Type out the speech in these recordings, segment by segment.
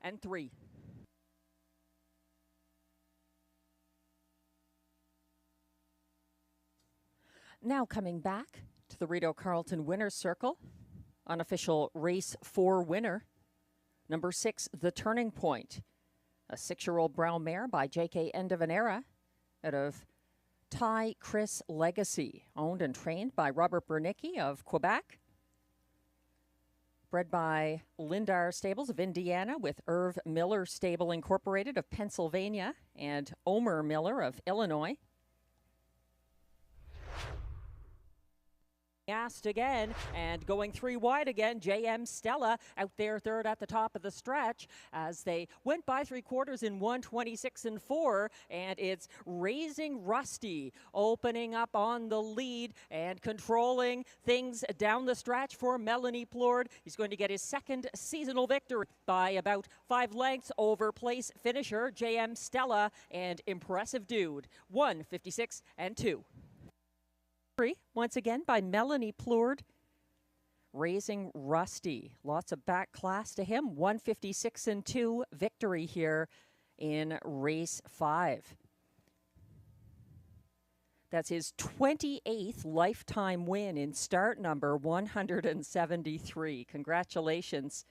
and 3. Now coming back to the Rideau Carleton Winner's Circle, unofficial race 4 winner, number 6, The Turning Point, a 6-year-old brown mare by J.K. Endevanera out of Ty Chris Legacy, owned and trained by Robert Bernicki of Quebec. Bred by Lindar Stables of Indiana with Irv Miller Stable Incorporated of Pennsylvania and Omer Miller of Illinois. Asked again and going 3 wide again, JM Stella out there third at the top of the stretch as they went by 3/4 in 1:26 and 4, and it's Raising Rusty opening up on the lead and controlling things down the stretch for Melanie Plourde. He's going to get his 2nd seasonal victory by about 5 lengths over place finisher JM Stella and Impressive Dude, 1:56 and 2. Once again by Melanie Plourde. Raising Rusty. Lots of back class to him. 1:56 and 2 victory here in race 5. That's his 28th lifetime win in start number 173. Congratulations,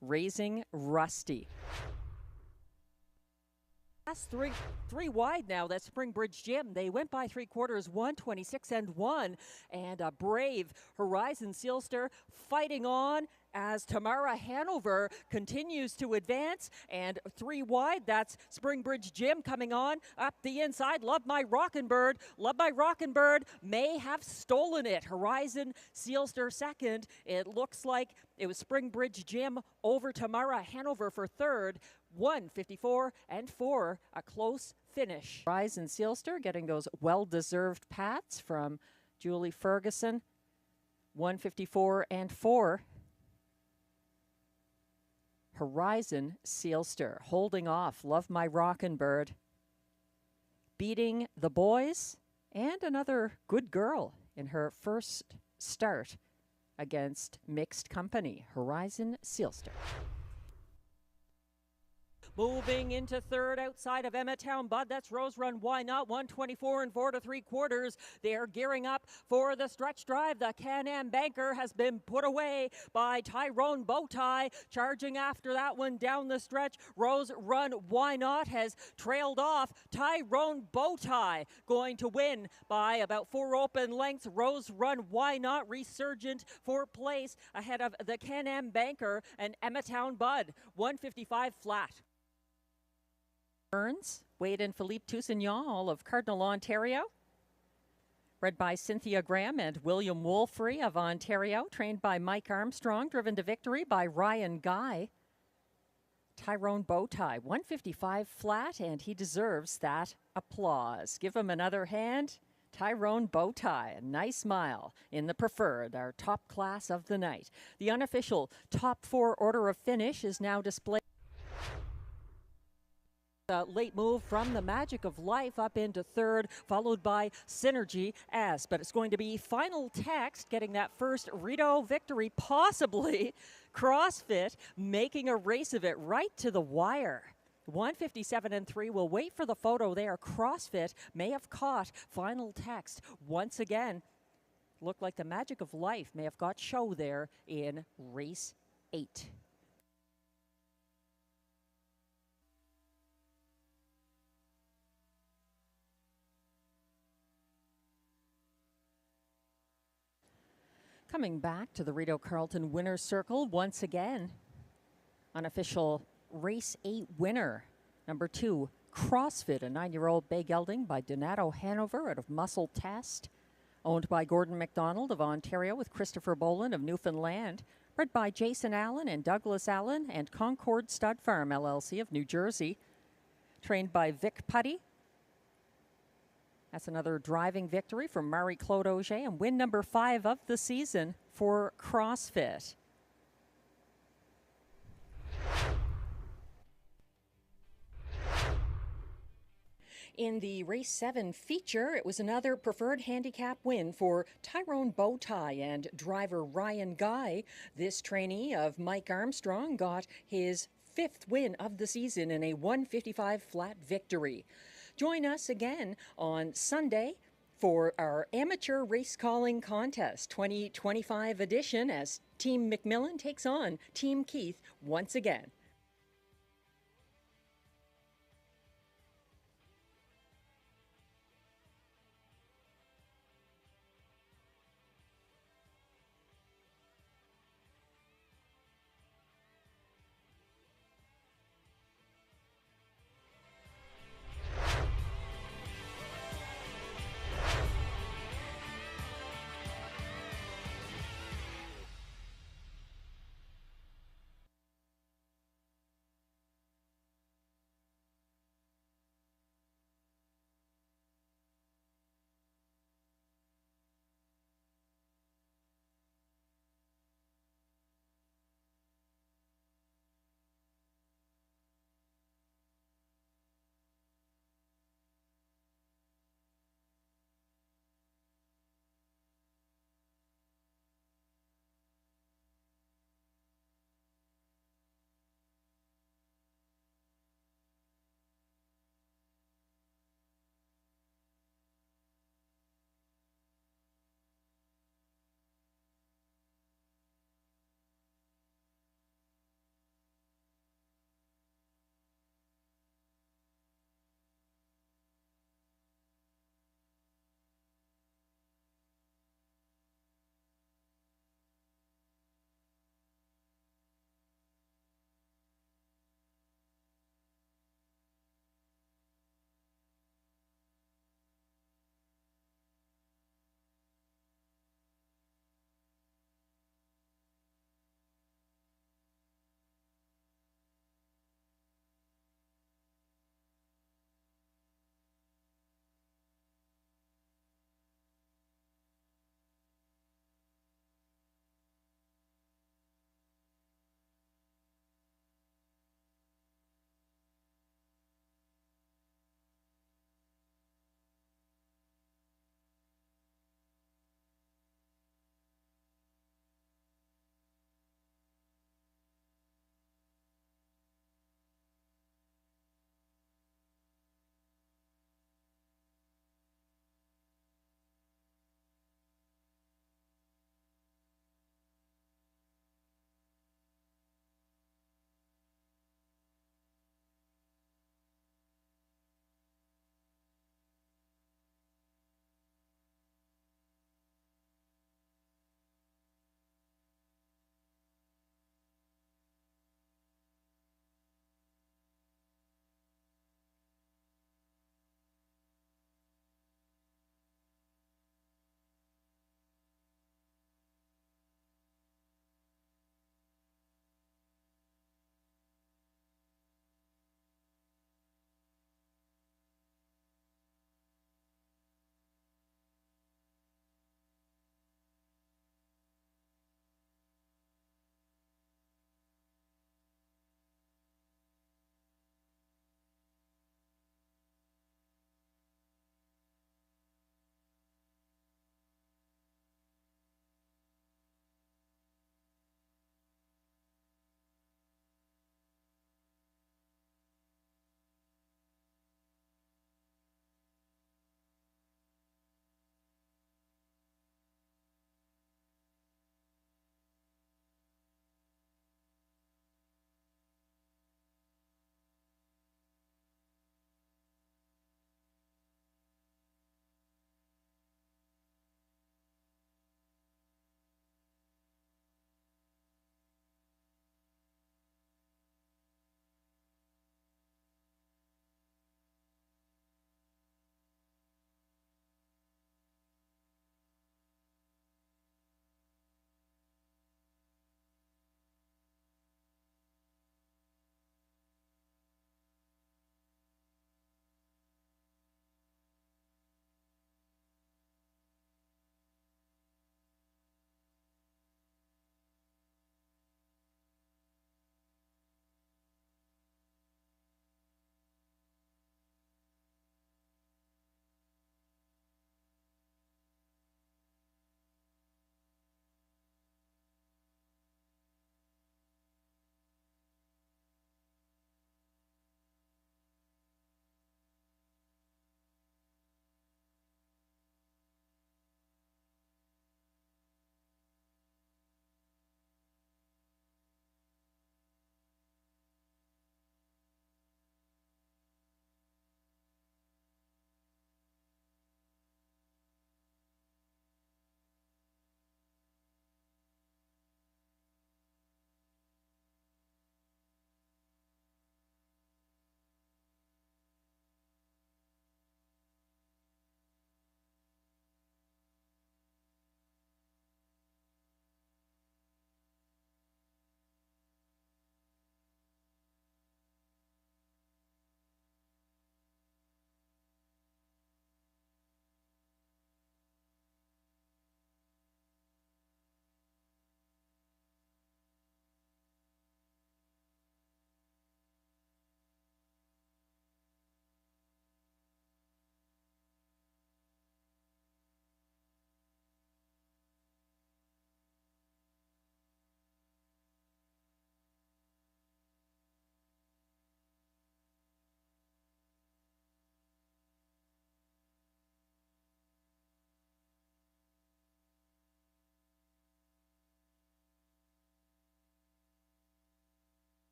Raising Rusty. Last three wide now, that's Springbridge Gym. They went by 3/4, 1:26 and 1. And a brave Horizon Sealster fighting on as Tamara Hanover continues to advance. And 3 wide, that's Springbridge Gym coming on up the inside. Love My Rockin' Bird. Love My Rockin' Bird may have stolen it. Horizon Sealster second. It looks like it was Springbridge Gym over Tamara Hanover for third. 1:54 and 4, a close finish. Horizon Sealster getting those well-deserved pats from Julie Ferguson. 1:54 and 4. Horizon Sealster holding off Love My Rockin' Bird, beating the boys and another good girl in her first start against mixed company, Horizon Sealster. Moving into third outside of Emmetown Bud, that's Rose Run Why Not, 1:24 and 4 3/4. They're gearing up for the stretch drive. The Can-Am Banker has been put away by Tyrone Bowtie. Charging after that one down the stretch, Rose Run Why Not has trailed off. Tyrone Bowtie going to win by about 4 open lengths. Rose Run Why Not resurgent for place ahead of the Can-Am Banker and Emmetown Bud, 1:55 flat. Burns, Wade and Philippe Toussaint, all of Cardinal, Ontario. Bred by Cynthia Graham and William Wolfrey of Ontario. Trained by Mike Armstrong. Driven to victory by Ryan Guy. Tyrone Bowtie, 1:55 flat, and he deserves that applause. Give him another hand. Tyrone Bowtie, a nice smile in the preferred, our top class of the night. The unofficial top 4 order of finish is now displayed. A late move from the Magic of Life up into third, followed by Synergy S. But it's going to be Final Text getting that first Rideau victory, possibly CrossFit making a race of it right to the wire. 1:57 and 3. We'll wait for the photo there. CrossFit may have caught Final Text once again. Looked like the Magic of Life may have got show there in race 8. Coming back to the Rideau Carleton Winner's Circle once again. Unofficial race 8 winner, number 2, CrossFit, a 9-year-old bay gelding by Donato Hanover out of Muscle Test, owned by Gordon McDonald of Ontario with Christopher Boland of Newfoundland, bred by Jason Allen and Douglas Allen and Concord Stud Farm LLC of New Jersey, trained by Vic Putty. That's another driving victory from Marie-Claude Auger and win number 5 of the season for CrossFit. In the race 7 feature, it was another preferred handicap win for Tyrone Bowtie and driver Ryan Guy. This trainee of Mike Armstrong got his 5th win of the season in a 155 flat victory. Join us again on Sunday for our amateur race calling contest 2025 edition as Team McMillan takes on Team Keith once again.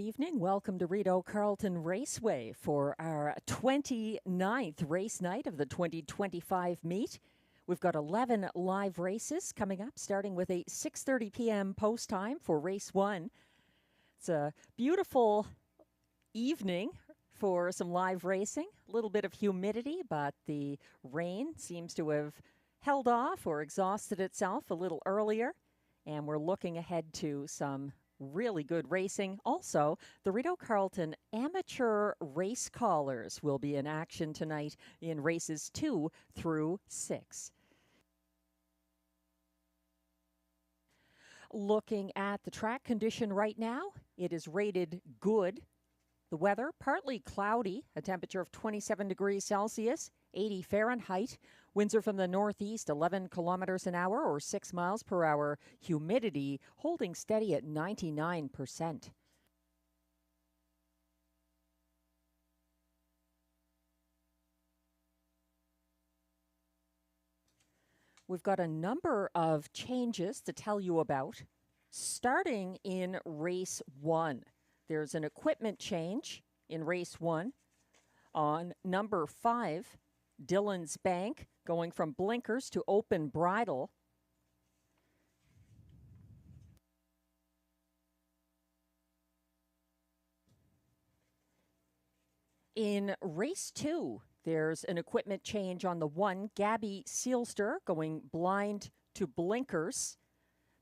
evening. Welcome to Rideau Carleton Raceway for our 29th race night of the 2025 meet. We've got 11 live races coming up, starting with a 6:30 p.m. post time for race 1. It's a beautiful evening for some live racing. A little bit of humidity, but the rain seems to have held off or exhausted itself a little earlier. And we're looking ahead to some really good racing. Also, the Rideau Carleton Amateur Race Callers will be in action tonight in races 2 through 6. Looking at the track condition right now, it is rated good. The weather, partly cloudy, a temperature of 27 degrees Celsius, 80 Fahrenheit. Winds are from the northeast, 11 kilometers an hour or 6 miles per hour. Humidity holding steady at 99%. We've got a number of changes to tell you about. Starting in race 1, there's an equipment change in race 1 on number 5, Dillon's Bank, going from blinkers to open bridle. In race 2, there's an equipment change on the 1, Gabby Sealster, going blind to blinkers.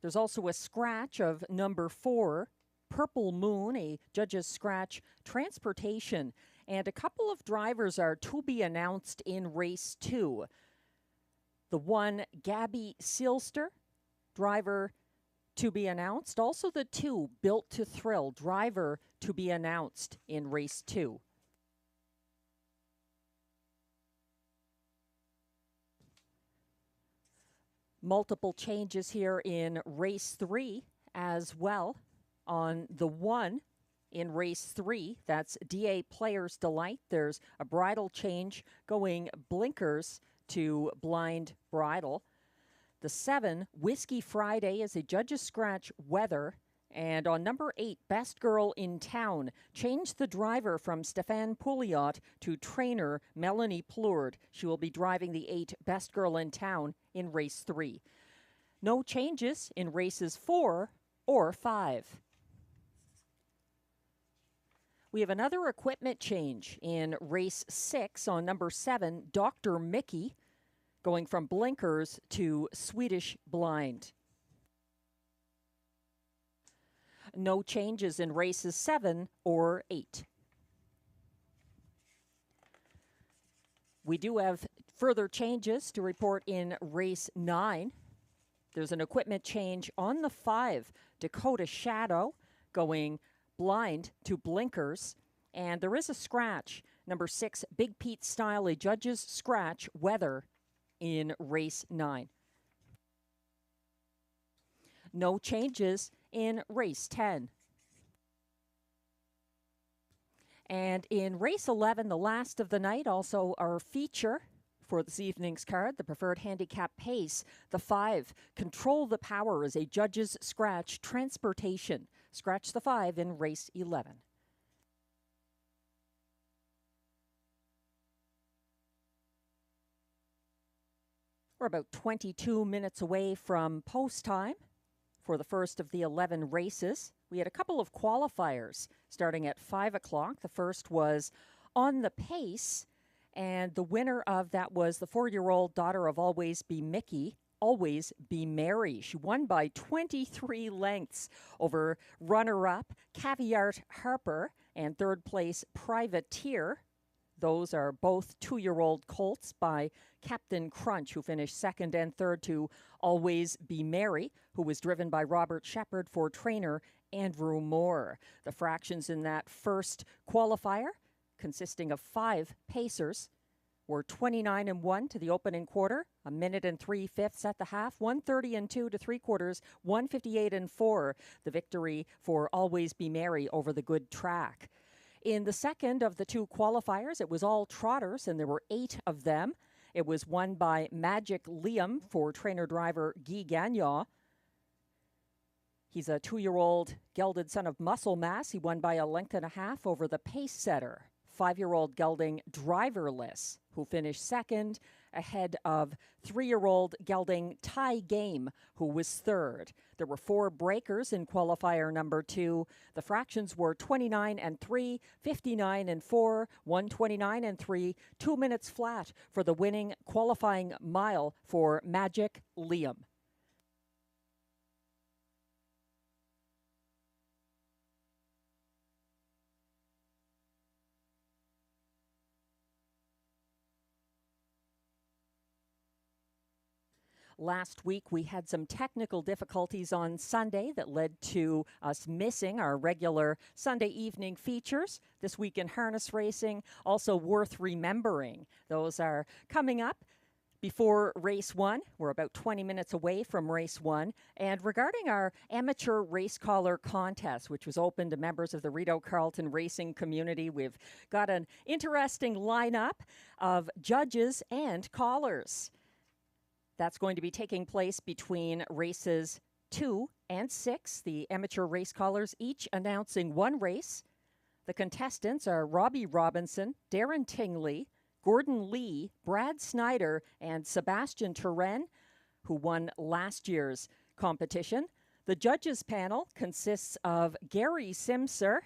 There's also a scratch of number 4, Purple Moon, a judge's scratch, transportation. And a couple of drivers are to be announced in race 2. The 1, Gabby Sealster, driver to be announced. Also the 2, Built to Thrill, driver to be announced in race 2. Multiple changes here in race 3 as well. On the 1 in race 3, that's DA Players Delight. There's a bridle change going blinkers to blind bridle. The 7, Whiskey Friday, is a judge's scratch weather. And on number 8, Best Girl in Town, changed the driver from Stéphane Pouliot to trainer Melanie Plourde. She will be driving the 8, Best Girl in Town, in race 3. No changes in races 4 or 5. We have another equipment change in race 6 on number 7, Dr. Mickey, going from blinkers to Swedish blind. No changes in races 7 or 8. We do have further changes to report in race 9. There's an equipment change on the 5, Dakota Shadow, going blind to blinkers. And there is a scratch, number 6, Big Pete Style, a judge's scratch weather in race 9. No changes in race 10. And in race 11, the last of the night, also our feature for this evening's card, the preferred handicap pace, the 5, Control the Power, is a judge's scratch transportation. Scratch the 5 in race 11. We're about 22 minutes away from post time for the first of the 11 races. We had a couple of qualifiers starting at 5 o'clock. The first was On the Pace, and the winner of that was the 4-year-old daughter of Always Be Mickey, Always Be Mary. She won by 23 lengths over runner-up Caviar Harper and third place Privateer. Those are both 2-year-old colts by Captain Crunch, who finished second and third to Always Be Mary, who was driven by Robert Shepard for trainer Andrew Moore. The fractions in that first qualifier, consisting of 5 pacers, were 29 and 1 to the opening quarter, 1 minute and 3/5 at the half, 1:30 and 2 to 3/4, 1:58 and 4. The victory for Always Be Mary over the good track. In the second of the 2 qualifiers, it was all trotters, and there were 8 of them. It was won by Magic Liam for trainer-driver Guy Gagnon. He's a 2-year-old gelded son of Muscle Mass. He won by a length and a half over the pace setter, 5-year-old gelding Driverless, who finished second, ahead of 3-year-old gelding Tie Game, who was third. There were 4 breakers in qualifier number 2. The fractions were 29 and 3, 59 and 4, 129 and 3, 2 minutes flat for the winning qualifying mile for Magic Liam. Last week, we had some technical difficulties on Sunday that led to us missing our regular Sunday evening features. This week in harness racing, also worth remembering. Those are coming up before race 1. We're about 20 minutes away from race 1. And regarding our amateur race caller contest, which was open to members of the Rideau Carleton racing community, we've got an interesting lineup of judges and callers. That's going to be taking place between races 2 and 6. The amateur race callers each announcing one race. The contestants are Robbie Robinson, Darren Tingley, Gordon Lee, Brad Snyder, and Sebastian Turenne, who won last year's competition. The judges panel consists of Gary Simser.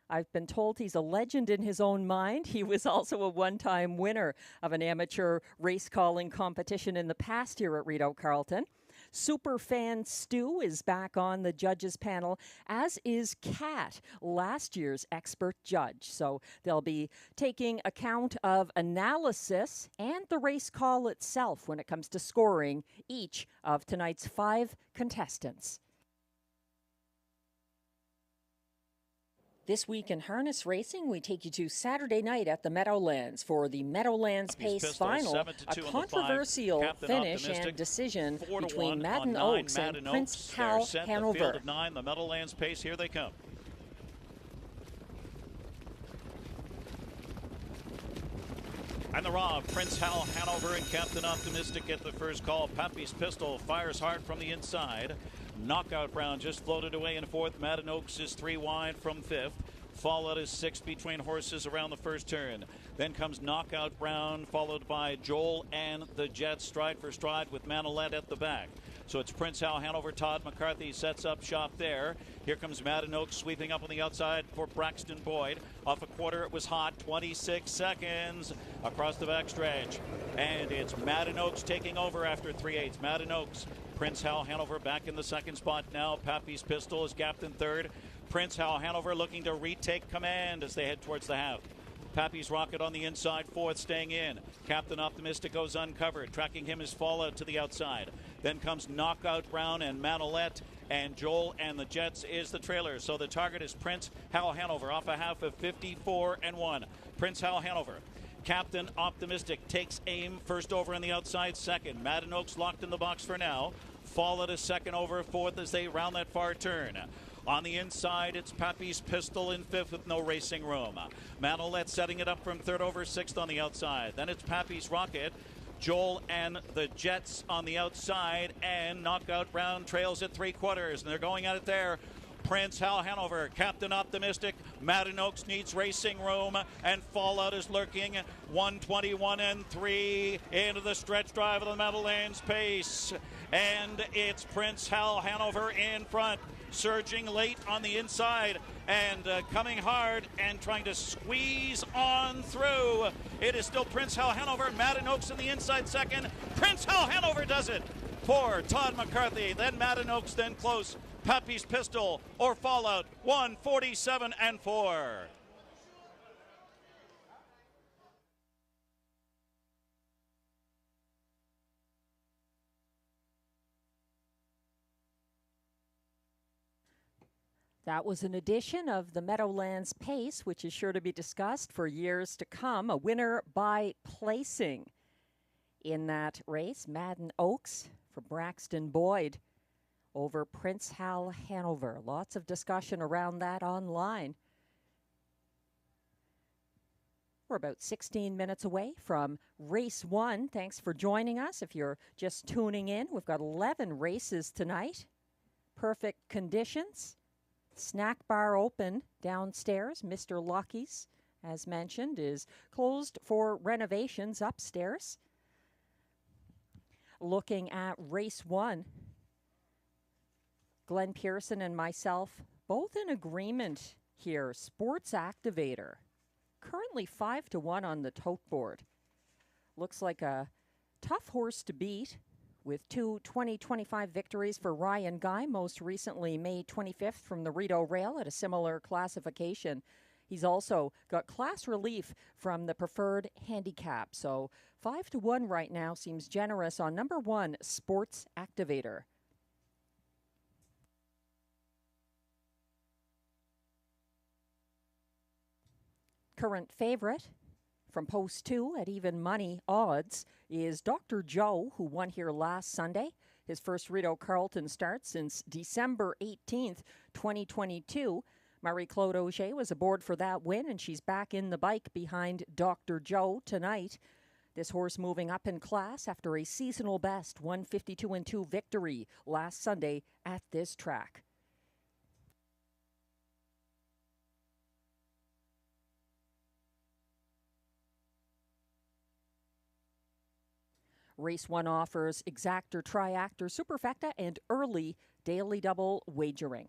I've been told he's a legend in his own mind. He was also a one-time winner of an amateur race calling competition in the past here at Rideau Carleton. Superfan Stu is back on the judges panel, as is Kat, last year's expert judge. So they'll be taking account of analysis and the race call itself when it comes to scoring each of tonight's 5 contestants. This week in harness racing, we take you to Saturday night at the Meadowlands for the Meadowlands Pace Final, a controversial finish and decision between Madden Oaks and Prince Hal Hanover. The Meadowlands Pace, here they come. And the raw, Prince Hal Hanover and Captain Optimistic get the first call. Pappy's Pistol fires hard from the inside. Knockout Brown just floated away in 4th. Madden Oaks is 3 wide from 5th. Fallout is 6 between horses around the first turn. Then comes Knockout Brown, followed by Joel and the Jets, stride for stride with Manolette at the back. So it's Prince Hal Hanover. Todd McCarthy sets up shop there. Here comes Madden Oaks sweeping up on the outside for Braxton Boyd. Off a quarter, it was hot. 26 seconds across the backstretch. And it's Madden Oaks taking over after 3/8. Madden Oaks. Prince Hal Hanover back in the second spot now. Pappy's Pistol is gapped in third. Prince Hal Hanover looking to retake command as they head towards the half. Pappy's Rocket on the inside, 4th, staying in. Captain Optimistic goes uncovered. Tracking him is Fallout to the outside. Then comes Knockout Brown and Manolette, and Joel and the Jets is the trailer. So the target is Prince Hal Hanover off a half of 54 and 1. Prince Hal Hanover. Captain Optimistic takes aim, first over on the outside, second. Madden Oaks locked in the box for now. Fallout is second over, 4th as they round that far turn. On the inside, it's Pappy's Pistol in 5th with no racing room. Manolette setting it up from 3rd over, 6th on the outside. Then it's Pappy's Rocket. Joel and the Jets on the outside, and Knockout Brown trails at 3/4, and they're going at it there. Prince Hal Hanover, Captain Optimistic, Madden Oaks needs racing room, and Fallout is lurking. 121 and 3 into the stretch drive of the Meadowlands Pace, and it's Prince Hal Hanover in front, surging late on the inside and coming hard and trying to squeeze on through. It is still Prince Hal Hanover, Madden Oaks in the inside second. Prince Hal Hanover does it for Todd McCarthy, then Madden Oaks, then close. Pappy's Pistol or Fallout, 147 and 4. That was an edition of the Meadowlands Pace, which is sure to be discussed for years to come. A winner by placing in that race, Madden Oaks for Braxton Boyd over Prince Hal Hanover. Lots of discussion around that online. We're about 16 minutes away from race 1. Thanks for joining us. If you're just tuning in, we've got 11 races tonight. perfect conditions. Snack bar open downstairs. Mr. Lucky's, as mentioned, is closed for renovations upstairs. Looking at race 1, Glenn Pearson and myself both in agreement here. Sports Activator, currently 5-1 on the tote board. Looks like a tough horse to beat, with 2 2025 victories for Ryan Guy, most recently May 25th from the Rideau Rail at a similar classification. He's also got class relief from the preferred handicap. So 5-1 right now seems generous on number 1, Sports Activator. Current favorite from post 2 at even money odds is Dr. Joe, who won here last Sunday. His first Rideau Carleton start since December 18th, 2022. Marie-Claude Auger was aboard for that win, and she's back in the bike behind Dr. Joe tonight. This horse moving up in class after a seasonal best 152-2 victory last Sunday at this track. Race 1 offers exactor, triactor, superfecta, and early daily double wagering.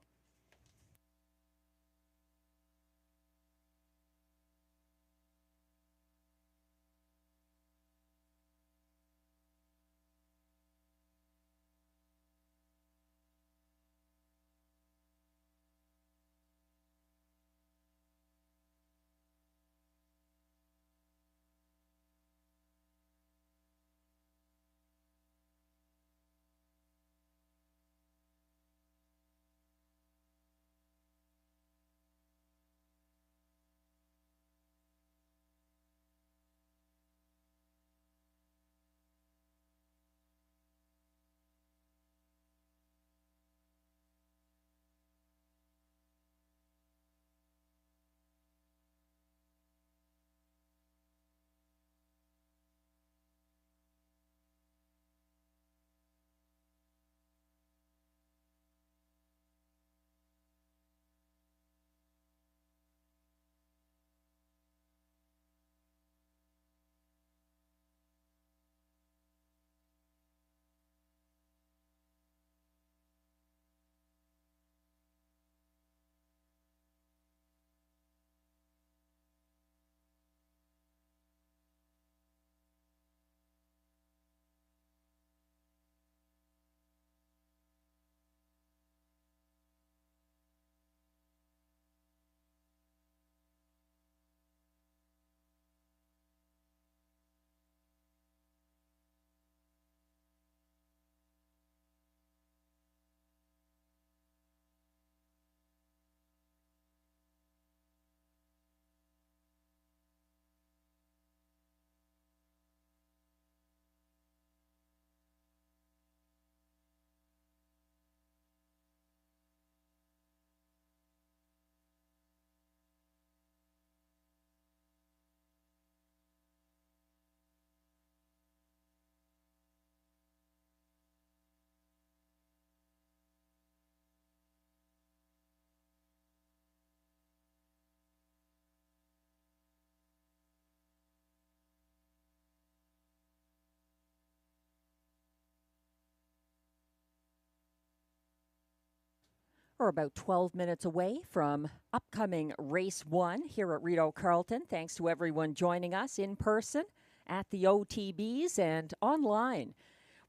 We're about 12 minutes away from upcoming race 1 here at Rideau Carleton. Thanks to everyone joining us in person at the OTBs and online.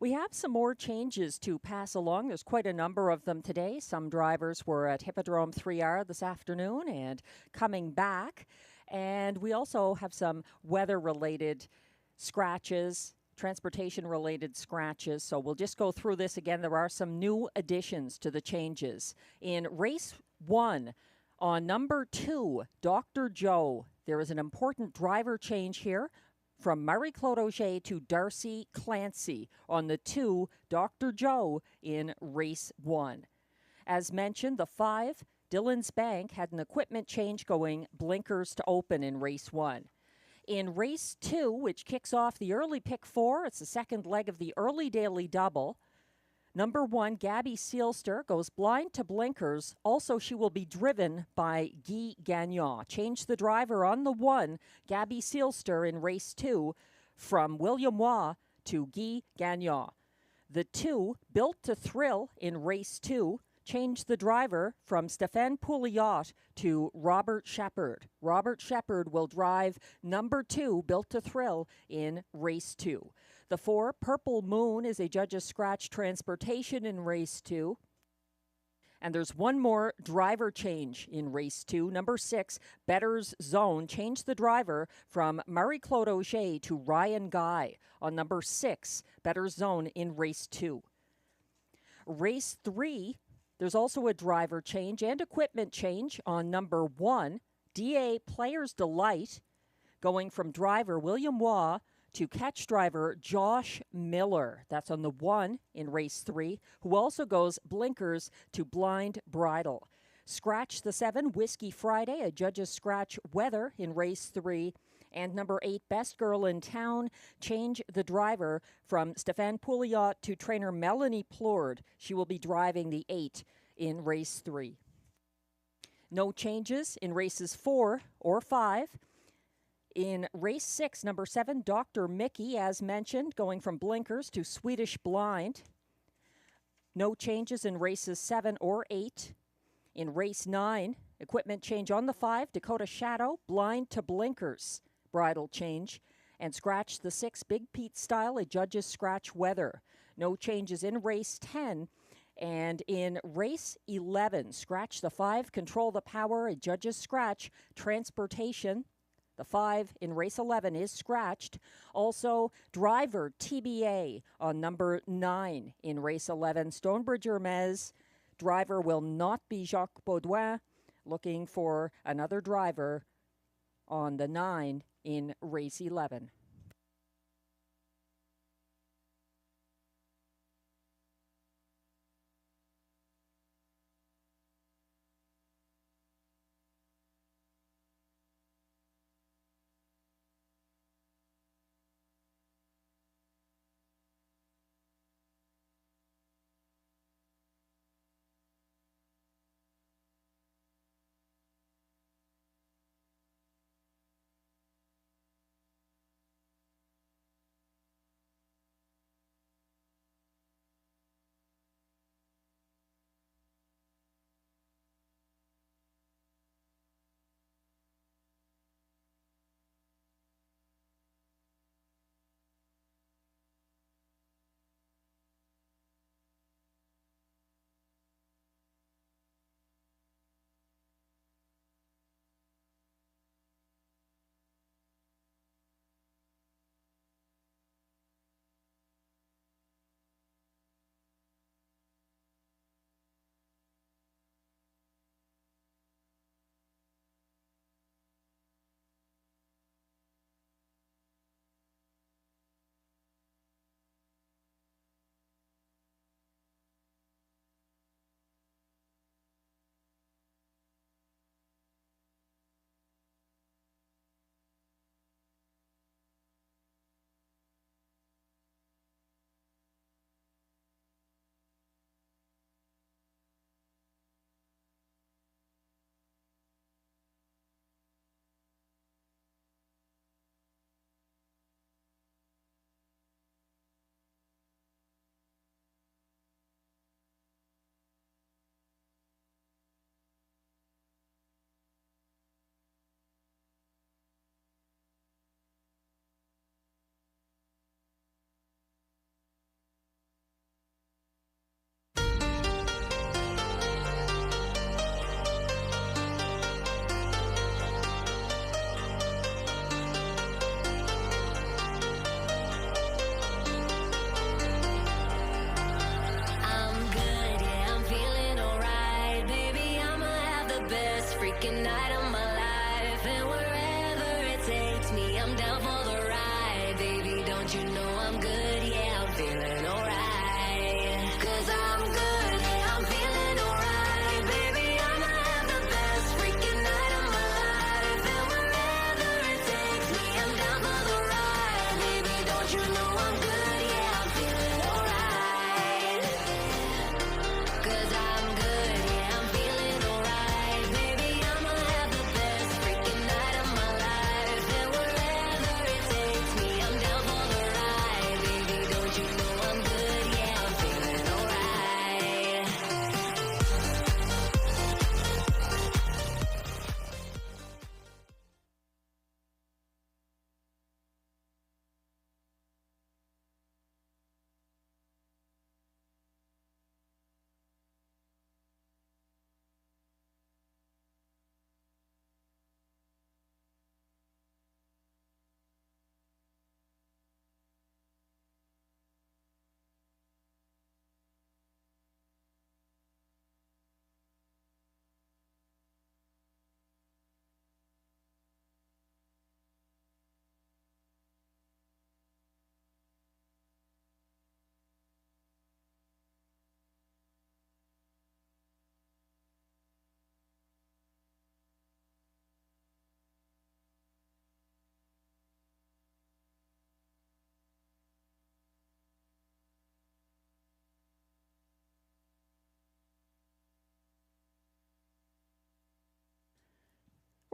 We have some more changes to pass along. There's quite a number of them today. Some drivers were at Hippodrome 3R this afternoon and coming back. And we also have some weather-related scratches, transportation-related scratches. So we'll just go through this again. There are some new additions to the changes. In race 1, on number 2, Dr. Joe, there is an important driver change here from Marie-Claude Auger to Darcy Clancy on the 2, Dr. Joe, in race 1. As mentioned, the 5, Dillon's Bank, had an equipment change going blinkers to open in race 1. In race 2, which kicks off the early pick 4, it's the second leg of the early daily double, Number 1, Gabby Seelster, goes blind to blinkers. Also, she will be driven by Guy Gagnon. Change the driver on the 1, Gabby Seelster, in race 2 from William Waugh to Guy Gagnon. The 2, Built to Thrill, in race 2. Change the driver from Stéphane Pouliot to Robert Shepard. Robert Shepard will drive number 2, Built to Thrill, in race 2. The 4, Purple Moon, is a judge's scratch transportation in race 2. And there's one more driver change in race 2. Number 6, Better's Zone. Change the driver from Marie-Claude Auger to Ryan Guy on number 6, Better's Zone, in race 2. Race 3, there's also a driver change and equipment change on number 1, DA Player's Delight, going from driver William Waugh to catch driver Josh Miller. That's on the 1 in race 3, who also goes blinkers to Blind Bridle. Scratch the 7, Whiskey Friday, a judge's scratch weather in race 3. And number 8, Best Girl in Town. Change the driver from Stéphane Pouliot to trainer Melanie Plourde. She will be driving the 8 in race 3. No changes in races 4 or 5. In race 6, number 7, Dr. Mickey, as mentioned, going from blinkers to Swedish Blind. No changes in races 7 or 8. In race 9, equipment change on the 5, Dakota Shadow, blind to blinkers. Bridle change. And scratch the 6, Big Pete Style, a judge's scratch weather. No changes in race 10. And in race 11, scratch the 5, Control the Power, a judge's scratch transportation. The 5 in race 11 is scratched. Also, driver TBA on number 9 in race 11. Stonebridge Hermes. Driver will not be Jacques Baudouin. Looking for another driver on the 9 in race 11.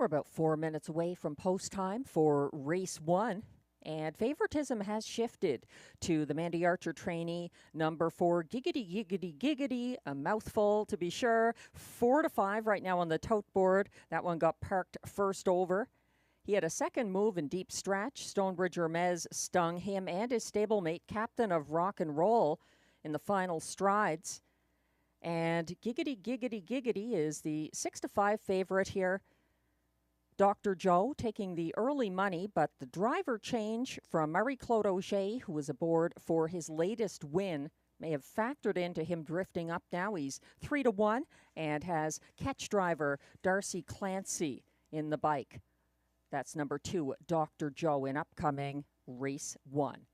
We're about 4 minutes away from post time for race 1. And favoritism has shifted to the Mandy Archer trainee, number 4, Giggity, Giggity, Giggity, a mouthful to be sure. 4 to 5 right now on the tote board. That one got parked first over. He had a second move in deep stretch. Stonebridge Hermes stung him and his stablemate, Captain of Rock and Roll, in the final strides. And Giggity, Giggity, Giggity is the 6 to 5 favorite here. Dr. Joe taking the early money, but the driver change from Marie-Claude Auger, who was aboard for his latest win, may have factored into him drifting up now. He's 3 to 1 and has catch driver Darcy Clancy in the bike. That's number 2, Dr. Joe, in upcoming race 1.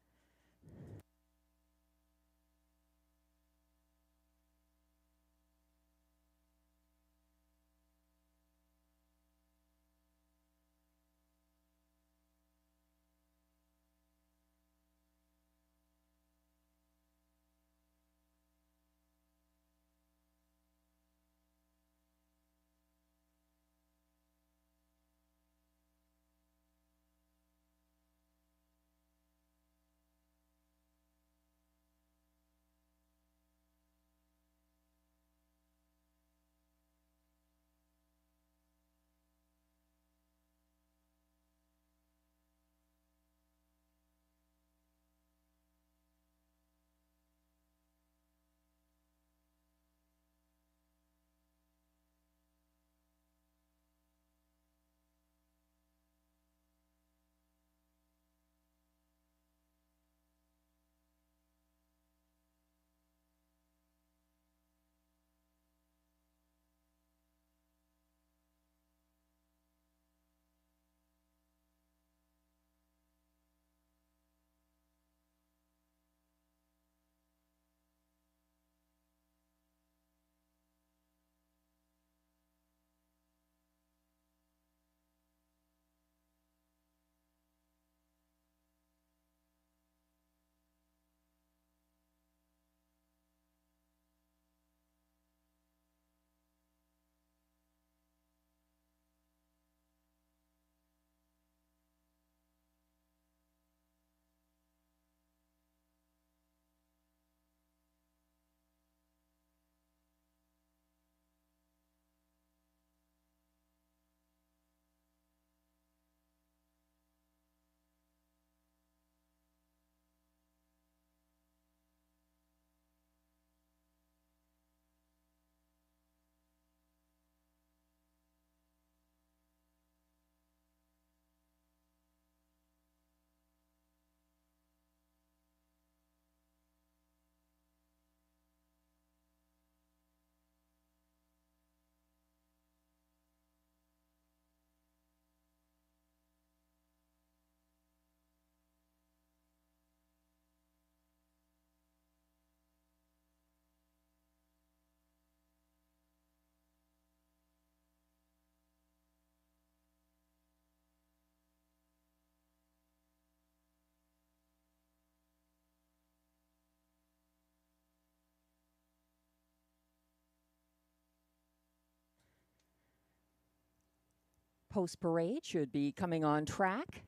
Post parade should be coming on track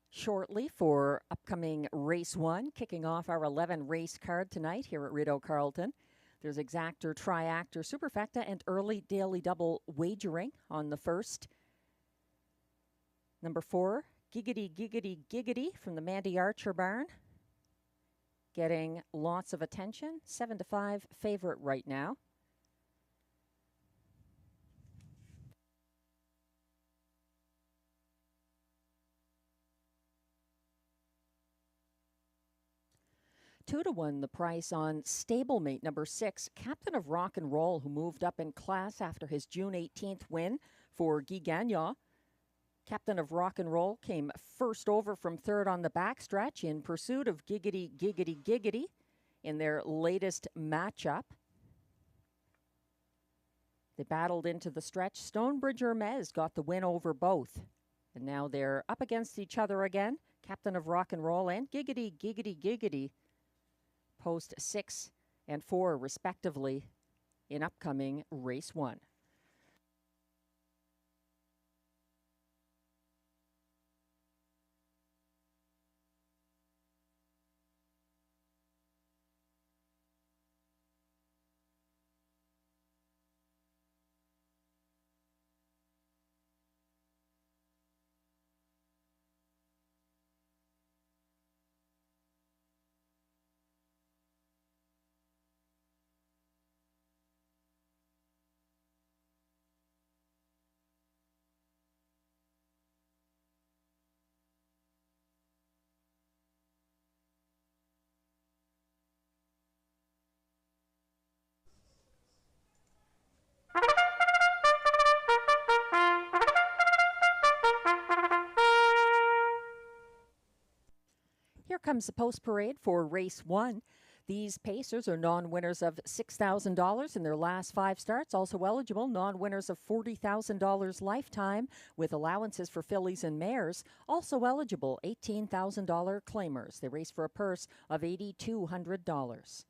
shortly for upcoming race 1, kicking off our 11 race card tonight here at Rideau Carleton. There's exactor, triactor, superfecta, and early daily double wagering on the first. Number 4, Giggity, Giggity, Giggity from the Mandy Archer barn, getting lots of attention. 7 to 5 favorite right now. Two to 1 the price on stablemate number 6, Captain of Rock and Roll, who moved up in class after his June 18th win for Guy Gagnon. Captain of Rock and Roll came first over from third on the backstretch in pursuit of Giggity, Giggity, Giggity in their latest matchup. They battled into the stretch. Stonebridge Hermes got the win over both. And now they're up against each other again. Captain of Rock and Roll and Giggity, Giggity, Giggity post 6 and 4 respectively in upcoming race 1. Here comes the post parade for race 1. These pacers are non-winners of $6,000 in their last 5 starts, also eligible non-winners of $40,000 lifetime with allowances for fillies and mares, also eligible $18,000 claimers. They race for a purse of $8,200.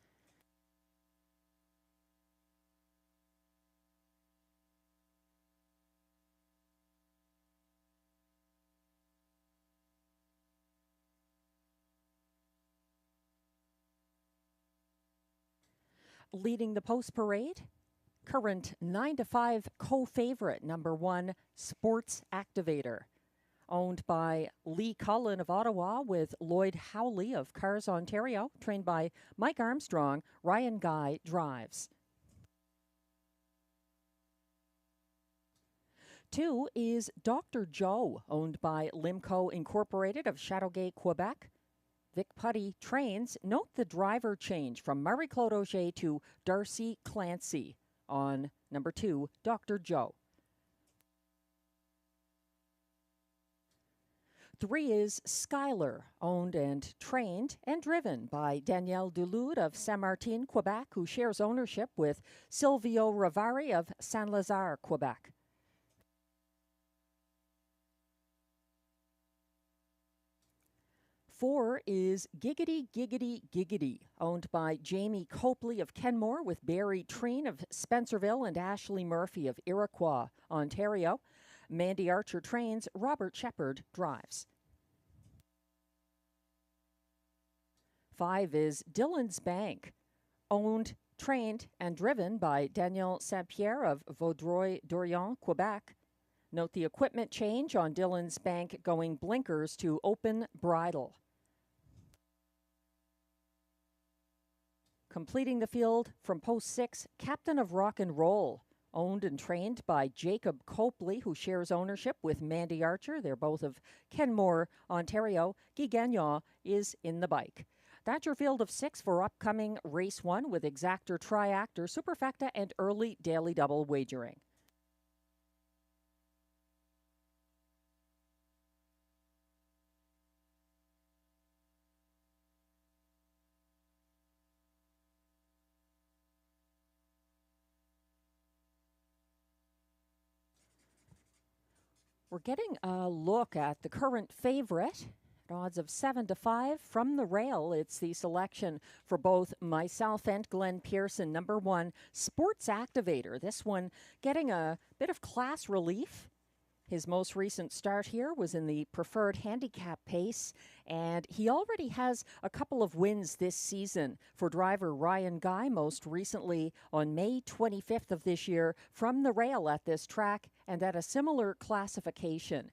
Leading the post parade, current 9-5 co-favorite, number 1, Sports Activator, owned by Lee Cullen of Ottawa with Lloyd Howley of Cars Ontario, trained by Mike Armstrong. Ryan Guy drives. 2 is Dr. Joe, owned by Limco Incorporated of Chateauguay, Quebec. Vic Putty trains. Note the driver change from Marie-Claude Auger to Darcy Clancy on number 2, Dr. Joe. 3 is Skylar, owned and trained and driven by Danielle Dulude of Saint-Martin, Quebec, who shares ownership with Silvio Rivari of Saint-Lazare, Quebec. 4 is Giggity Giggity Giggity, owned by Jamie Copley of Kenmore with Barry Treen of Spencerville and Ashley Murphy of Iroquois, Ontario. Mandy Archer trains. Robert Shepard drives. 5 is Dylan's Bank, owned, trained, and driven by Daniel Saint-Pierre of Vaudreuil-Dorion, Quebec. Note the equipment change on Dylan's Bank, going blinkers to open bridle. Completing the field from post 6, Captain of Rock and Roll, owned and trained by Jacob Copley, who shares ownership with Mandy Archer. They're both of Kenmore, Ontario. Guy Gagnon is in the bike. That's your field of 6 for upcoming race 1 with Exactor, Triactor, Superfecta, and early daily double wagering. We're getting a look at the current favorite at odds of 7-5 from the rail. It's the selection for both myself and Glenn Pearson. Number 1, Sports Activator. This one getting a bit of class relief. His most recent start here was in the preferred handicap pace, and he already has a couple of wins this season for driver Ryan Guy, most recently on May 25th of this year from the rail at this track and at a similar classification.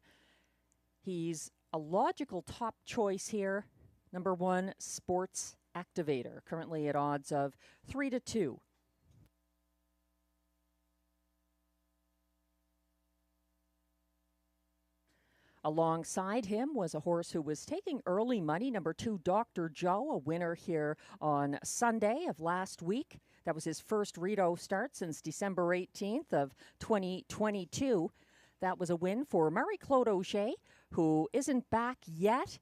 He's a logical top choice here. Number 1, Sports Activator, currently at odds of 3-2. Alongside him was a horse who was taking early money, number 2, Dr. Joe, a winner here on Sunday of last week. That was his first Rideau start since December 18th of 2022. That was a win for Marie-Claude Auger, who isn't back yet.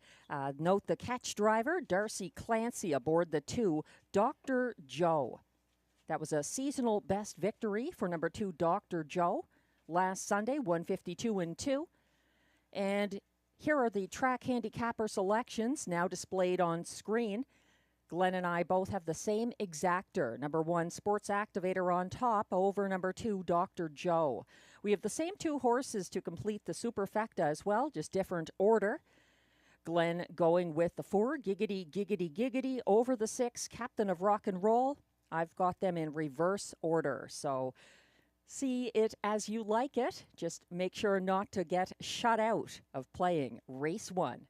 Note the catch driver, Darcy Clancy, aboard the 2, Dr. Joe. That was a seasonal best victory for number 2, Dr. Joe, last Sunday, 152-2. And here are the track handicapper selections now displayed on screen. Glenn and I both have the same exactor. Number 1, Sports Activator on top over number 2, Dr. Joe. We have the same 2 horses to complete the Superfecta as well, just different order. Glenn going with the 4, Giggity Giggity Giggity, over the 6, Captain of Rock and Roll. I've got them in reverse order, so see it as you like it. Just make sure not to get shut out of playing race 1.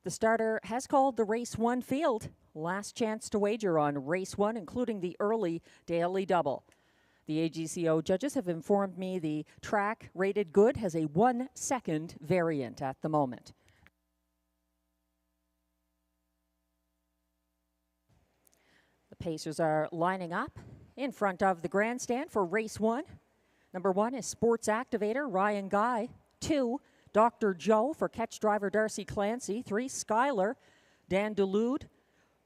The starter has called the race 1 field. Last chance to wager on race 1, including the early daily double. The AGCO judges have informed me the track rated good has a 1 second variant at the moment. The pacers are lining up in front of the grandstand for race 1. Number 1 is Sports Activator Ryan Guy. 2, Dr. Joe for catch driver Darcy Clancy. 3, Skylar, Dan Delude.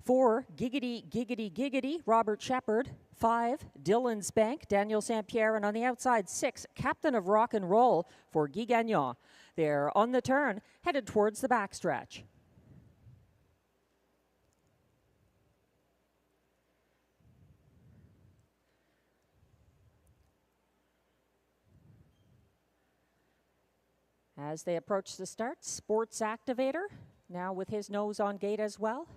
4, Giggity, Giggity, Giggity, Robert Shepard. 5, Dylan's Bank, Daniel St. Pierre. And on the outside, 6, Captain of Rock and Roll for Guy Gagnon. They're on the turn, headed towards the backstretch. As they approach the start, Sports Activator, now with his nose on gate as well.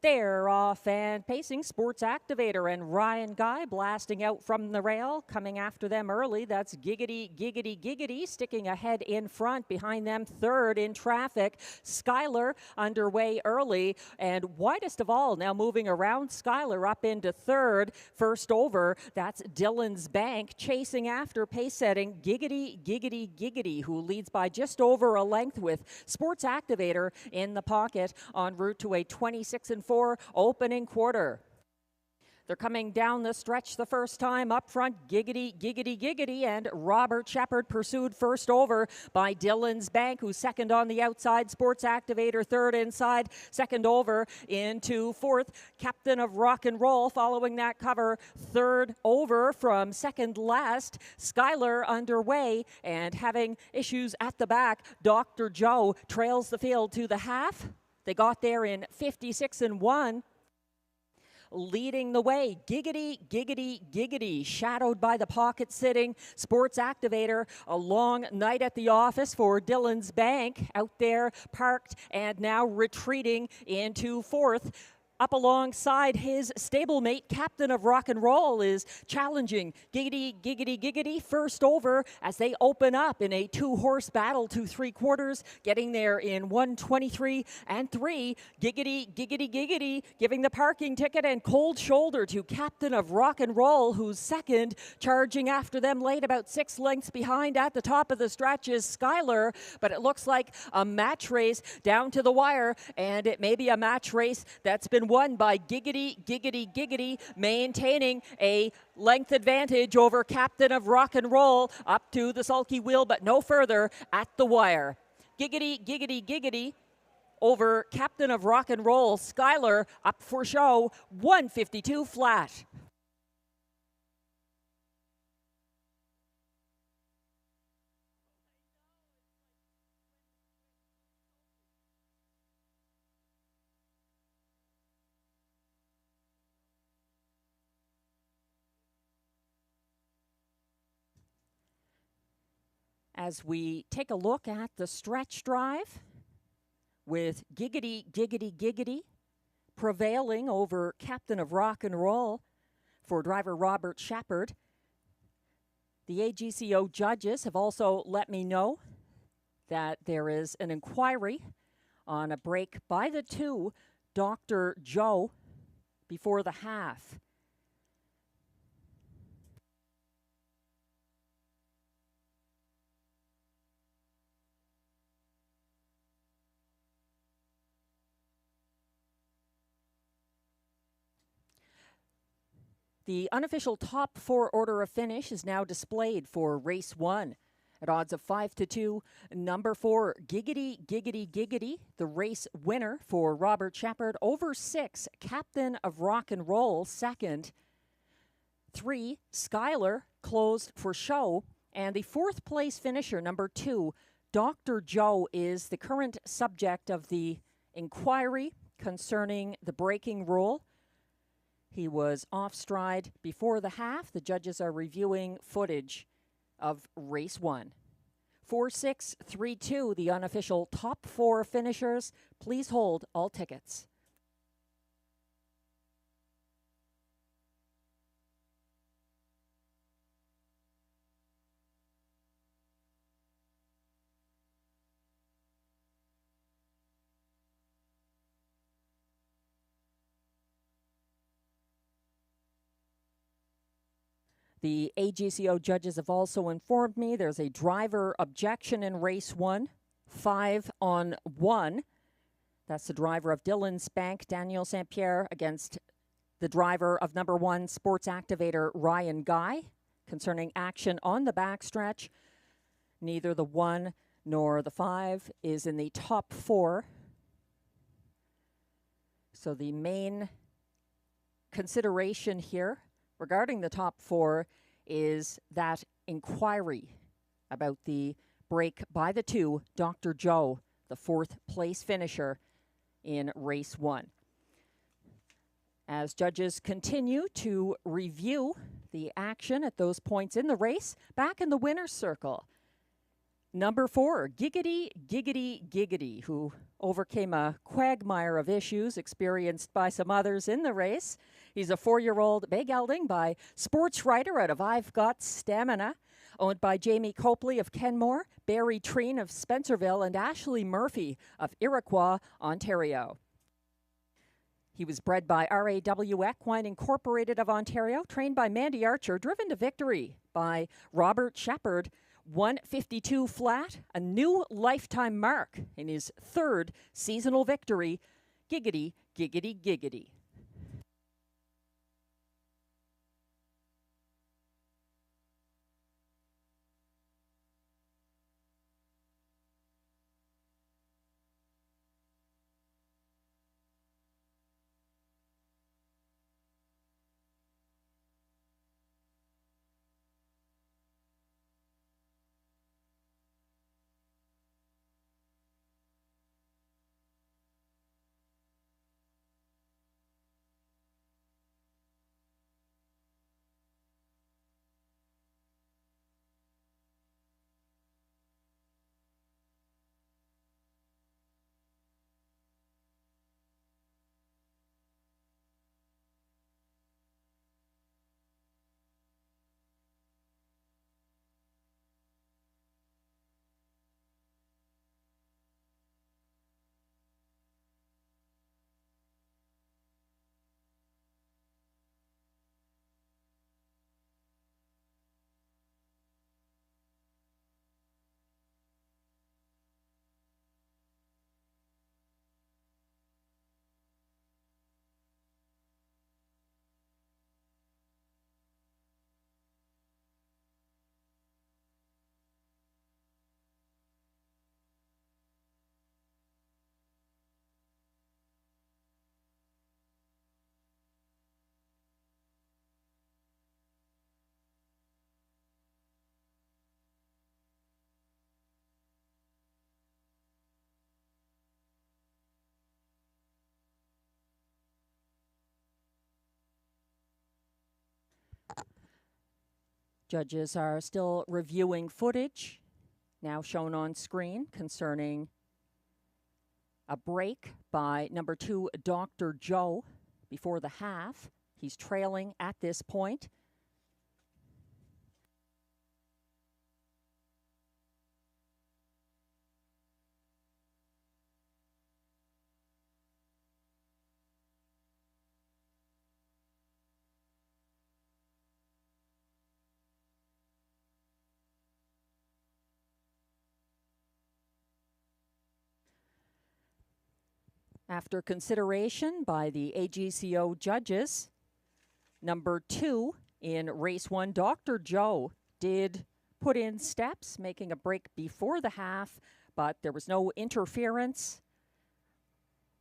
They're off and pacing. Sports Activator and Ryan Guy blasting out from the rail. Coming after them early, that's Giggity, Giggity, Giggity, sticking ahead in front. Behind them, third in traffic. Skylar underway early. And widest of all, now moving around Skylar up into third. First over, that's Dylan's Bank. Chasing after, pace setting, Giggity, Giggity, Giggity, who leads by just over a length with Sports Activator in the pocket en route to a 26-4 opening quarter. They're coming down the stretch the first time. Up front, Giggity, Giggity, Giggity, and Robert Shepard pursued first over by Dylan's Bank, who's second on the outside. Sports Activator third inside, second over into fourth. Captain of Rock and Roll following that cover, third over from second last. Skylar underway and having issues at the back. Dr. Joe trails the field to the half. They got there in 56-1. Leading the way, Giggity, Giggity, Giggity, shadowed by the pocket sitting Sports Activator. A long night at the office for Dylan's Bank, out there parked and now retreating into fourth. Up alongside his stablemate, Captain of Rock and Roll, is challenging Giggity, Giggity, Giggity first over as they open up in a 2-horse battle to 3/4, getting there in 1:23 and 3. Giggity, Giggity, Giggity, giving the parking ticket and cold shoulder to Captain of Rock and Roll, who's second, charging after them late, about 6 lengths behind. At the top of the stretch is Skylar, but it looks like a match race down to the wire, and it may be a match race that's been won by Giggity, Giggity, Giggity, maintaining a length advantage over Captain of Rock and Roll up to the sulky wheel, but no further at the wire. Giggity, Giggity, Giggity over Captain of Rock and Roll. Skylar up for show, 152 flat. As we take a look at the stretch drive with Giggity, Giggity, Giggity prevailing over Captain of Rock and Roll for driver Robert Shepard. The AGCO judges have also let me know that there is an inquiry on a break by the 2, Dr. Joe, before the half. The unofficial top 4 order of finish is now displayed for race 1. At odds of 5-2, number 4, Giggity, Giggity, Giggity, the race winner for Robert Shepard. Over 6, Captain of Rock and Roll, second. 3, Skylar, closed for show. And the 4th place finisher, number 2, Dr. Joe, is the current subject of the inquiry concerning the braking rule. He was off stride before the half. The judges are reviewing footage of race 1. 4-6-3-2, the unofficial top 4 finishers. Please hold all tickets. The AGCO judges have also informed me there's a driver objection in race 1, 5-on-1. That's the driver of Dylan Spank, Daniel St. Pierre, against the driver of number 1, sports activator Ryan Guy, concerning action on the backstretch. Neither the 1 nor the 5 is in the top 4. So the main consideration here regarding the top 4 is that inquiry about the break by the 2, Dr. Joe, the 4th place finisher in race 1. As judges continue to review the action at those points in the race, back in the winner's circle, number 4, Giggity, Giggity, Giggity, who overcame a quagmire of issues experienced by some others in the race. He's a 4-year-old bay gelding by Sports Rider out of I've Got Stamina, owned by Jamie Copley of Kenmore, Barry Treen of Spencerville, and Ashley Murphy of Iroquois, Ontario. He was bred by RAW Equine Incorporated of Ontario, trained by Mandy Archer, driven to victory by Robert Shepard, 152 flat, a new lifetime mark in his 3rd seasonal victory. Giggity, giggity, giggity. Judges are still reviewing footage, now shown on screen, concerning a break by number 2, Dr. Joe, before the half. He's trailing at this point. After consideration by the AGCO judges, number 2 in race 1, Dr. Joe, did put in steps, making a break before the half, but there was no interference,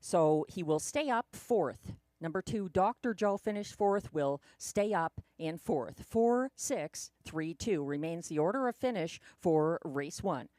so he will stay up 4th. Number 2, Dr. Joe, finished 4th, will stay up in 4th. 4, 6, 3, 2 remains the order of finish for race 1.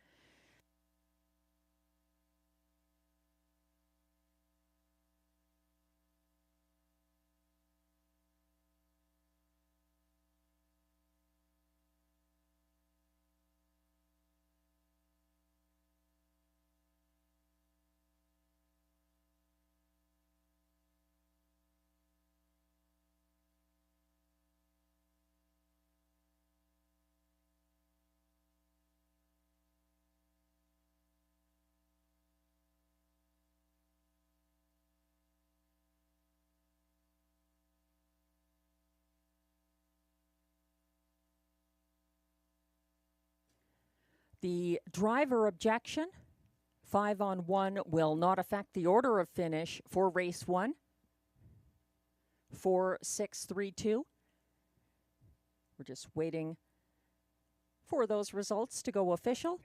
The driver objection, 5-on-1, will not affect the order of finish for race 1. 4-6-3-2. We're just waiting for those results to go official.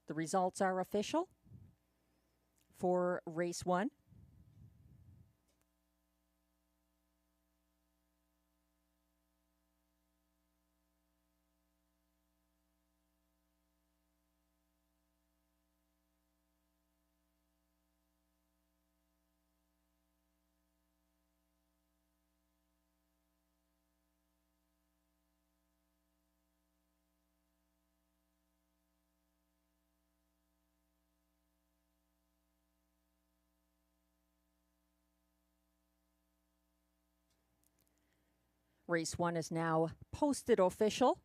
The results are official for race 1. Race 1 is now posted official.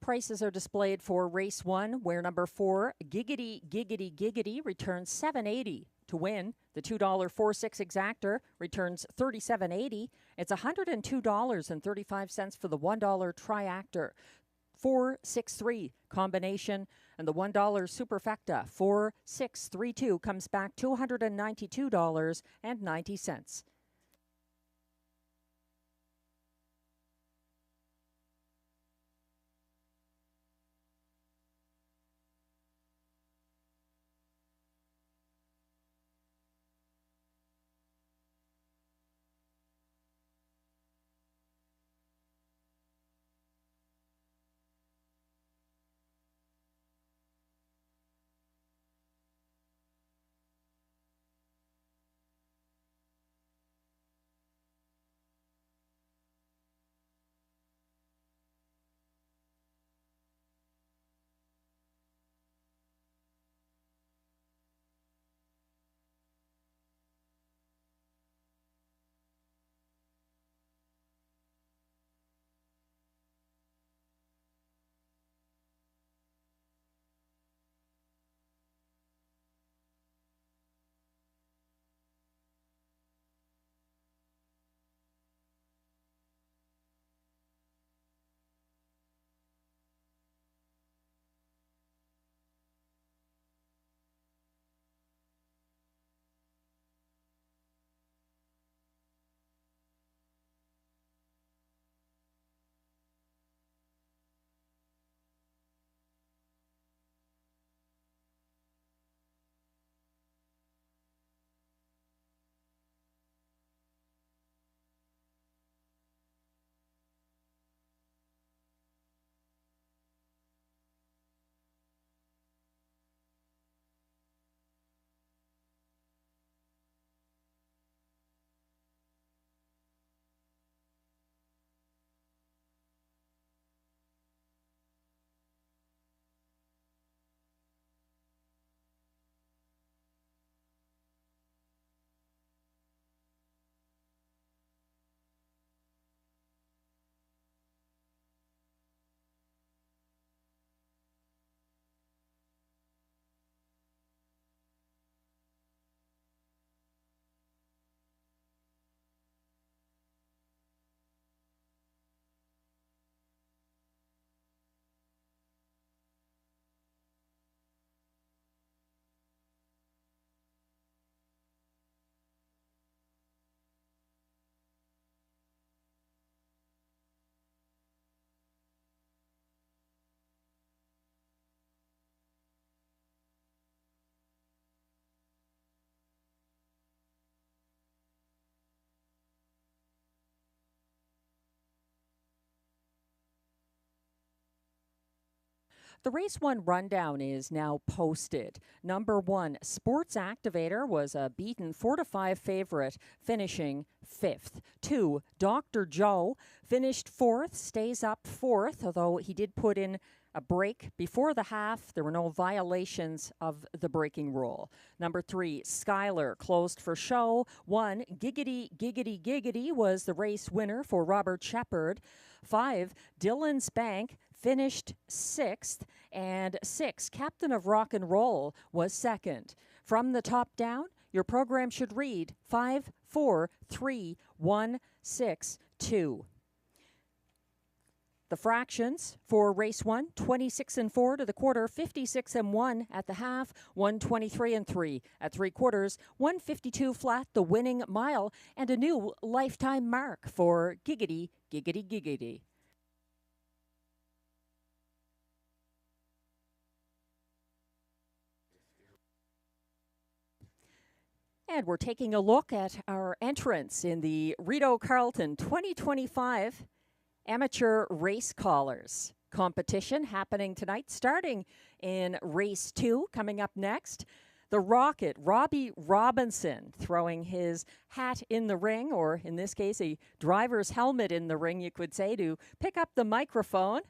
Prices are displayed for race 1, where number 4, Giggity Giggity Giggity, returns $7.80 to win. The $2 4-6 exactor returns $37.80. It's $102.35 for the $1 triactor. 4-6-3 combination, and the $1 superfecta 4-6-3-2 comes back $292.90. The race 1 rundown is now posted. Number 1, Sports Activator, was a beaten 4-5 favorite, finishing 5th. 2, Dr. Joe, finished 4th, stays up 4th, although he did put in a break before the half. There were no violations of the braking rule. Number 3, Skylar, closed for show. 1, Giggity Giggity Giggity, was the race winner for Robert Shepard. 5, Dylan's Bank, finished 6th, and 6, Captain of Rock and Roll, was 2nd. From the top down, your program should read 5-4-3-1-6-2. The fractions for race 1, 26-4 to the quarter, 56-1 at the half, 123-3 at 3/4, 152 flat the winning mile, and a new lifetime mark for Giggity, Giggity, Giggity. And we're taking a look at our entrants in the Rideau Carleton 2025 Amateur Race Callers competition happening tonight, starting in race 2. Coming up next, the Rocket, Robbie Robinson, throwing his hat in the ring, or in this case, a driver's helmet in the ring, you could say, to pick up the microphone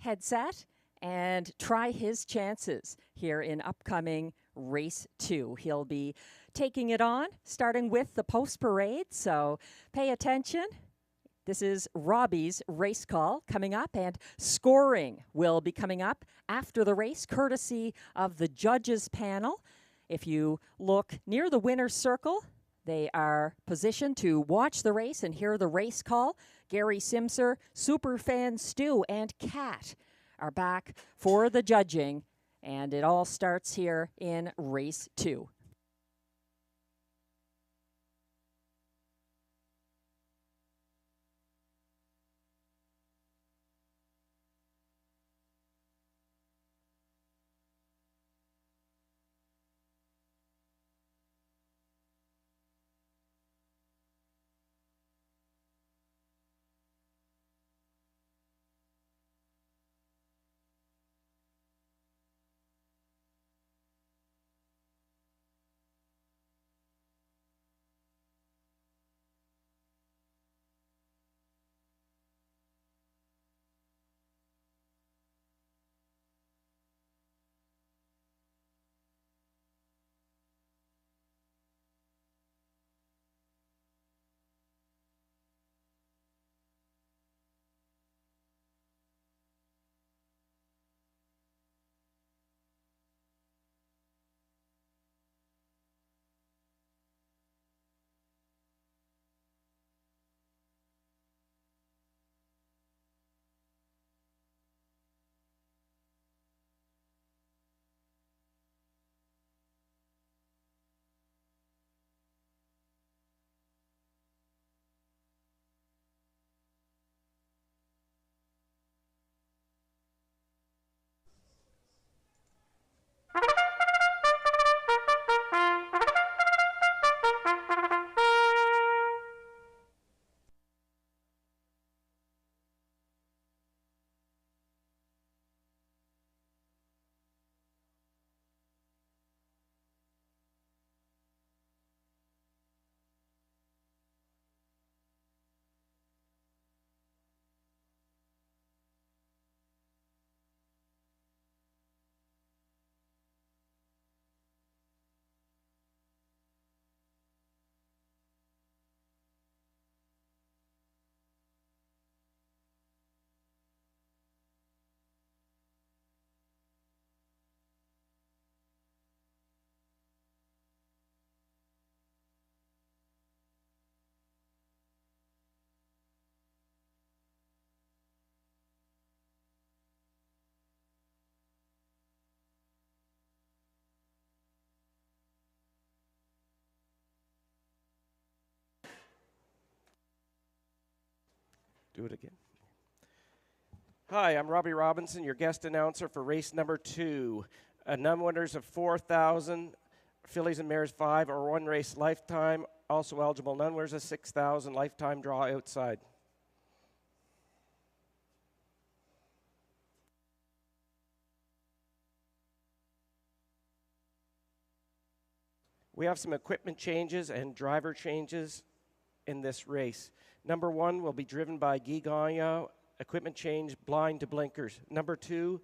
headset and try his chances here in upcoming race 2. He'll be taking it on, starting with the post parade, so pay attention. This is Robbie's race call coming up, and scoring will be coming up after the race, courtesy of the judges panel. If you look near the winner's circle, they are positioned to watch the race and hear the race call. Gary Simser, Superfan Stu, and Kat are back for the judging, and it all starts here in race 2. Do it again. Hi, I'm Robbie Robinson, your guest announcer for race number 2. Non-winners of 4,000, fillies and mares 5, or 1 race lifetime. Also eligible non-winners of 6,000, lifetime draw outside. We have some equipment changes and driver changes in this race. Number 1 will be driven by Guy Gagnon, equipment change, blind to blinkers. Number 2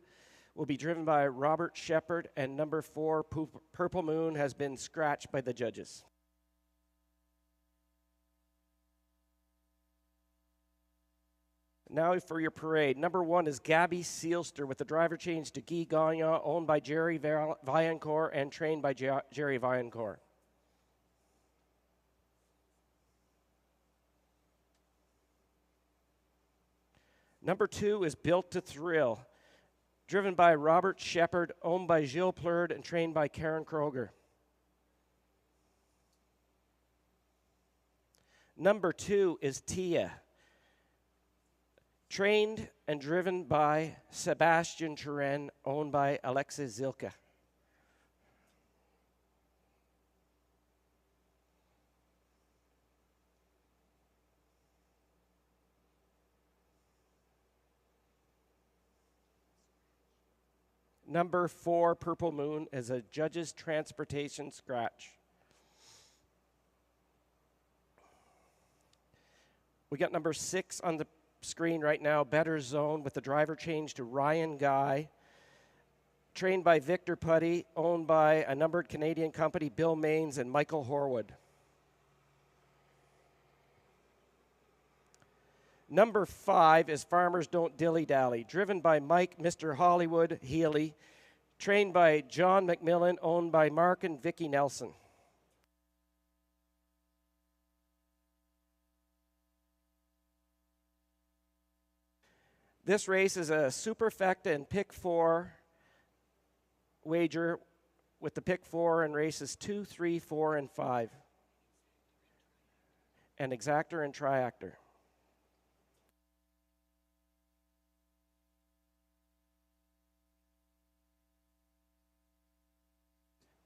will be driven by Robert Shepard, and number 4, Purple Moon, has been scratched by the judges. Now for your parade. Number 1 is Gabby Seelster with the driver change to Guy Gagnon, owned by Jerry Viancourt and trained by Jerry Viancourt. Number 2 is Built to Thrill, driven by Robert Shepard, owned by Gilles Plurd, and trained by Karen Kroger. Number 2 is Tia, trained and driven by Sebastian Turen, owned by Alexis Zilka. Number 4, Purple Moon, is a judge's transportation scratch. We got number 6 on the screen right now, Better Zone, with the driver change to Ryan Guy, trained by Victor Putty, owned by a numbered Canadian company, Bill Maines and Michael Horwood. Number 5 is Farmers Don't Dilly Dally, driven by Mike, Mr. Hollywood Healy, trained by John McMillan, owned by Mark and Vicky Nelson. This race is a superfecta and pick 4 wager with the pick 4 in races 2, 3, 4, and 5, and exactor and triactor.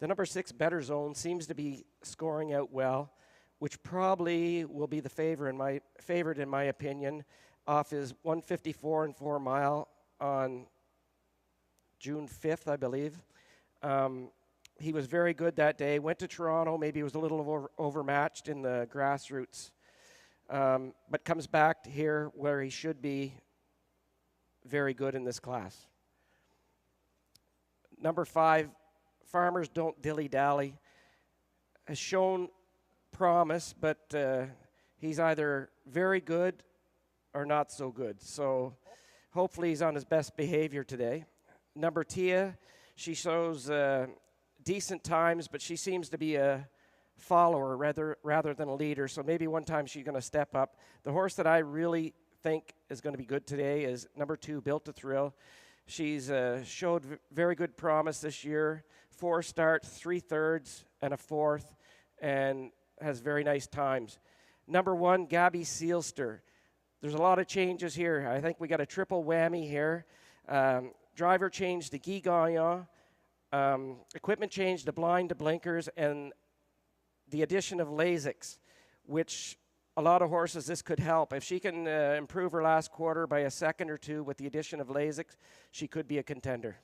The number 6 Better Zone seems to be scoring out well, which probably will be the favorite in my opinion, off his 154 and 4 mile on June 5th, I believe. He was very good that day. Went to Toronto, maybe he was a little overmatched in the grassroots, but comes back here where he should be very good in this class. Number 5, Farmers Don't Dilly Dally, has shown promise, but he's either very good or not so good. So hopefully he's on his best behavior today. Number Tia, she shows decent times, but she seems to be a follower rather than a leader. So maybe one time she's going to step up. The horse that I really think is going to be good today is number 2, Built to Thrill. She's showed very good promise this year. 4 starts, 3 thirds, and a 4th, and has very nice times. Number 1, Gabby Seelster. There's a lot of changes here. I think we got a triple whammy here. Driver change to Guy Gagnon, equipment change to blind to blinkers, and the addition of Lasix, which a lot of horses this could help. If she can improve her last quarter by a second or 2 with the addition of Lasix, she could be a contender.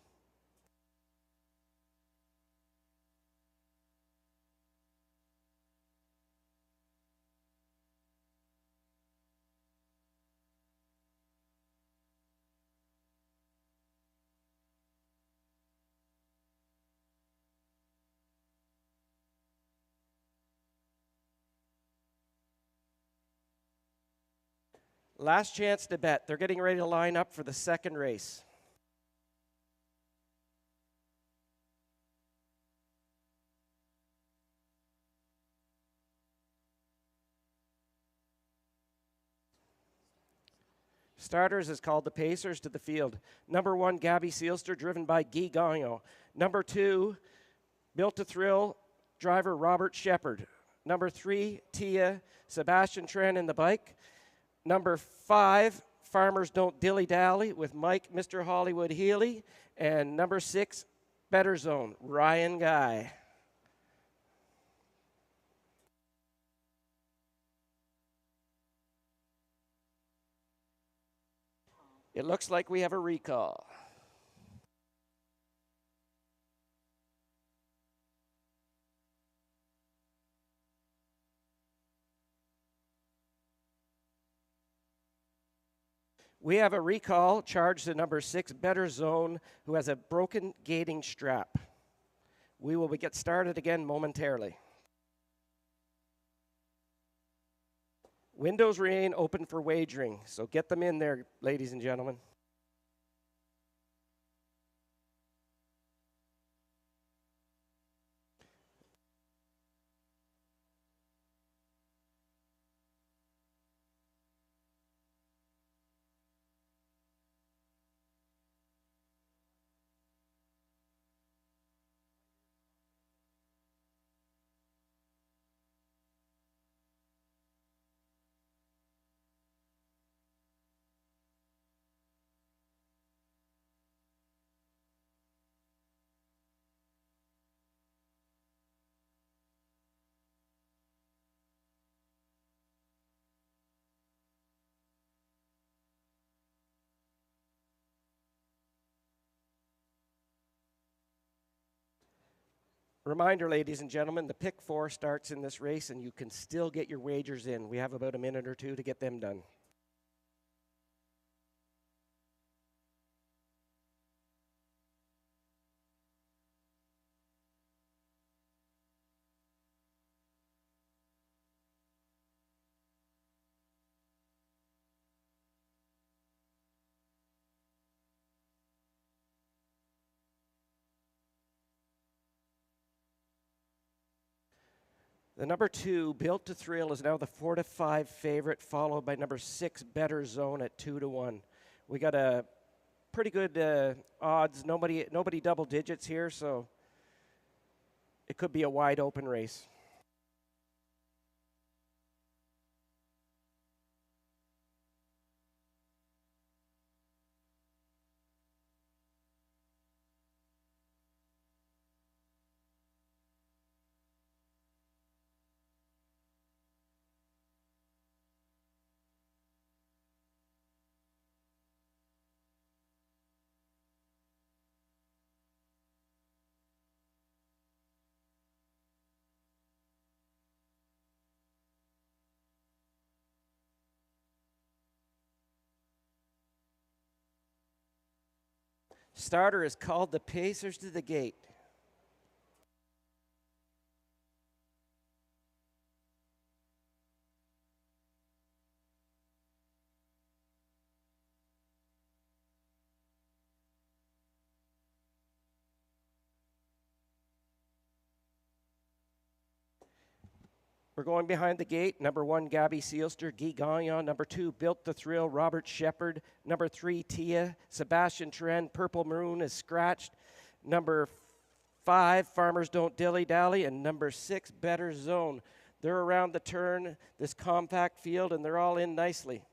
Last chance to bet. They're getting ready to line up for the second race. Starters is called the Pacers to the field. Number 1, Gabby Seelster, driven by Guy Gagnon. Number 2, Built to Thrill, driver Robert Shepard. Number 3, Tia, Sebastian Tren in the bike. Number 5, Farmers Don't Dilly Dally with Mike, Mr. Hollywood Healy. And number 6, Better Zone, Ryan Guy. It looks like we have a recall. We have a recall charged to number 6, Better Zone, who has a broken gating strap. We will get started again momentarily. Windows remain open for wagering, so get them in there, ladies and gentlemen. Reminder, ladies and gentlemen, the pick 4 starts in this race, and you can still get your wagers in. We have about a minute or two to get them done. The number 2, Built to Thrill, is now the 4-5 favorite, followed by number 6, Better Zone at 2-1. We got a pretty good odds. Nobody double digits here, so it could be a wide open race. Starter is called the Pacers to the gate. We're going behind the gate. Number 1, Gabby Seelster, Guy Gagnon. Number 2, Built to Thrill, Robert Shepard. Number 3, Tia, Sebastian Trend, Purple Maroon is scratched. Number 5, Farmers Don't Dilly Dally. And number 6, Better Zone. They're around the turn, this compact field, and they're all in nicely.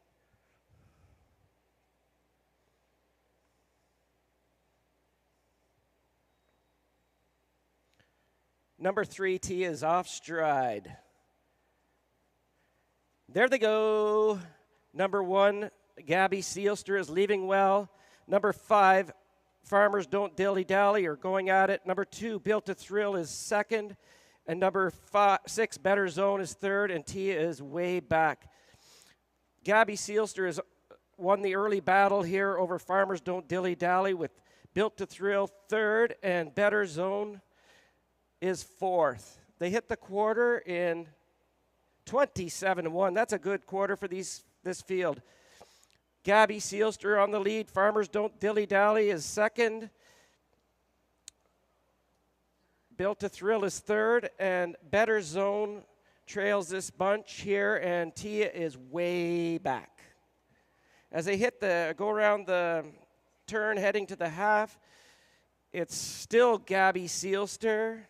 Number 3, Tia, is off stride. There they go. Number 1, Gabby Seelster is leaving well. Number 5, Farmers Don't Dilly Dally are going at it. Number 2, Built to Thrill is second. And number 6, Better Zone is third. And Tia is way back. Gabby Seelster has won the early battle here over Farmers Don't Dilly Dally with Built to Thrill third. And Better Zone is fourth. They hit the quarter in 27-1. That's a good quarter for this field. Gabby Seelster on the lead. Farmers Don't Dilly Dally is second. Built to Thrill is third. And Better Zone trails this bunch here. And Tia is way back. As they go around the turn heading to the half, it's still Gabby Seelster.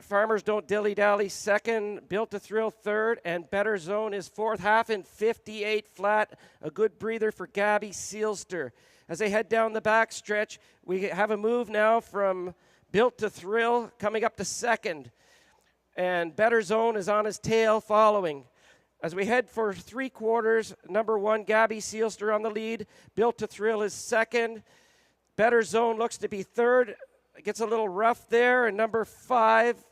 Farmers Don't Dilly Dally second, Built to Thrill third, and Better Zone is fourth. Half in 58 flat, a good breather for Gabby Seelster. As they head down the back stretch, we have a move now from Built to Thrill coming up to second, and Better Zone is on his tail following. As we head for 3/4, number 1, Gabby Seelster on the lead. Built to Thrill is second. Better Zone looks to be third. It gets a little rough there. And number 5,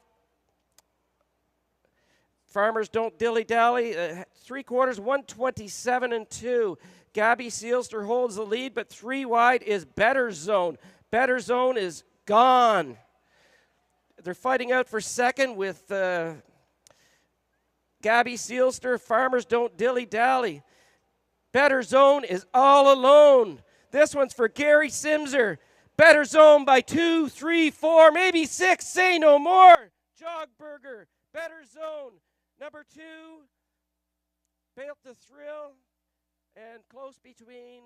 Farmers Don't Dilly Dally. 3/4, 127-2. Gabby Seelster holds the lead, but 3 wide is Better Zone. Better Zone is gone. They're fighting out for second with Gabby Seelster. Farmers Don't Dilly Dally. Better Zone is all alone. This one's for Gary Simser. Better Zone by 2, 3, 4, maybe 6. Say no more. Jogberger. Better Zone. Number 2, Built to Thrill. And close between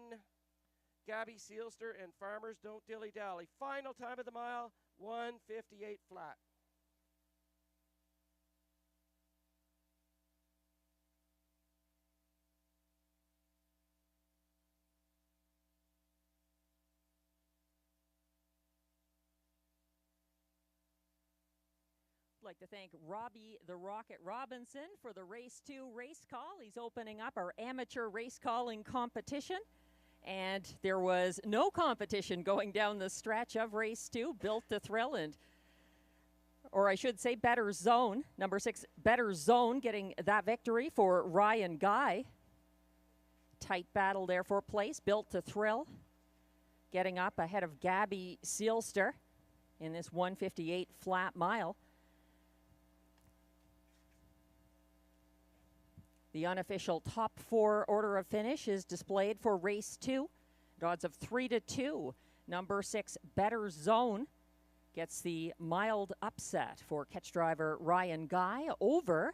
Gabby Seelster and Farmers Don't Dilly Dally. Final time of the mile, 1:58 flat. I'd like to thank Robbie the Rocket Robinson for the race 2 race call. He's opening up our amateur race calling competition. And there was no competition going down the stretch of race 2, Built to Thrill, or I should say Better Zone. Number 6, Better Zone, getting that victory for Ryan Guy. Tight battle there for place. Built to Thrill, getting up ahead of Gabby Seelster in this 1:58 flat mile. The unofficial top 4 order of finish is displayed for race 2. At odds of 3-2. Number 6, Better Zone, gets the mild upset for catch driver Ryan Guy over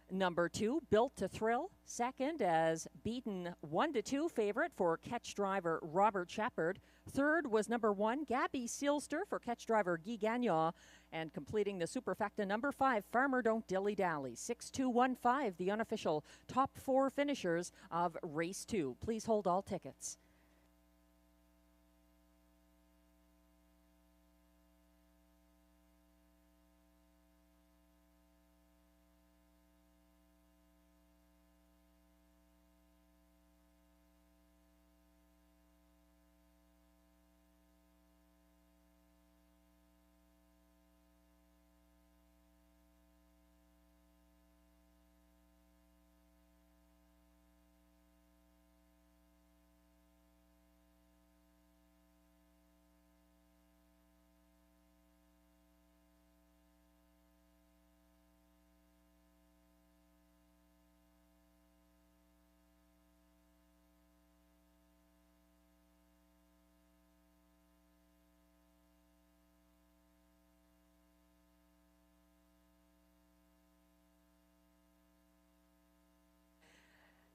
number 2, Built to Thrill, second as beaten 1-2 favorite for catch driver Robert Shepard. Third was number 1, Gabby Seelster for catch driver Guy Gagnon. And completing the superfecta, number 5, Farmer Don't Dilly Dally. 6-2-1-5, the unofficial top 4 finishers of race 2. Please hold all tickets.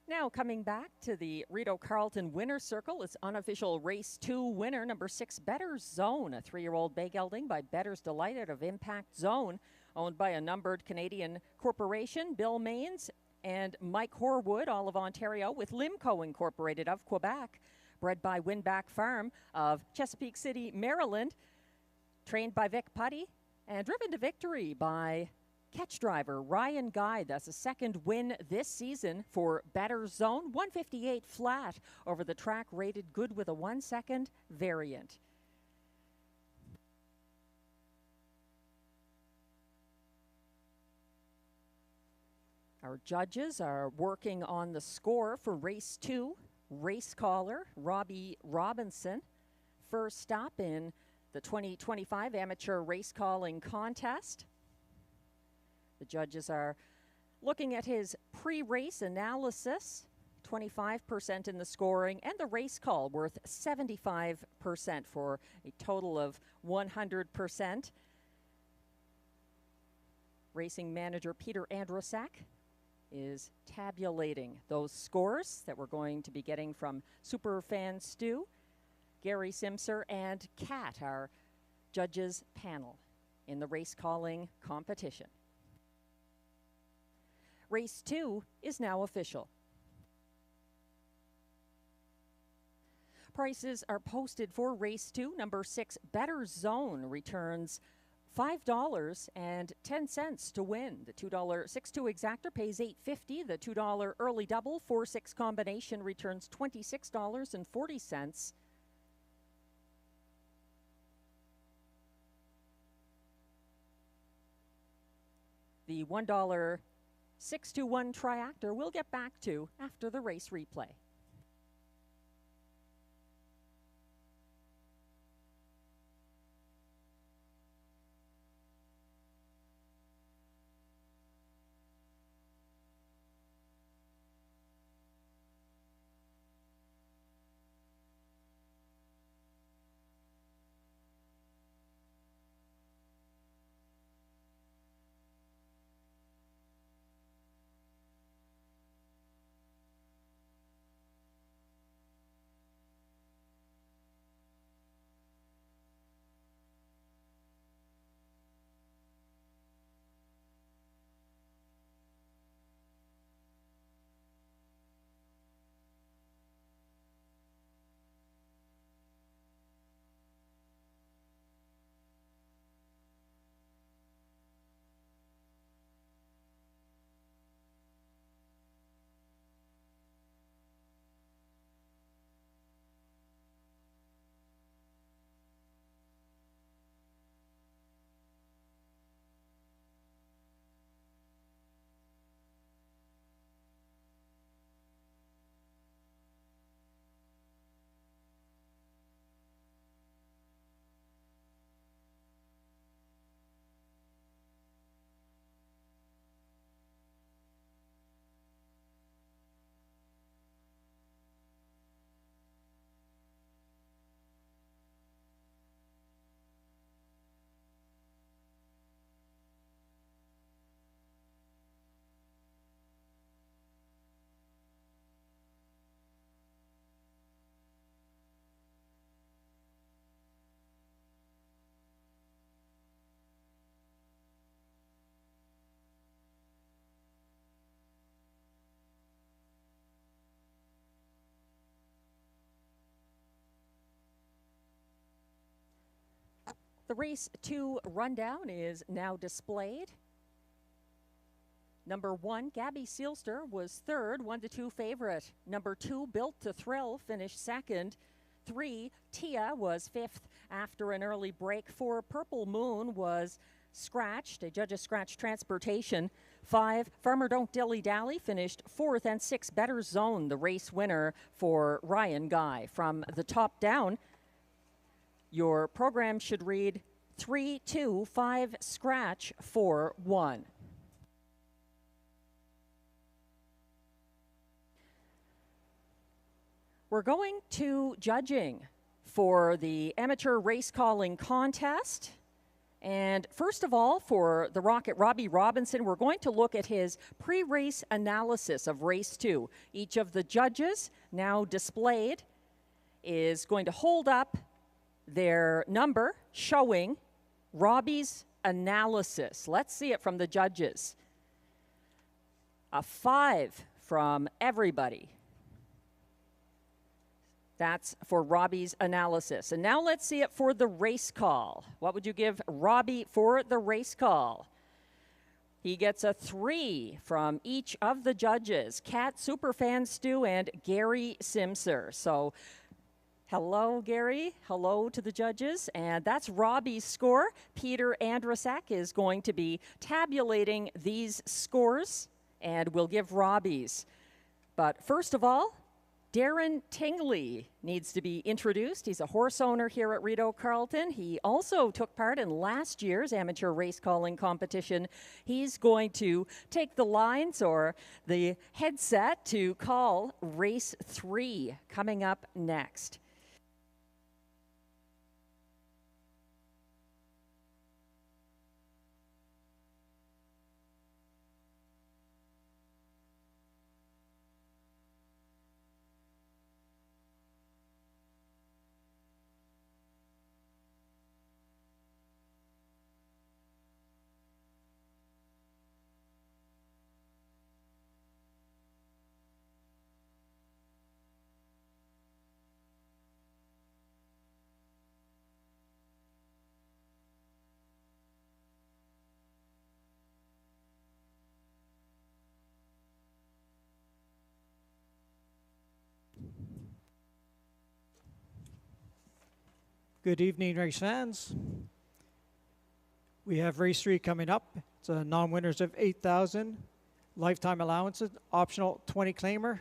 Now coming back to the Rideau Carleton Winner's Circle, its unofficial race 2 winner, number 6, Better Zone, a 3-year-old bay gelding by Better's Delight out of Impact Zone, owned by a numbered Canadian corporation, Bill Mains and Mike Horwood, all of Ontario, with Limco Incorporated of Quebec, bred by Winback Farm of Chesapeake City, Maryland, trained by Vic Putty, and driven to victory by catch driver Ryan Guy. That's a second win this season for Better Zone. 1:58 flat over the track, rated good with a 1-second variant. Our judges are working on the score for race 2. Race caller Robbie Robinson, first up in the 2025 amateur race calling contest. The judges are looking at his pre-race analysis, 25% in the scoring, and the race call worth 75% for a total of 100%. Racing manager Peter Andrusak is tabulating those scores that we're going to be getting from Superfan Stu, Gary Simser, and Kat, our judges panel in the race calling competition. Race 2 is now official. Prices are posted for race 2. Number 6, Better Zone, returns $5.10 to win. The $2 6-2 exactor pays $8.50. The $2 early double 4-6 combination returns $26.40. The $1 6-1 triactor we'll get back to after the race replay. The race 2 rundown is now displayed. Number 1, Gabby Seelster, was third, 1-2 favorite. Number 2, Built to Thrill, finished second. 3, Tia, was fifth after an early break. 4, Purple Moon, was scratched, a judge's scratch Transportation. 5, Farmer Don't Dilly Dally, finished fourth. And 6, Better Zone, the race winner for Ryan Guy. From the top down, your program should read 3, 2, 5, scratch, 4, 1. We're going to judging for the amateur race calling contest. And first of all, for the Rocket, Robbie Robinson, we're going to look at his pre-race analysis of race 2. Each of the judges, now displayed, is going to hold up their number showing Robbie's analysis. Let's see it from the judges. A 5 from everybody. That's for Robbie's analysis. And now let's see it for the race call. What would you give Robbie for the race call? He gets a 3 from each of the judges, Kat Superfan Stu and Gary Simser. So hello, Gary. Hello to the judges. And that's Robbie's score. Peter Andrasak is going to be tabulating these scores, and we'll give Robbie's. But first of all, Darren Tingley needs to be introduced. He's a horse owner here at Rideau Carleton. He also took part in last year's amateur race calling competition. He's going to take the lines or the headset to call race 3 coming up next. Good evening, race fans. We have race 3 coming up. It's a non-winners of 8,000, lifetime allowances, optional 20 claimer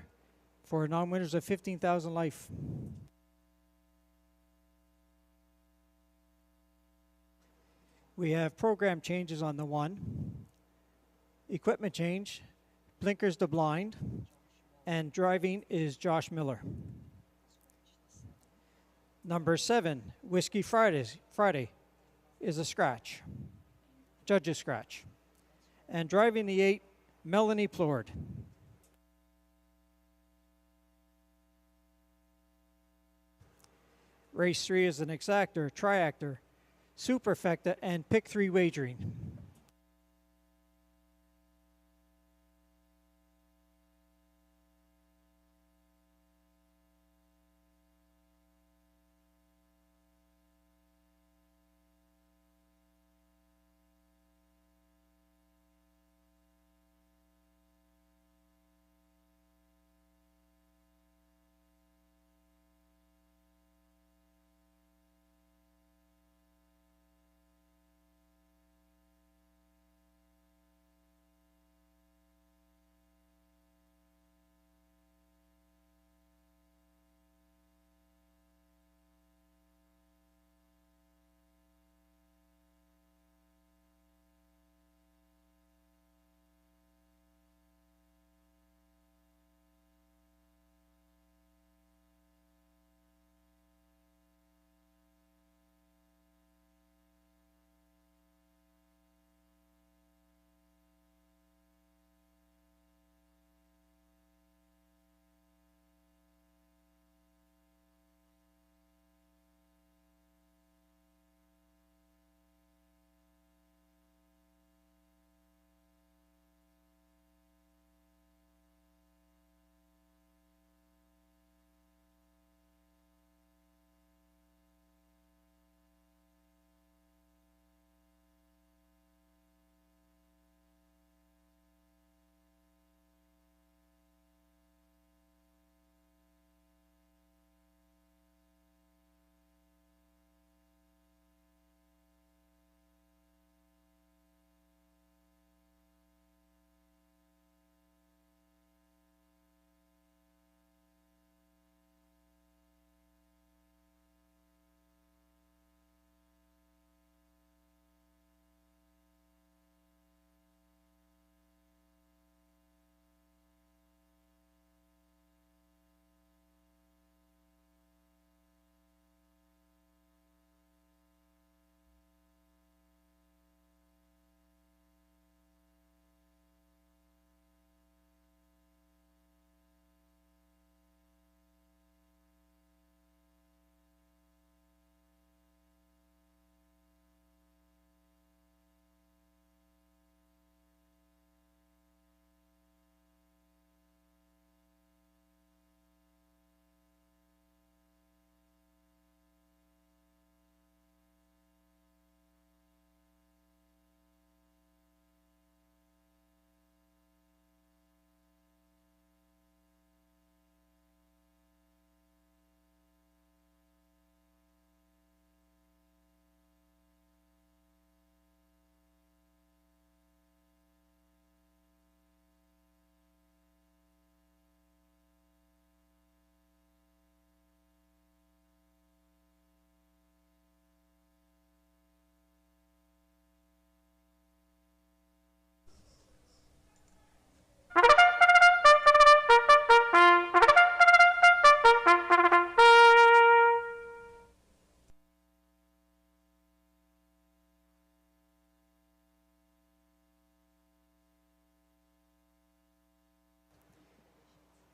for non-winners of 15,000 life. We have program changes on the 1, equipment change, blinkers to blind, and driving is Josh Miller. Number 7, Whiskey Friday is a scratch, judge's scratch. And driving the 8, Melanie Plord. Race 3 is an exactor, triactor, superfecta, and pick 3 wagering.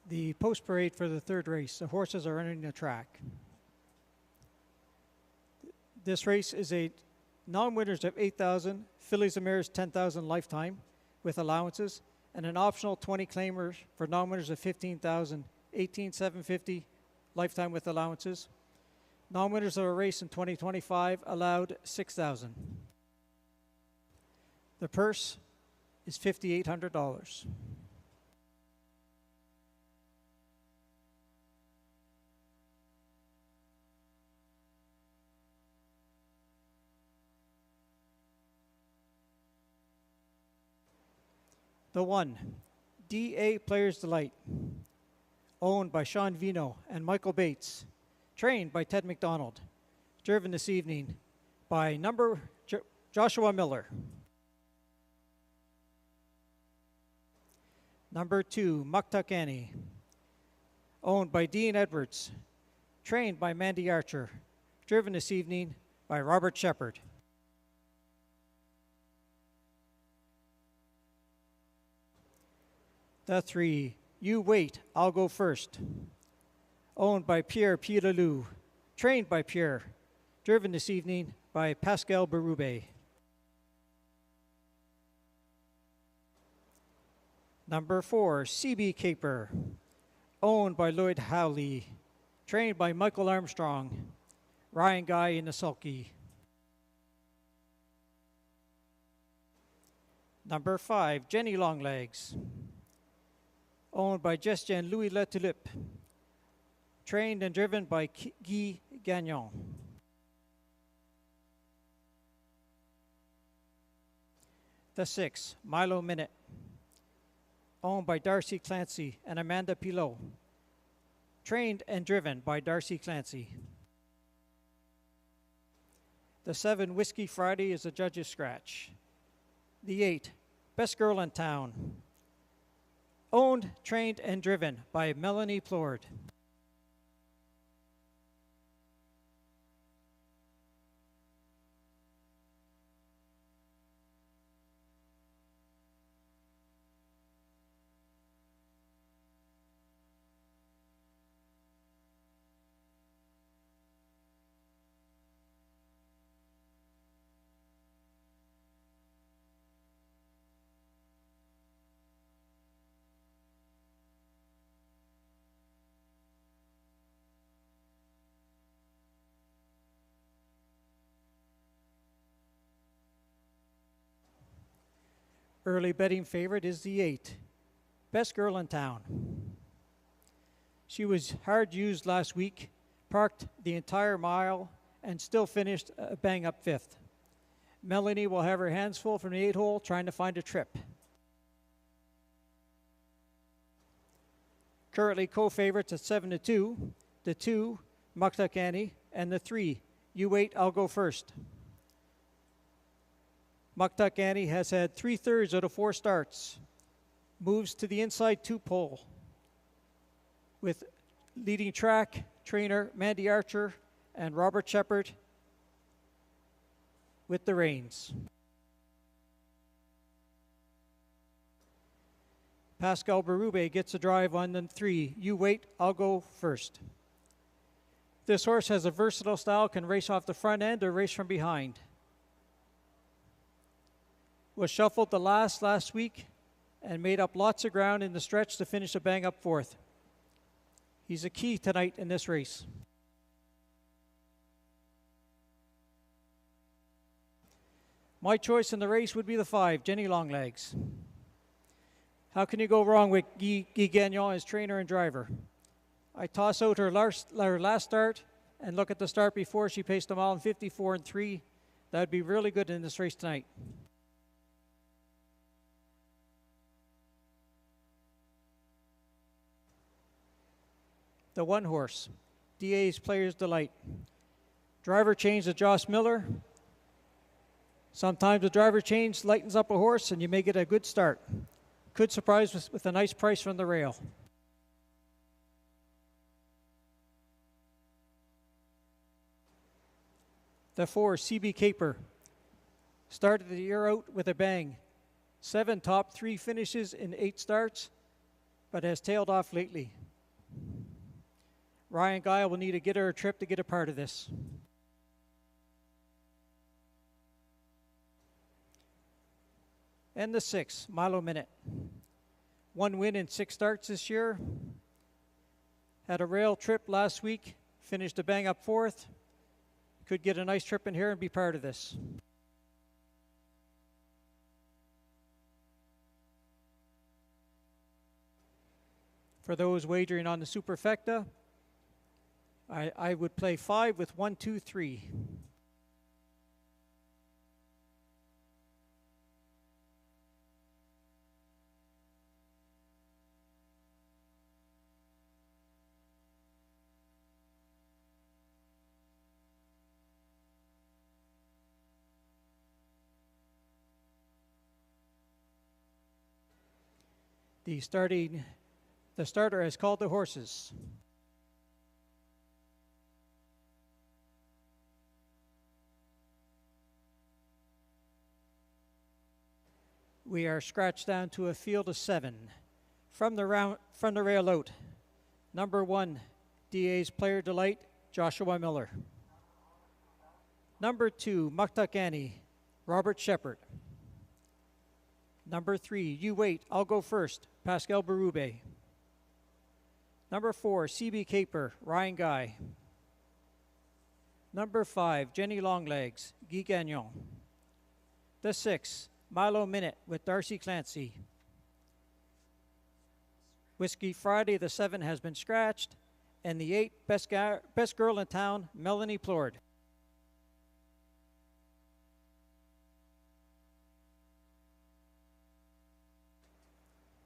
The post parade for the third race. The horses are entering the track. This race is a non-winners of 8,000, fillies and mares 10,000 lifetime with allowances, and an optional 20 claimers for non-winners of 15,000, 18,750 lifetime with allowances. Non-winners of a race in 2025 allowed 6,000. The purse is $5,800. The 1, DA Players Delight, owned by Sean Vino and Michael Bates, trained by Ted McDonald, driven this evening by Joshua Miller. Number 2, Muktuk Annie, owned by Dean Edwards, trained by Mandy Archer, driven this evening by Robert Shepard. The 3, You Wait, I'll Go First, owned by Pierre Piedalou, trained by Pierre, driven this evening by Pascal Berube. Number 4, CB Caper, owned by Lloyd Howley, trained by Michael Armstrong, Ryan Guy in the sulky. Number 5, Jenny Longlegs, owned by Jestian Louis Letulippe, trained and driven by Guy Gagnon. The 6, Milo Minute, owned by Darcy Clancy and Amanda Pilot, trained and driven by Darcy Clancy. The 7, Whiskey Friday, is a judge's scratch. The 8, Best Girl in Town, owned, trained, and driven by Melanie Plord. Early betting favorite is the 8, Best Girl in Town. She was hard used last week, parked the entire mile, and still finished a bang-up 5th. Melanie will have her hands full from the 8-hole trying to find a trip. Currently co-favorites at 7-2, the 2, Muktuk Annie, and the 3, You Wait, I'll Go First. Muktuk Annie has had 3/3 out of 4 starts, moves to the inside 2 pole, with leading track trainer Mandy Archer and Robert Shepard with the reins. Pascal Berube gets a drive on the 3, You Wait, I'll Go First. This horse has a versatile style, can race off the front end or race from behind. Was shuffled the last week and made up lots of ground in the stretch to finish a bang-up 4th. He's a key tonight in this race. My choice in the race would be the 5, Jenny Longlegs. How can you go wrong with Guy Gagnon as trainer and driver? I toss out her last start and look at the start before. She paced them all in 54-3. That would be really good in this race tonight. The 1 horse, DA's Players Delight. Driver change to Josh Miller. Sometimes the driver change lightens up a horse and you may get a good start. Could surprise with a nice price from the rail. The 4, CB Caper, started the year out with a bang. 7 top 3 finishes in 8 starts. but has tailed off lately. Ryan Guy will need to get her a trip to get a part of this. And the 6, Milo Minute. 1 win in 6 starts this year. Had a rail trip last week, finished a bang up 4th. Could get a nice trip in here and be part of this. For those wagering on the Superfecta, I would play 5 with 1, 2, 3. The starter has called the horses. We are scratched down to a field of 7. From the rail out, number 1, DA's Player Delight, Joshua Miller. Number 2, Muktuk Annie, Robert Shepard. Number 3, You Wait, I'll Go First, Pascal Berube. Number 4, CB Caper, Ryan Guy. Number 5, Jenny Longlegs, Guy Gagnon. The 6, Milo Minute with Darcy Clancy. Whiskey Friday, the 7 has been scratched. And the 8, Best Girl in Town, Melanie Plord.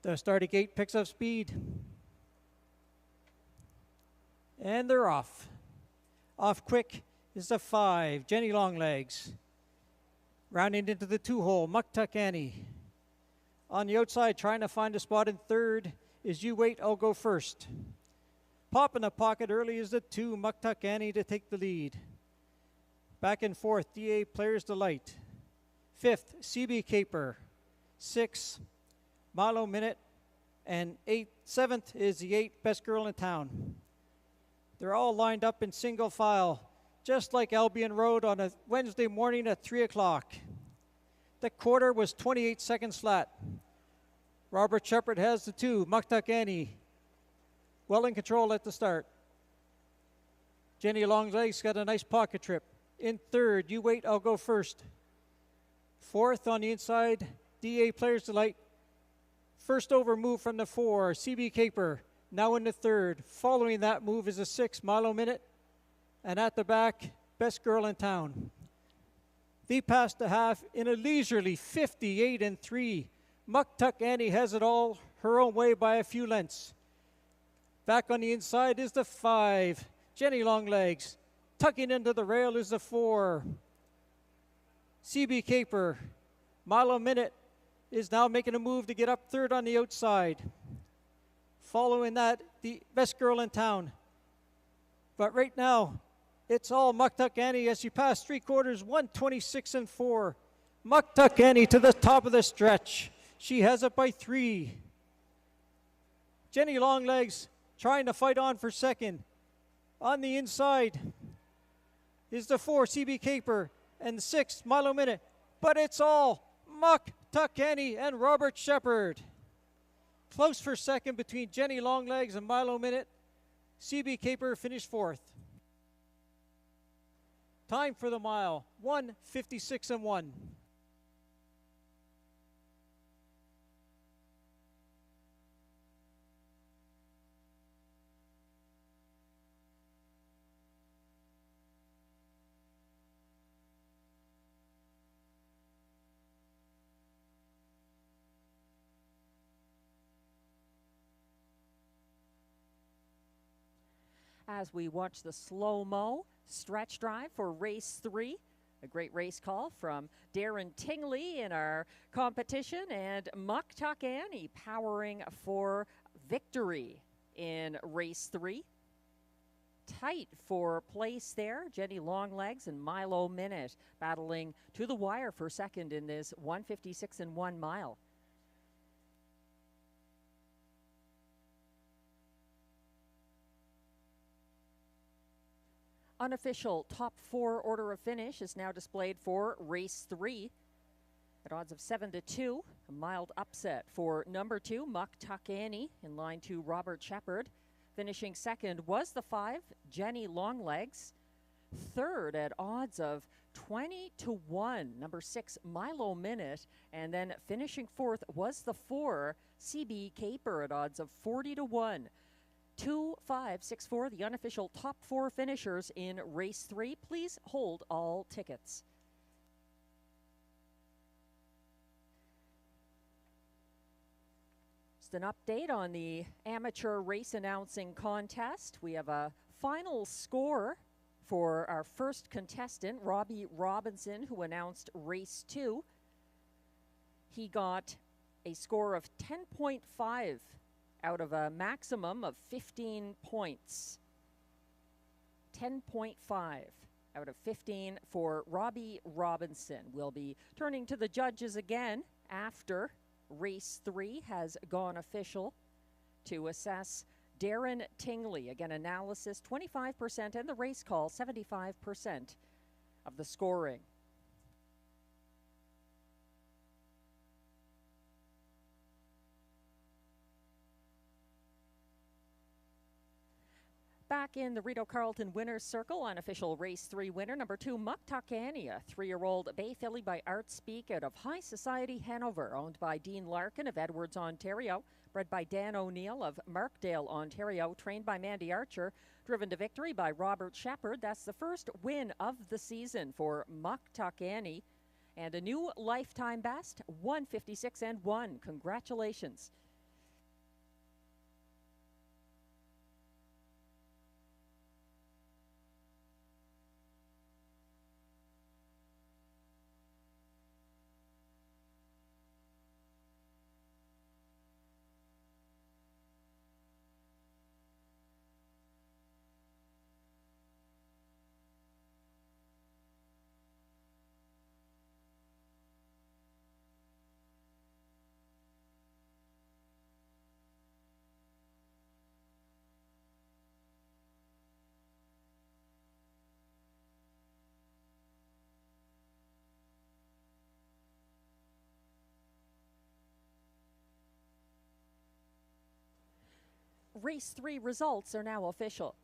The starting gate picks up speed. And they're off. Off quick is the 5, Jenny Longlegs. Rounding into the 2-hole, Muktuk Annie. On the outside, trying to find a spot in 3rd is You Wait, I'll Go First. Pop in the pocket early is the 2, Muktuk Annie to take the lead. Back and forth, DA Players Delight. 5th, CB Caper. 6, Milo Minute. And 7th is the 8, Best Girl in Town. They're all lined up in single file, just like Albion Road on a Wednesday morning at 3 o'clock. The quarter was 28 seconds flat. Robert Shepard has the 2, Muktuk Annie, well in control at the start. Jenny Longlegs got a nice pocket trip. In 3rd, You Wait, I'll Go First. 4th on the inside, DA Players Delight. First over move from the 4, CB Caper, now in the 3rd. Following that move is a 6, Milo Minute. And at the back, Best Girl in Town. They passed the half in a leisurely 58-3. Muktuk Annie has it all her own way by a few lengths. Back on the inside is the 5, Jenny Longlegs. Tucking into the rail is the 4, CB Caper. Milo Minute is now making a move to get up 3rd on the outside. Following that, the Best Girl in Town. But right now, it's all Muktuk Annie as she passed 3/4, 1:26-4. Muktuk Annie to the top of the stretch. She has it by 3. Jenny Longlegs trying to fight on for 2nd. On the inside is the 4, CB Caper, and the 6, Milo Minute. But it's all Muktuk Annie and Robert Shepard. Close for 2nd between Jenny Longlegs and Milo Minute. CB Caper finished 4th. Time for the mile, 1:56-1. As we watch the slow-mo stretch drive for race 3. A great race call from Darren Tingley in our competition, and Muktuk Annie powering for victory in race 3. Tight for place there. Jenny Longlegs and Milo Minute battling to the wire for 2nd in this 1:56-1 mile. unofficial top 4 order of finish is now displayed for race 3. At odds of 7-2, a mild upset for number 2, Muck Tuckany, in line 2, Robert Shepard. Finishing second was the 5, Jenny Longlegs. Third at odds of 20-1, number 6, Milo Minute. And then finishing fourth was the 4, CB Caper, at odds of 40-1. 2, 5, 6, 4, the unofficial top 4 finishers in race 3. Please hold all tickets. Just an update on the amateur race announcing contest. We have a final score for our first contestant, Robbie Robinson, who announced race 2. He got a score of 10.5 out of a maximum of 15 points. 10.5 out of 15 for Robbie Robinson. We'll be turning to the judges again after race 3 has gone official to assess Darren Tingley. Again, analysis 25% and the race call 75% of the scoring. Back in the Rideau Carleton winner's circle, unofficial race 3 winner, number 2, Muck Tuckany, a 3-year-old bay filly by Art Speak out of High Society, Hanover, owned by Dean Larkin of Edwards, Ontario, bred by Dan O'Neill of Markdale, Ontario, trained by Mandy Archer, driven to victory by Robert Shepard. That's the first win of the season for Muck Tuckany, and a new lifetime best, 156-1. Congratulations. Race 3 results are now official.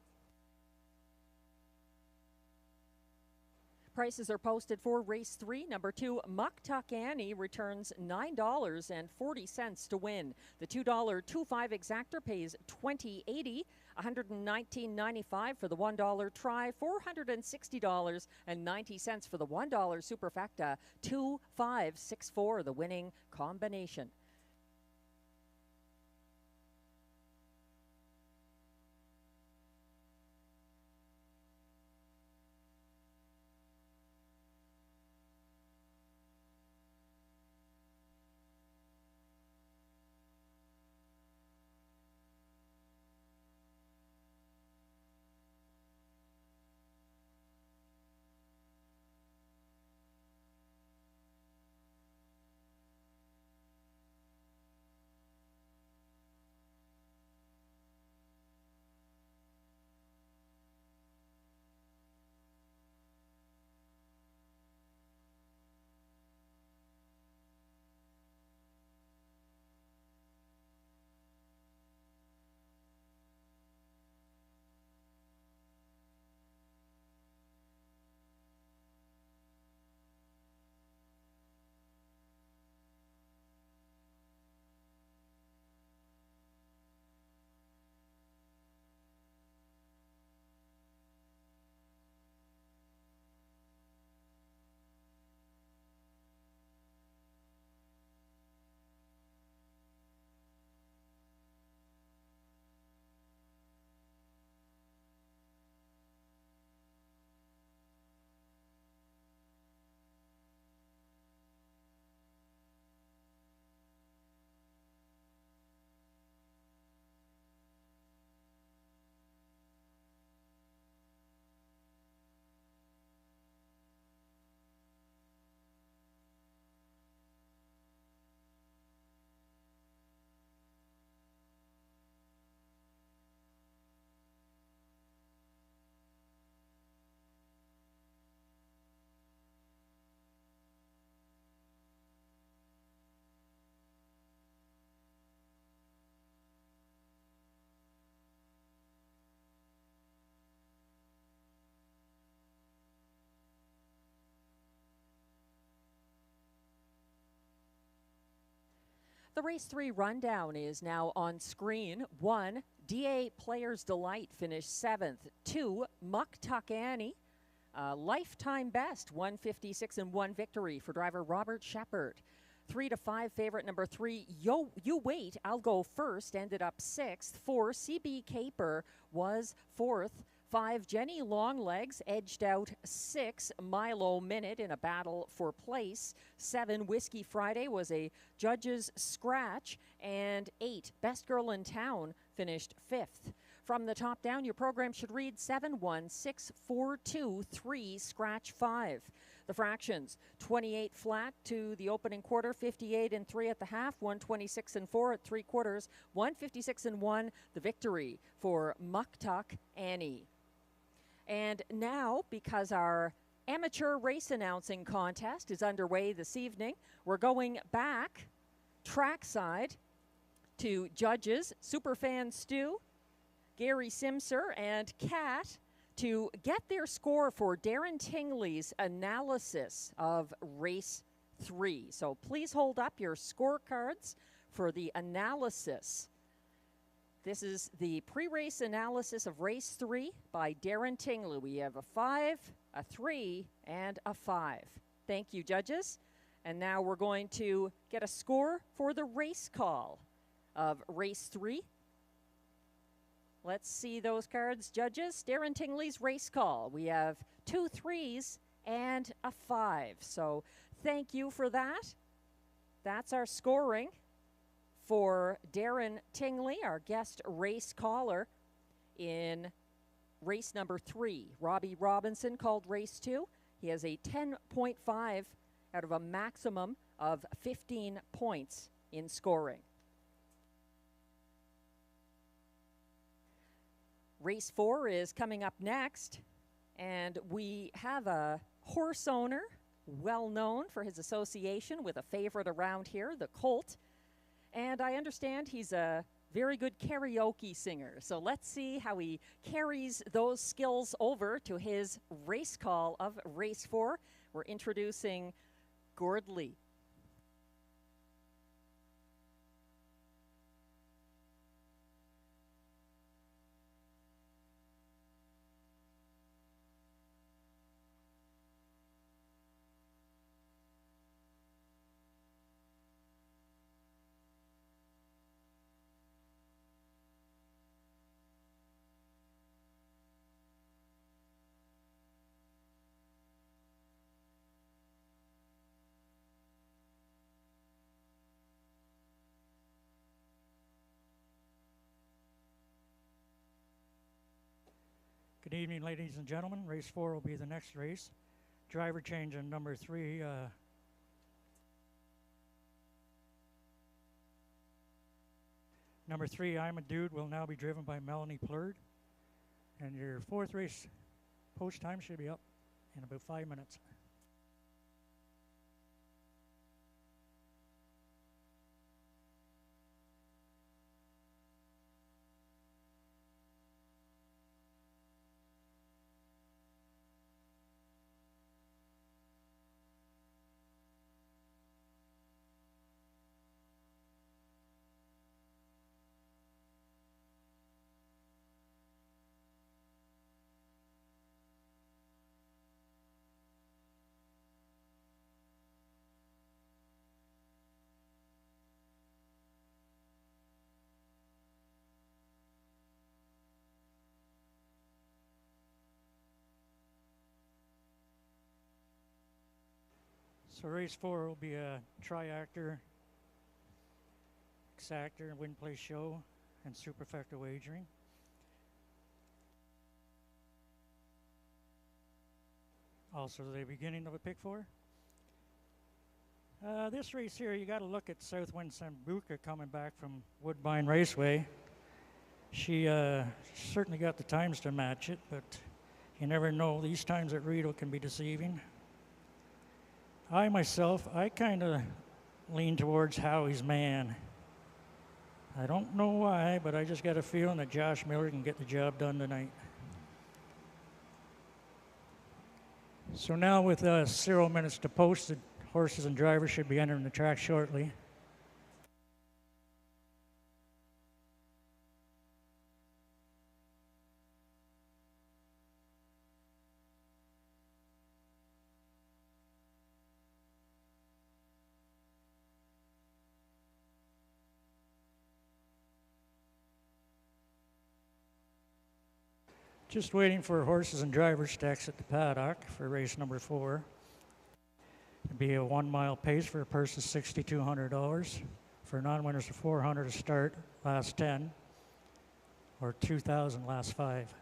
Prices are posted for race 3. Number 2, Muck Tuckany, returns $9.40 to win. The $2 2-5 exactor pays $20.80, $119.95 for the $1 try, $460.90 for the $1 superfecta, 2-5-6-4, the winning combination. The race 3 rundown is now on screen. 1, DA Players Delight finished 7th. 2, Muck Tuck Annie, lifetime best, 1:56.1 victory for driver Robert Shepard. 3 to 5 favorite number 3, You Wait, I'll Go First, ended up 6th. 4, CB Caper was 4th. 5, Jenny Longlegs edged out 6, Milo Minute in a battle for place. 7, Whiskey Friday was a judge's scratch. And 8, Best Girl in Town finished 5th. From the top down, your program should read 7-1-6-4-2-3, scratch 5. The fractions, 28 flat to the opening quarter, 58 and 3 at the half, 126 and 4 at 3/4, 156 and 1, the victory for Muck Tuck Annie. And now, because our amateur race announcing contest is underway this evening, we're going back trackside to judges Superfan Stu, Gary Simser, and Kat to get their score for Darren Tingley's analysis of race 3. So please hold up your scorecards for the analysis. This is the pre-race analysis of race 3 by Darren Tingley. We have a 5, a 3, and a 5. Thank you, judges. And now we're going to get a score for the race call of race 3. Let's see those cards, judges. Darren Tingley's race call. We have 2 3s and a 5. So thank you for that. That's our scoring for Darren Tingley, our guest race caller in race number 3. Robbie Robinson called race 2. He has a 10.5 out of a maximum of 15 points in scoring. Race 4 is coming up next, and we have a horse owner well known for his association with a favorite around here, the Colt. And I understand he's a very good karaoke singer. So let's see how he carries those skills over to his race call of race 4. We're introducing Gordley. Good evening, ladies and gentlemen. Race 4 will be the next race. Driver change in number 3. Number 3, I'm a Dude, will now be driven by Melanie Plurd. And your 4th race post time should be up in about 5 minutes. So race 4 will be a tri-actor, exactor, win play show, and superfecta wagering. Also the beginning of a pick 4. This race here, you got to look at Southwind Sambuca coming back from Woodbine Raceway. She certainly got the times to match it, but you never know. These times at Rideau can be deceiving. I kind of lean towards Howie's Man. I don't know why, but I just got a feeling that Josh Miller can get the job done tonight. So now with 0 minutes to post, the horses and drivers should be entering the track shortly. Just waiting for horses and drivers to exit the paddock for race number 4. It'll be a 1 mile pace for a purse of $6,200. For non-winners, of $400 to start, last 10, or $2,000 last 5.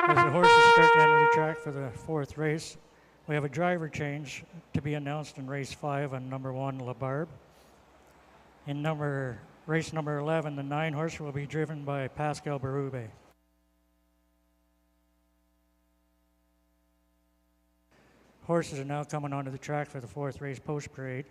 As the horses start to enter the track for the 4th race, we have a driver change to be announced in race 5 on number 1, La Barbe. In race number 11, the 9 horse will be driven by Pascal Berube. Horses are now coming onto the track for the 4th race post parade.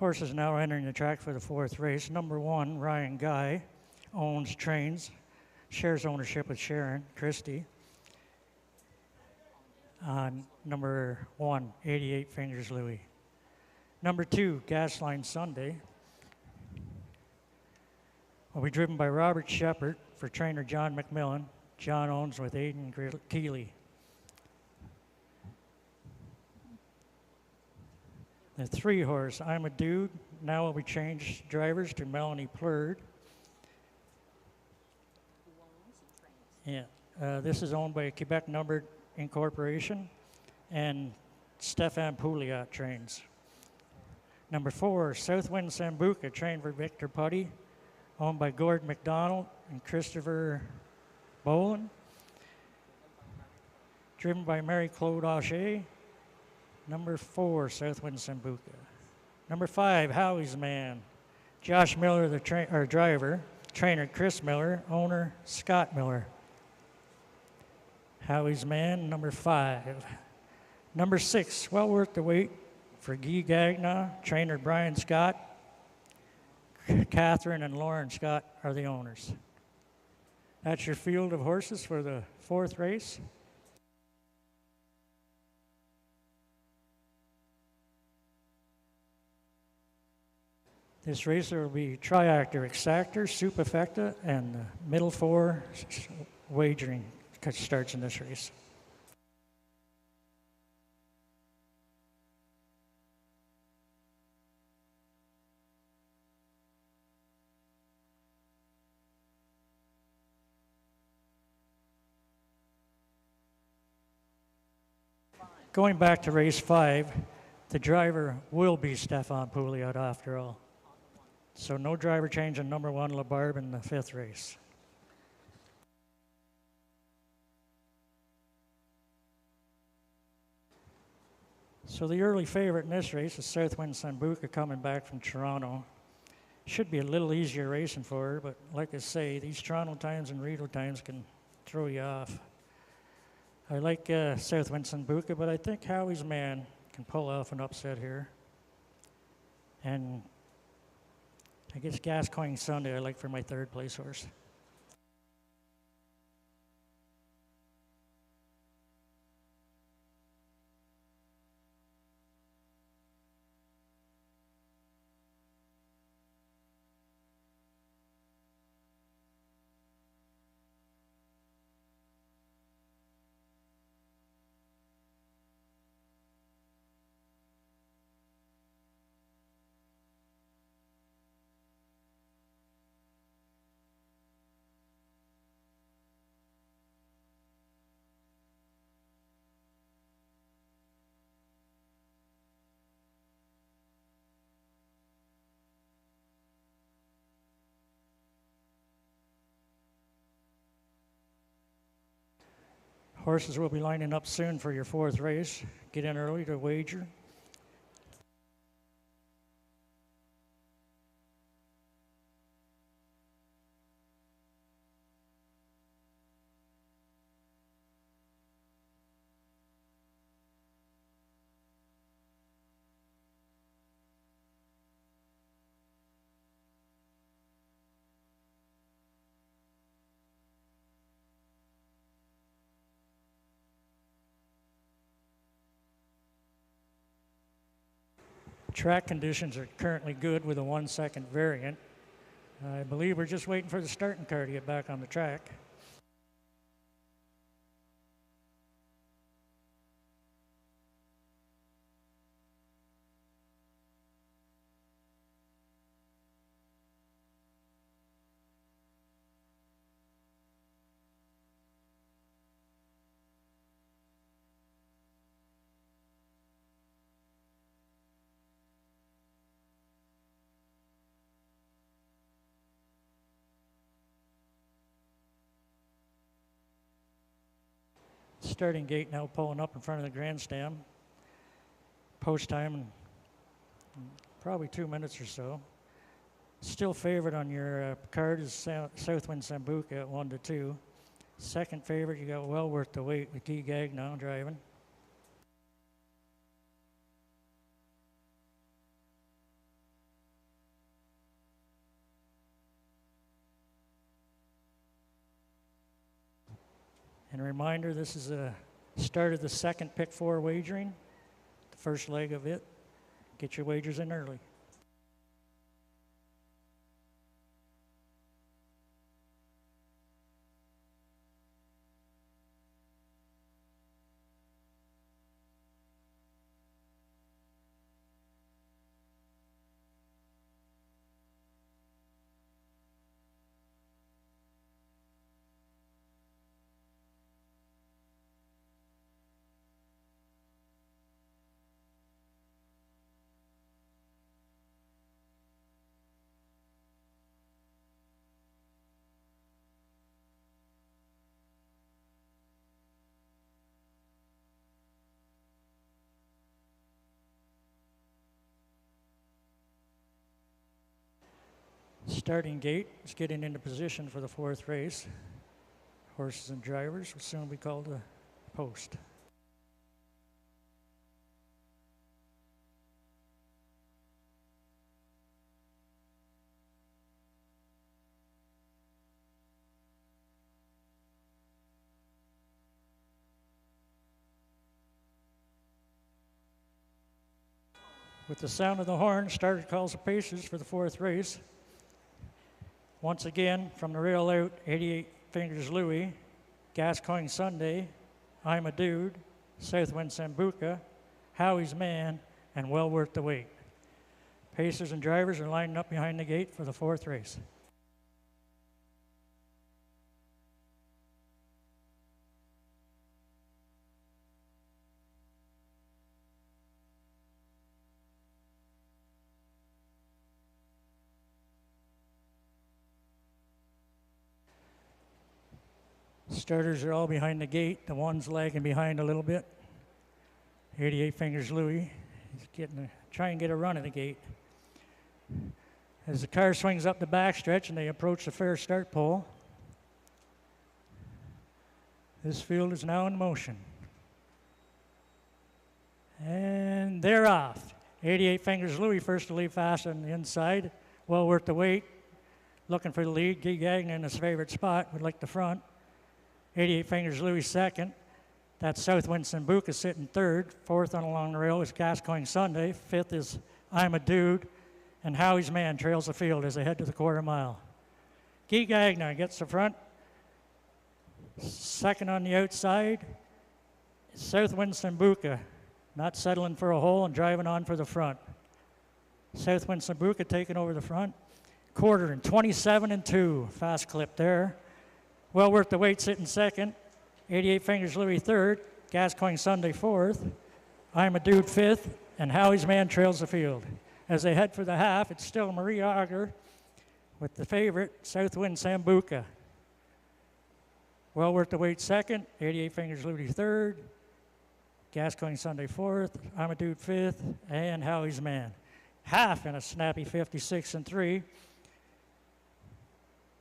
Horses now entering the track for the 4th race. Number 1, Ryan Guy, owns trains, shares ownership with Sharon Christie. Number 1, 88 Fingers Louie. Number 2, Gasline Sunday, will be driven by Robert Shepard for trainer John McMillan. John owns with Aidan Keeley. The 3 horse, I'm a Dude, now will be changed drivers to Melanie Plurd. Yeah, this is owned by Quebec Numbered Incorporation and Stefan Pouliot trains. Number 4, Southwind Sambuca, trained for Victor Putty, owned by Gord McDonald and Christopher Boland. Driven by Mary Claude Aucher. Number 4, Southwind Sambuca. Number 5, Howie's Man. Josh Miller, the driver. Trainer Chris Miller. Owner Scott Miller. Howie's Man, number 5. Number 6, well worth the wait for Guy Gagnon. Trainer Brian Scott. Catherine and Lauren Scott are the owners. That's your field of horses for the 4th race. This racer will be Triactor, Exactor, Superfecta, and the middle 4 wagering starts in this race. Going back to race 5, the driver will be Stefan Pouliot after all. So no driver change in number 1, La Barbe, in the 5th race. So the early favorite in this race is Southwind Sambuca, coming back from Toronto. Should be a little easier racing for her, but like I say, these Toronto times and Rideau times can throw you off. I like Southwind Sambuca, but I think Howie's Man can pull off an upset here. And I guess Gascoigne Sunday I like for my 3rd place horse. Horses will be lining up soon for your 4th race. Get in early to wager. Track conditions are currently good with a 1-second variant. I believe we're just waiting for the starting car to get back on the track. Starting gate now pulling up in front of the grandstand. Post time in probably 2 minutes or so. Still favorite on your card is Southwind Sambuca at 1-2. Second favorite, you got Well Worth the Wait with Guy Gagnon driving. And a reminder, this is the start of the second pick 4 wagering, the first leg of it. Get your wagers in early. Starting gate is getting into position for the 4th race. Horses and drivers will soon be called to post. With the sound of the horn, starter calls the paces for the 4th race. Once again, from the rail out, 88 Fingers Louie, Gascoigne Sunday, I'm a Dude, Southwind Sambuca, Howie's Man, and Well Worth the Wait. Pacers and drivers are lining up behind the gate for the 4th race. Starters are all behind the gate. The one's lagging behind a little bit. 88 Fingers Louie. He's trying to get a run at the gate. As the car swings up the backstretch and they approach the fair start pole, this field is now in motion. And they're off. 88 Fingers Louie first to leave fast on the inside. Well worth the wait. Looking for the lead. Guy Gagnon in his favorite spot would like the front. 88 Fingers Louie second. That's Southwind Sambuca sitting third. Fourth on along the rail is Gascoigne Sunday. Fifth is I'm a Dude. And Howie's Man trails the field as they head to the quarter mile. Guy Gagnon gets the front. Second on the outside, Southwind Sambuca, not settling for a hole and driving on for the front. Southwind Sambuca taking over the front. Quarter in 27-2. Fast clip there. Well worth the wait sitting second. 88 Fingers Louie third. Gascoigne Sunday fourth. I'm a Dude fifth. And Howie's Man trails the field. As they head for the half, it's still Marie Auger with the favorite, Southwind Sambuca. Well worth the wait second, 88 Fingers Louie third, Gascoigne Sunday fourth, I'm a Dude fifth, and Howie's Man. Half in a snappy 56 and 3.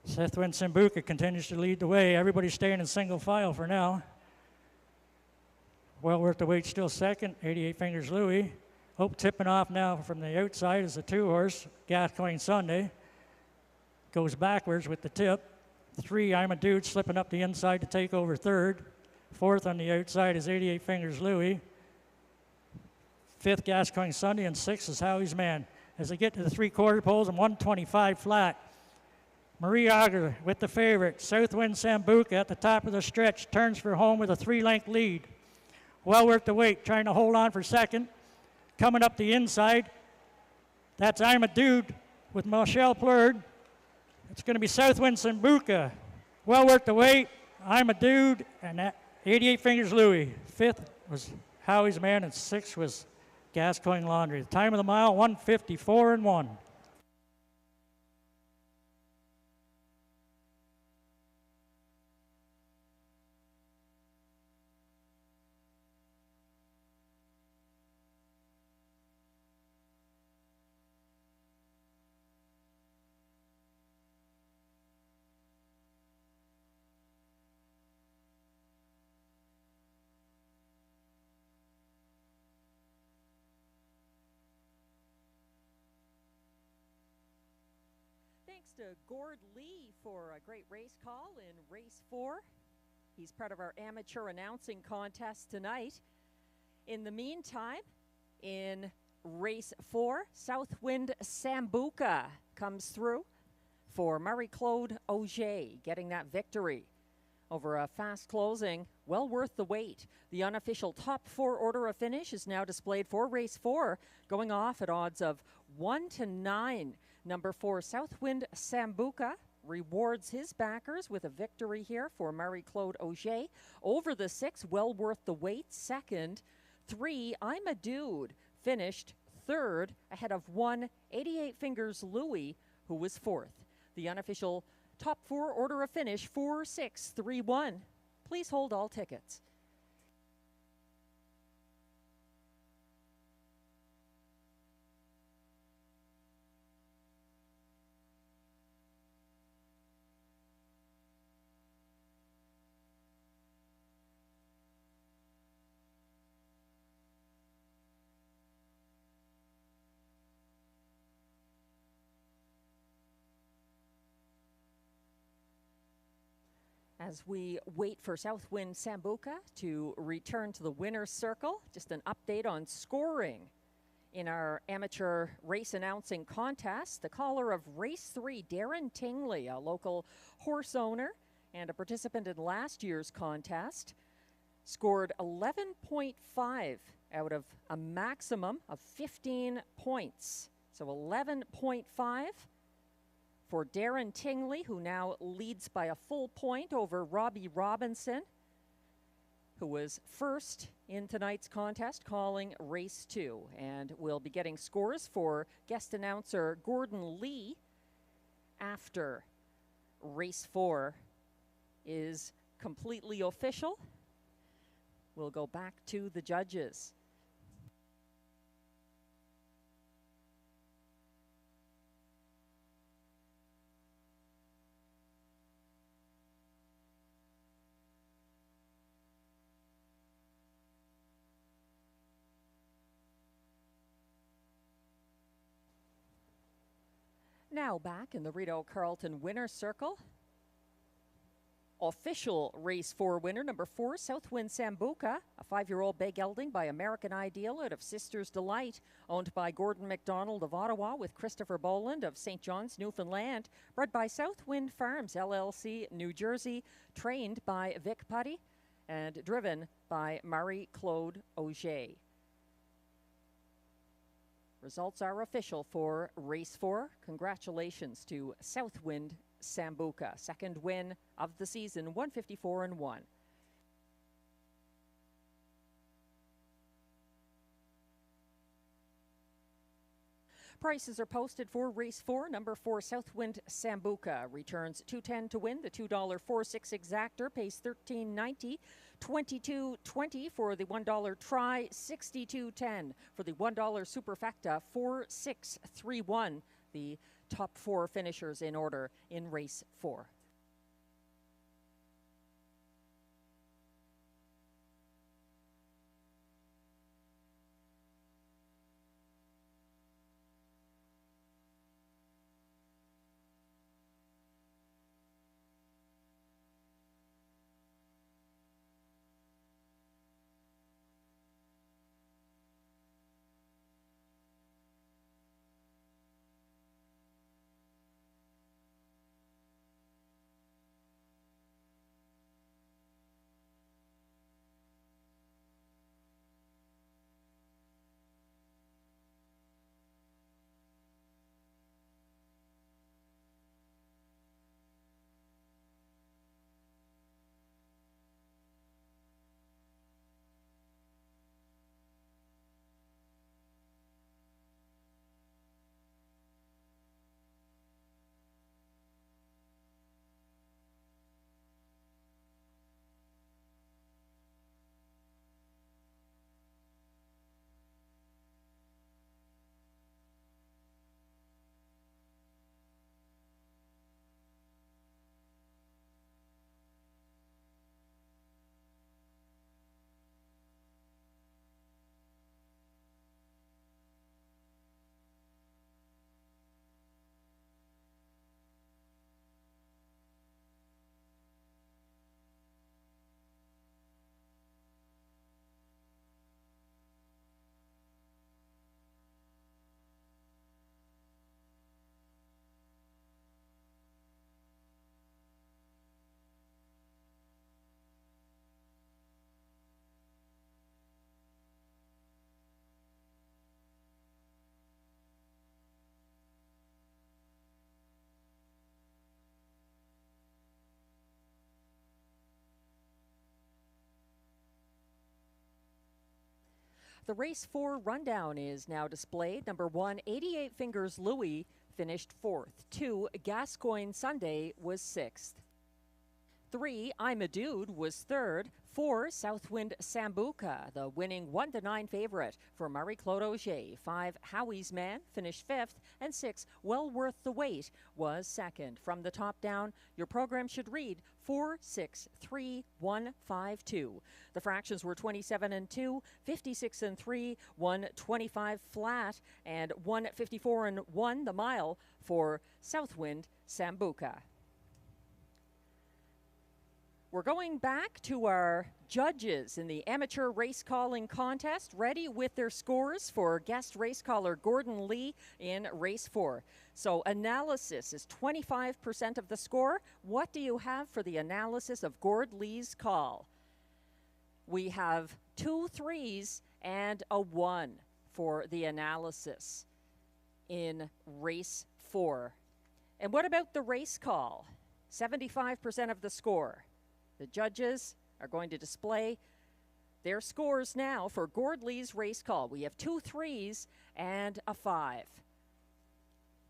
Southwind Sambuca continues to lead the way. Everybody's staying in single file for now. Well worth the wait still second, 88 Fingers Louie. Hope tipping off now from the outside is the 2-horse, Gascoigne Sunday. Goes backwards with the tip. 3, I'm a Dude slipping up the inside to take over third. 4th on the outside is 88 Fingers Louie. 5th, Gascoigne Sunday, and 6th is Howie's Man. As they get to the 3/4 poles and 125 flat, Marie Auger with the favorite. Southwind Sambuca at the top of the stretch turns for home with a 3-length lead. Well worth the wait, trying to hold on for second. Coming up the inside, that's I'm a Dude with Michelle Plurd. It's going to be Southwind Sambuca. Well worth the wait, I'm a Dude, and that 88 Fingers Louie. 5th was Howie's Man, and 6th was Gascoigne Laundry. The time of the mile, 1:54 and 1. Thanks to Gord Lee for a great race call in race 4. He's part of our amateur announcing contest tonight. In the meantime, in race 4, Southwind Sambuca comes through for Marie-Claude Auger, getting that victory over a fast closing, well worth the wait. The unofficial top 4 order of finish is now displayed for race 4, going off at odds of 1-9. Number 4, Southwind Sambuca rewards his backers with a victory here for Marie-Claude Auger. Over the 6, well worth the wait, second. 3, I'm a Dude, finished third ahead of 1, 88 Fingers Louie, who was 4th. The unofficial top 4 order of finish, 4, 6, 3, 1. Please hold all tickets. As we wait for Southwind Sambuca to return to the winner's circle, just an update on scoring in our amateur race announcing contest. The caller of race 3, Darren Tingley, a local horse owner and a participant in last year's contest, scored 11.5 out of a maximum of 15 points. So 11.5. for Darren Tingley, who now leads by a full point over Robbie Robinson, who was first in tonight's contest, calling race 2. And we'll be getting scores for guest announcer Gordon Lee after race 4 is completely official. We'll go back to the judges. Now back in the Rideau Carleton winner's circle. Official race 4 winner, number 4, Southwind Sambuca, a 5-year-old bay gelding by American Ideal out of Sister's Delight, owned by Gordon McDonald of Ottawa with Christopher Boland of St. John's, Newfoundland, bred by Southwind Farms, LLC, New Jersey, trained by Vic Putty, and driven by Marie-Claude Auger. Results are official for race 4. Congratulations to Southwind Sambuca. Second win of the season, 154 and 1. prices are posted for race 4. Number 4, Southwind Sambuca returns $2.10 to win. The $2 4-6 exactor pays $13.90. $22.20 for the $1 try, $62.10 for the $1 superfecta, 4-6-3-1. The top 4 finishers in order in race 4. The race 4 rundown is now displayed. Number 1, 88 Fingers Louie finished 4th. 2, Gascoigne Sunday was 6th. 3, I'm a Dude was 3rd. 4, Southwind Sambuca, the winning 1-9 favorite for Marie-Claude Auger. 5, Howie's Man finished 5th. And 6, Well Worth the Wait was 2nd. From the top down, your program should read 4, 6, 3, 1, 5, 2. The fractions were 27 and 2, 56 and 3, 125 flat, and 154 and 1 the mile for Southwind Sambuca. We're going back to our judges in the amateur race calling contest, ready with their scores for guest race caller Gordon Lee in race 4. So analysis is 25% of the score. What do you have for the analysis of Gord Lee's call? We have 2 3s and a 1 for the analysis in race 4. And what about the race call? 75% of the score. The judges are going to display their scores now for Gord Lee's race call. We have 2 3s and a 5.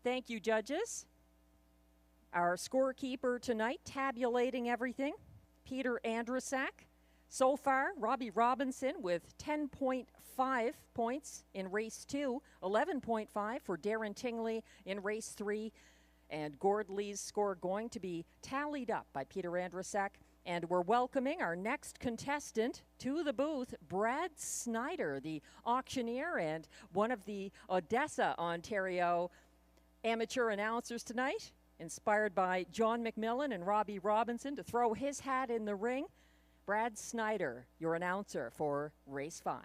Thank you, judges. Our scorekeeper tonight, tabulating everything, Peter Andrusak. So far, Robbie Robinson with 10.5 points in race 2, 11.5 for Darren Tingley in race 3, and Gord Lee's score going to be tallied up by Peter Andrusak. And we're welcoming our next contestant to the booth, Brad Snyder, the auctioneer and one of the Odessa, Ontario amateur announcers tonight, inspired by John McMillan and Robbie Robinson to throw his hat in the ring. Brad Snyder, your announcer for race 5.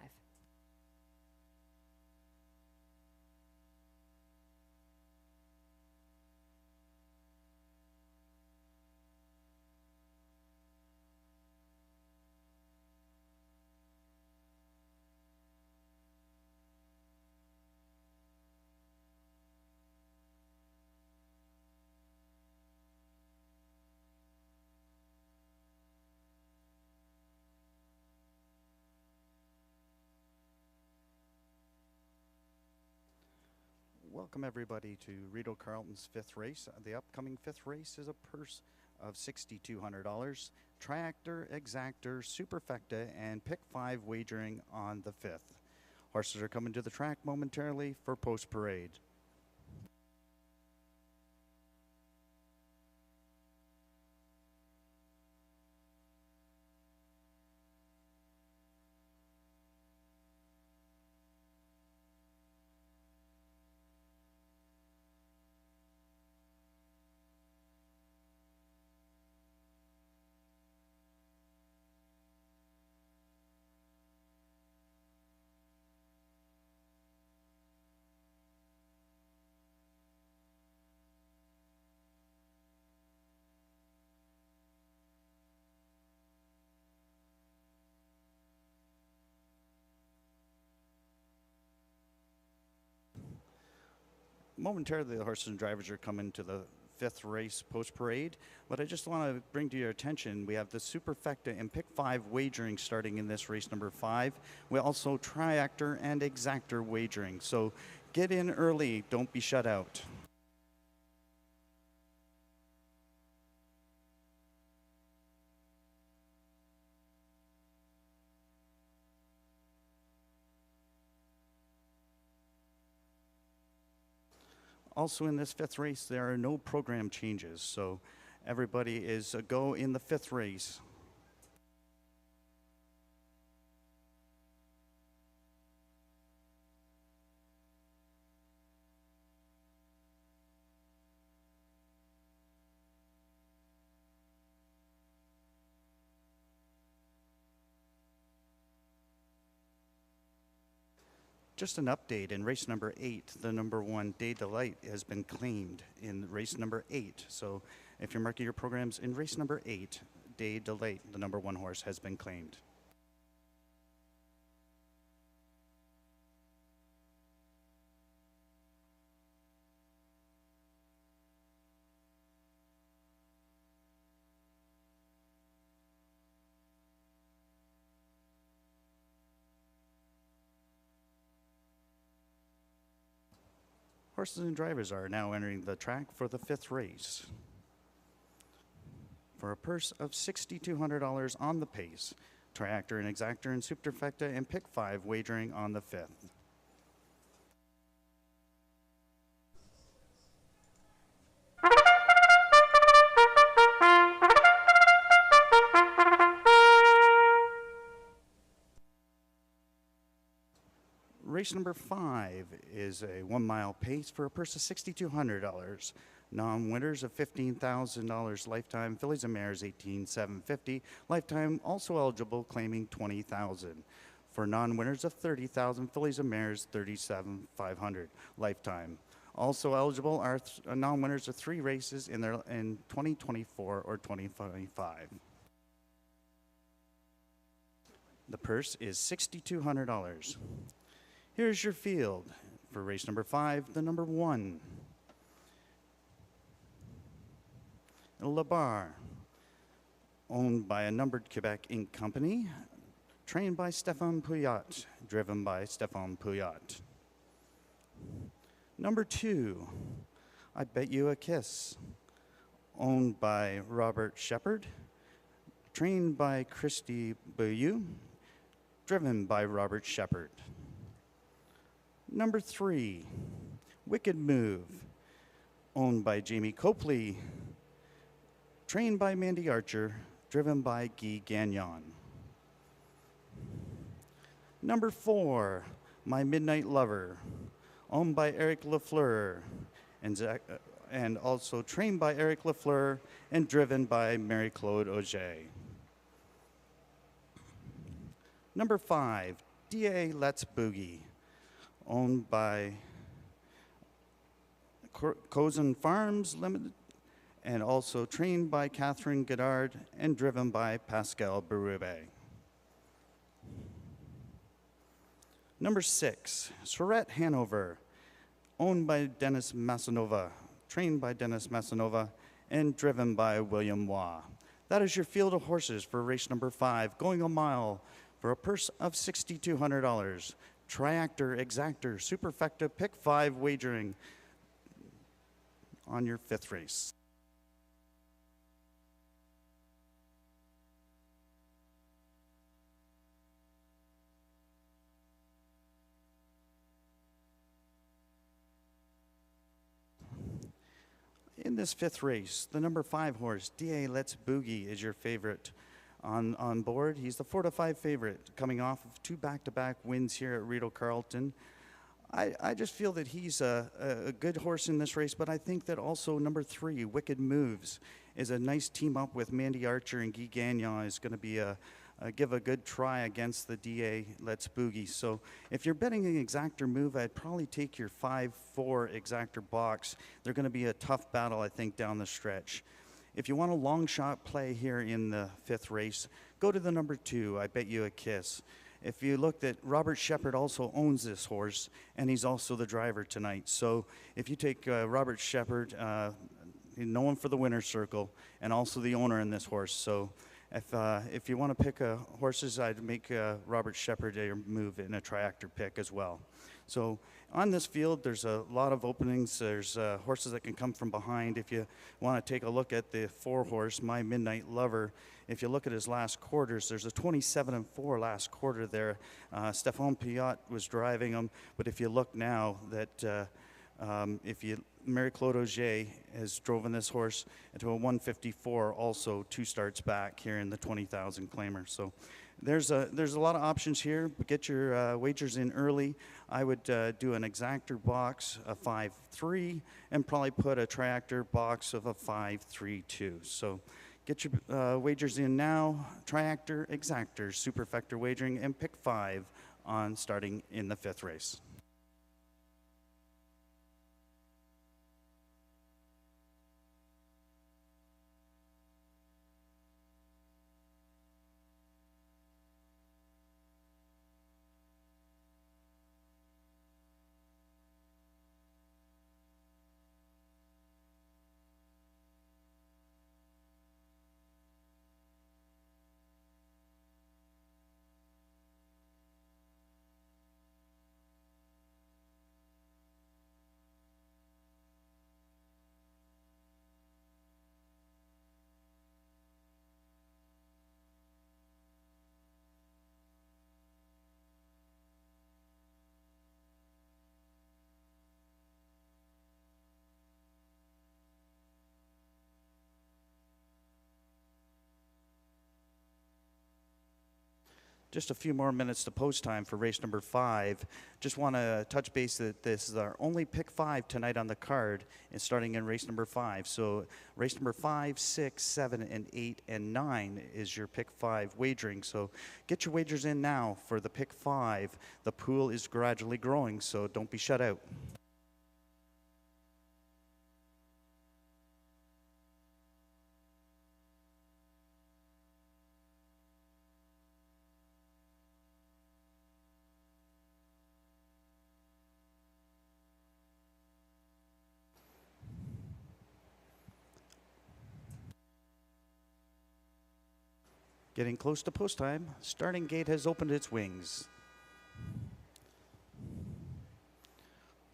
Welcome everybody to Rideau Carleton's fifth race. The upcoming fifth race is a purse of $6,200, Triactor, Exactor, Superfecta, and Pick 5 wagering on the fifth. Horses are coming to the track momentarily for post parade. Momentarily, the horses and drivers are coming to the fifth race post parade. But I just want to bring to your attention, we have the Superfecta and Pick 5 wagering starting in this race number 5. We also Triactor and Exactor wagering. So get in early, don't be shut out. Also in this fifth race, there are no program changes, so everybody is a go in the fifth race. Just an update, in race number 8, the number 1 Day Delight has been claimed in race number 8. So if you're marking your programs in race number 8, Day Delight, the number 1 horse, has been claimed. Horses and drivers are now entering the track for the fifth race. For a purse of $6,200 on the pace, Triactor and Exactor and Superfecta and Pick 5 wagering on the fifth. Race number 5 is a 1 mile pace for a purse of $6,200. Non-winners of $15,000 lifetime. Fillies and mares $18,750. Lifetime also eligible, claiming $20,000. For non-winners of $30,000. Fillies and mares $37,500 lifetime. Also eligible are non-winners of 3 races in 2024 or 2025. The purse is $6,200. Here's your field for race number 5, the number 1. Le Bar, owned by a numbered Quebec Inc. company, trained by Stéphane Pouillat, driven by Stéphane Pouillat. Number 2, I Bet You a Kiss, owned by Robert Shepard, trained by Christy Beaulieu, driven by Robert Shepard. Number 3, Wicked Move, owned by Jamie Copley, trained by Mandy Archer, driven by Guy Gagnon. Number 4, My Midnight Lover, owned by Eric Lafleur, and also trained by Eric Lafleur and driven by Mary-Claude Auger. Number 5, DA Let's Boogie, owned by Cozen Farms Limited, and also trained by Catherine Goddard and driven by Pascal Berube. Number 6, Surette Hanover, owned by Dennis Massanova, trained by Dennis Massanova, and driven by William Waugh. That is your field of horses for race number 5, going a mile for a purse of $6,200. Triactor, Exactor, Superfecta, Pick 5 wagering on your 5th race. In this 5th race, the number 5 horse, DA Let's Boogie, is your favorite on board. He's the 4-5 favorite, coming off of 2 back-to-back wins here at Rideau Carleton. I just feel that he's a good horse in this race, but I think that also number 3, Wicked Moves, is a nice team up with Mandy Archer and Guy Gagnon is going to be give a good try against the DA Let's Boogie. So if you're betting an exactor move, I'd probably take your 5-4 exactor box. They're going to be a tough battle, I think, down the stretch. If you want a long shot play here in the 5th race, go to the number 2, I Bet You a Kiss. If you looked at Robert Shepard also owns this horse, and he's also the driver tonight. So if you take Robert Shepard, known for the winner's circle, and also the owner in this horse. So if you want to pick horses, I'd make Robert Shepard a move in a triactor pick as well. So on this field, there's a lot of openings. There's horses that can come from behind. If you want to take a look at the 4 horse, My Midnight Lover, if you look at his last quarters, there's a 27-4 last quarter there. Stéphane Piot was driving him, but if you look now that Marie-Claude Auger has driven this horse into a 154 also 2 starts back here in the 20,000 claimer. So there's a lot of options here, but get your wagers in early. I would do an exactor box, a 5-3, and probably put a triactor box of a 5-3-2. So get your wagers in now. Triactor, exactor, superfecta wagering, and pick 5 on starting in the 5th race. Just a few more minutes to post time for race number 5. Just want to touch base that this is our only pick 5 tonight on the card, and starting in race number 5. So race number 5, 6, 7, and 8, and 9 is your pick 5 wagering. So get your wagers in now for the pick 5. The pool is gradually growing, so don't be shut out. Getting close to post time. Starting gate has opened its wings.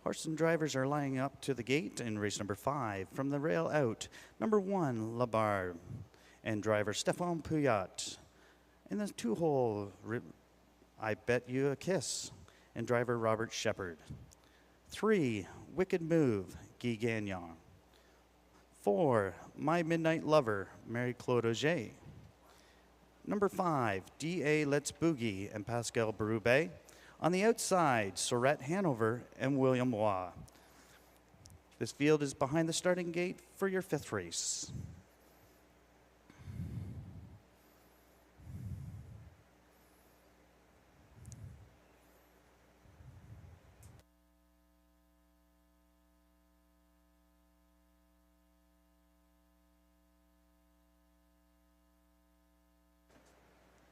Horse and drivers are lining up to the gate in race number 5. From the rail out, number 1, La Barbe, and driver Stéphane Piot. In the 2-hole, I Bet You a Kiss, and driver Robert Shepard. 3, Wicked Move, Guy Gagnon. 4, My Midnight Lover, Marie-Claude Auger. Number 5, DA Let's Boogie and Pascal Berube. On the outside, Sorette Hanover and William Waugh. This field is behind the starting gate for your 5th race.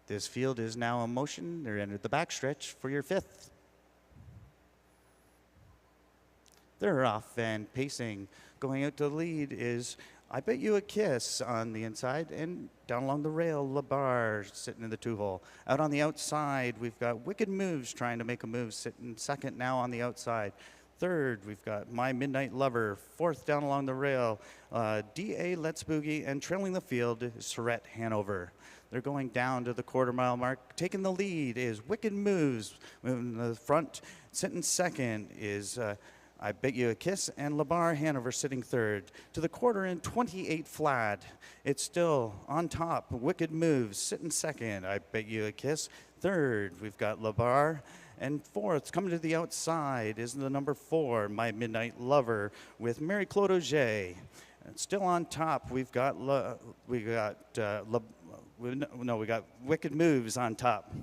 This field is now in motion. They're entered the backstretch for your 5th. They're off and pacing. Going out to the lead is I Bet You a Kiss on the inside, and down along the rail, LaBar sitting in the 2-hole. Out on the outside, we've got Wicked Moves trying to make a move, sitting second now on the outside. Third, we've got My Midnight Lover. Fourth, down along the rail, D.A. Let's Boogie, and trailing the field is Surrett Hanover. They're going down to the quarter-mile mark. Taking the lead is Wicked Moves. Moving to the front, sitting second is I Bet You a Kiss, and LaBar Hanover sitting third. To the quarter in 28 flat. It's still on top. Wicked Moves sitting second. I Bet You a Kiss. Third, we've got LaBar. And fourth, coming to the outside, is the number 4, My Midnight Lover, with Mary Claude Auger. And still on top, we've got we got Wicked Moves on top.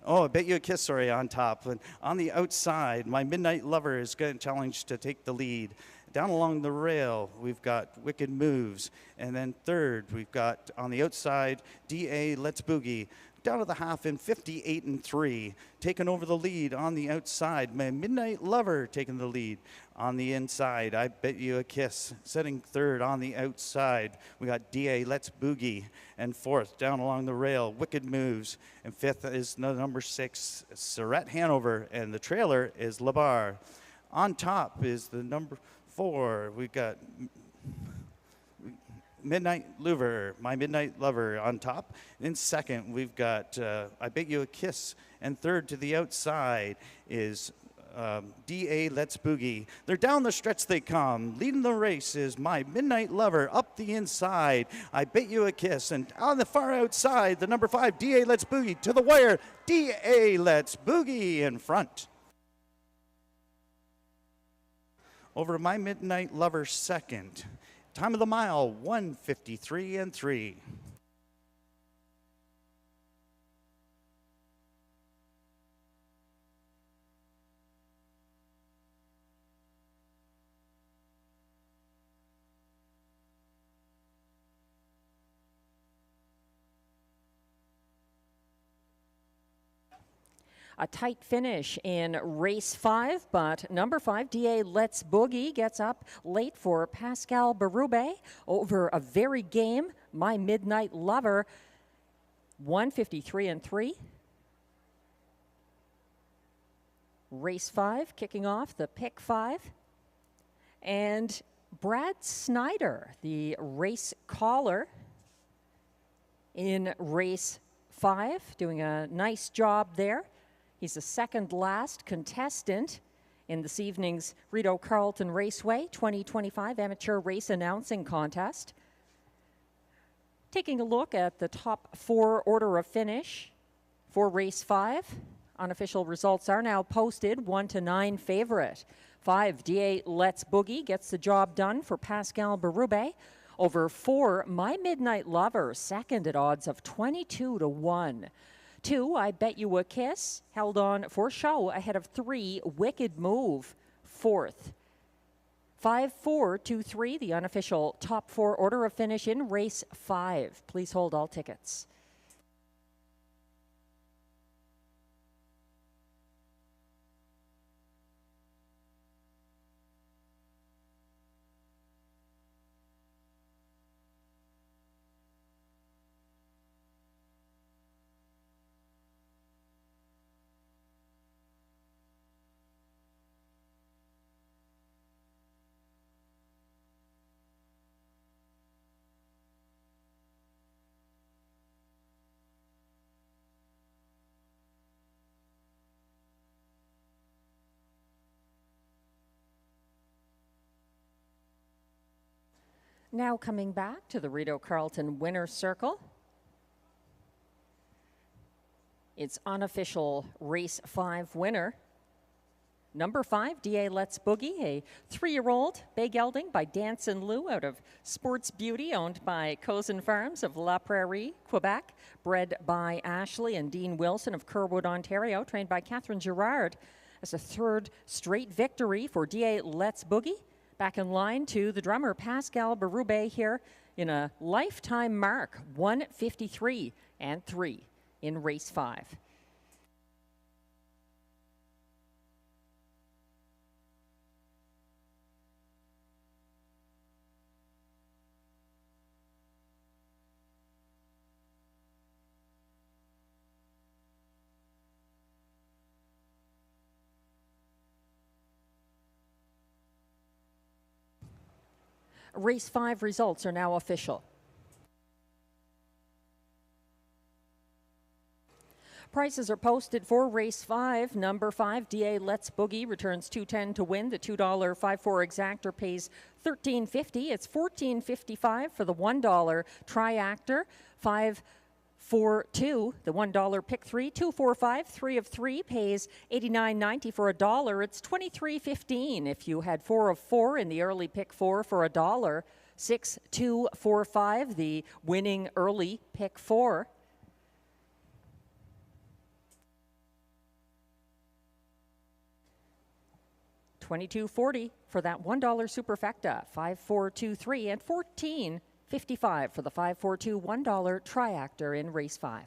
Oh, I Bet You a Kiss, sorry, on top. And on the outside, My Midnight Lover is going to challenge to take the lead. Down along the rail, we've got Wicked Moves. And then third, we've got on the outside, D.A. Let's Boogie. Down to the half in 58 and 3. Taking over the lead on the outside. My Midnight Lover taking the lead on the inside. I Bet You a Kiss. Setting third on the outside. We got D.A. Let's Boogie. And fourth, down along the rail, Wicked Moves. And fifth is the number 6, Surrett Hanover. And the trailer is LaBar. On top is the number 4. We got Midnight Lover, My Midnight Lover on top. In second, we've got I Bet You a Kiss. And third to the outside is D.A. Let's Boogie. They're down the stretch they come. Leading the race is My Midnight Lover. Up the inside, I Bet You a Kiss. And on the far outside, the number 5, D.A. Let's Boogie. To the wire, D.A. Let's Boogie in front. Over My Midnight Lover second. Time of the mile, 1:53 and 3. A tight finish in race 5, but number 5, D.A. Let's Boogie, gets up late for Pascal Berube over a very game, My Midnight Lover, 1:53 and 3. Race 5 kicking off the pick 5. And Brad Snyder, the race caller in race 5, doing a nice job there. He's the second last contestant in this evening's Rideau Carleton Raceway 2025 Amateur Race Announcing Contest. Taking a look at the top 4 order of finish for race 5. Unofficial results are now posted. 1 to 9 favorite. 5, D.A. Let's Boogie gets the job done for Pascal Berube. Over 4, My Midnight Lover, second at odds of 22 to 1. 2, I Bet You a Kiss, held on for show ahead of 3, Wicked Move, fourth. 5, 4, 2, 3, the unofficial top 4 order of finish in race 5. Please hold all tickets. Now coming back to the Rideau Carleton winner's circle. It's unofficial race 5 winner. Number 5, D.A. Let's Boogie, a 3-year-old bay gelding by Danson Lou out of Sports Beauty, owned by Cozen Farms of La Prairie, Quebec, bred by Ashley and Dean Wilson of Kerwood, Ontario, trained by Catherine Girard. As a 3rd straight victory for D.A. Let's Boogie. Back in line to the drummer, Pascal Berube, here in a lifetime mark, 1:53 and 3 in race 5. race 5 results are now official. Prices are posted for race 5. Number 5, DA Let's Boogie, returns $2.10 to win. The $2 5-4 exactor pays $13.50. It's $14.55 for the $1 triactor. 5-4-2, the $1 pick 3. 2-4-5, 3 of 3 pays $89.90 for $1. It's $23.15 if you had 4 of 4 in the early pick 4 for $1. 6-2-4-5, the winning early pick 4. $22.40 for that $1 superfecta, 5-4-2-3, and $14.55 for the 5-4-2 $1 triactor in race 5.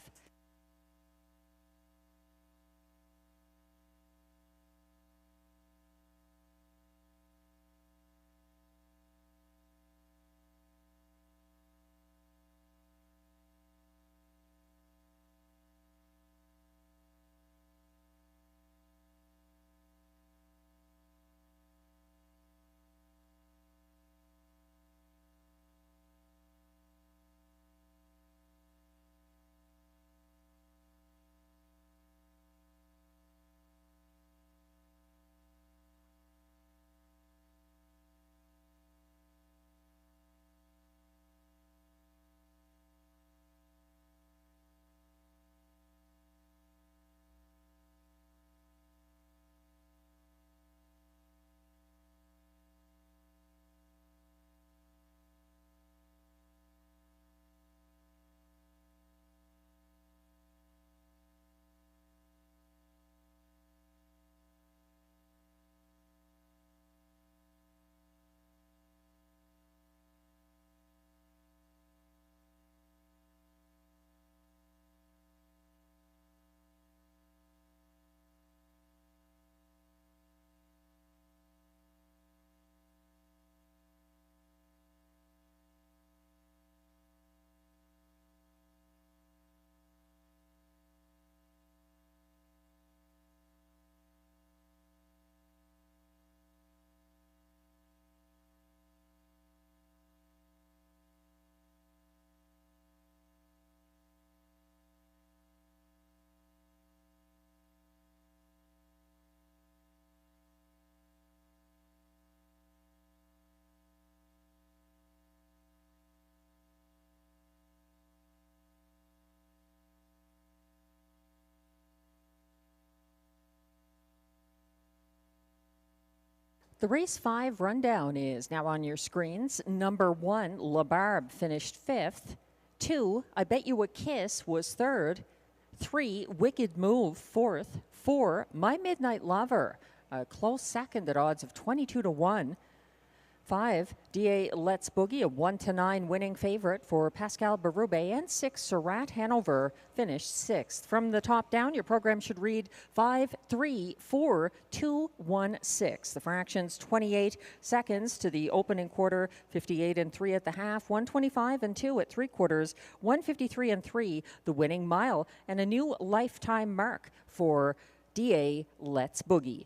The race 5 rundown is now on your screens. Number 1, La Barbe, finished 5th. 2, I Bet You a Kiss, was 3rd. 3, Wicked Move, 4th. 4, My Midnight Lover, a close second at odds of 22 to 1. 5, DA Let's Boogie, a 1-9 winning favorite for Pascal Berube. And 6, Surratt Hanover, finished 6th. From the top down, your program should read 5, 3, 4, 2, 1, 6. The fractions 28 seconds to the opening quarter, 58 and 3 at the half, 125 and 2 at 3/4, 153 and 3 the winning mile, and a new lifetime mark for DA Let's Boogie.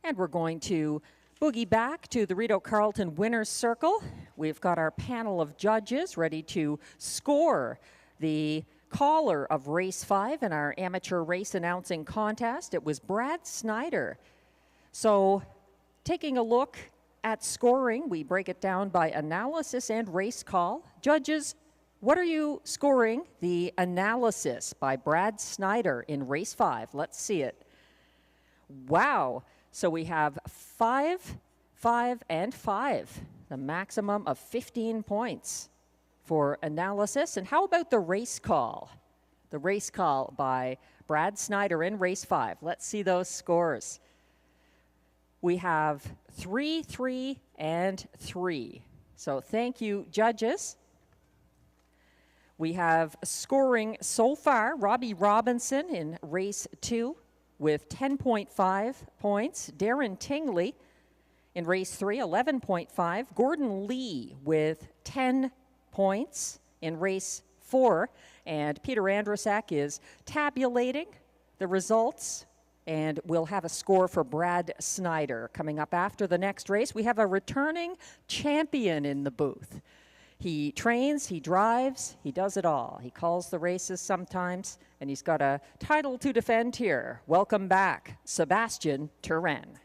And we're going to boogie back to the Rideau Carleton Winners Circle. We've got our panel of judges ready to score the caller of race 5 in our amateur race announcing contest. It was Brad Snyder. So taking a look at scoring, we break it down by analysis and race call. Judges, what are you scoring the analysis by Brad Snyder in race 5? Let's see it. Wow. So we have 5, 5, and 5, the maximum of 15 points for analysis. And how about the race call? The race call by Brad Snyder in race 5. Let's see those scores. We have 3, 3, and 3. So thank you, judges. We have scoring so far, Robbie Robinson in race 2. With 10.5 points. Darren Tingley in race 3, 11.5. Gordon Lee with 10 points in race 4. And Peter Andrusak is tabulating the results And we'll have a score for Brad Snyder. Coming up after the next race, we have a returning champion in the booth. He trains, he drives, he does it all. He calls the races sometimes, and he's got a title to defend here. Welcome back, Sebastian Turan.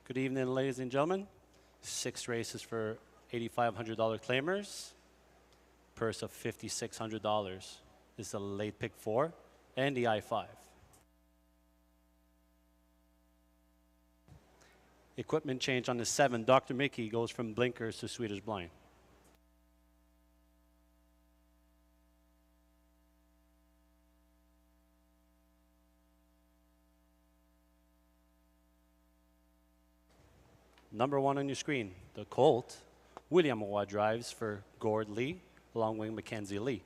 Good evening, ladies and gentlemen. 6 races for $8,500 claimers. Purse of $5,600. This is a late pick 4 and the I-5. Equipment change on the 7. Dr. Mickey goes from blinkers to Swedish blind. Number 1 on your screen, the Colt. William Awa drives for Gord Lee, along with Mackenzie Lee.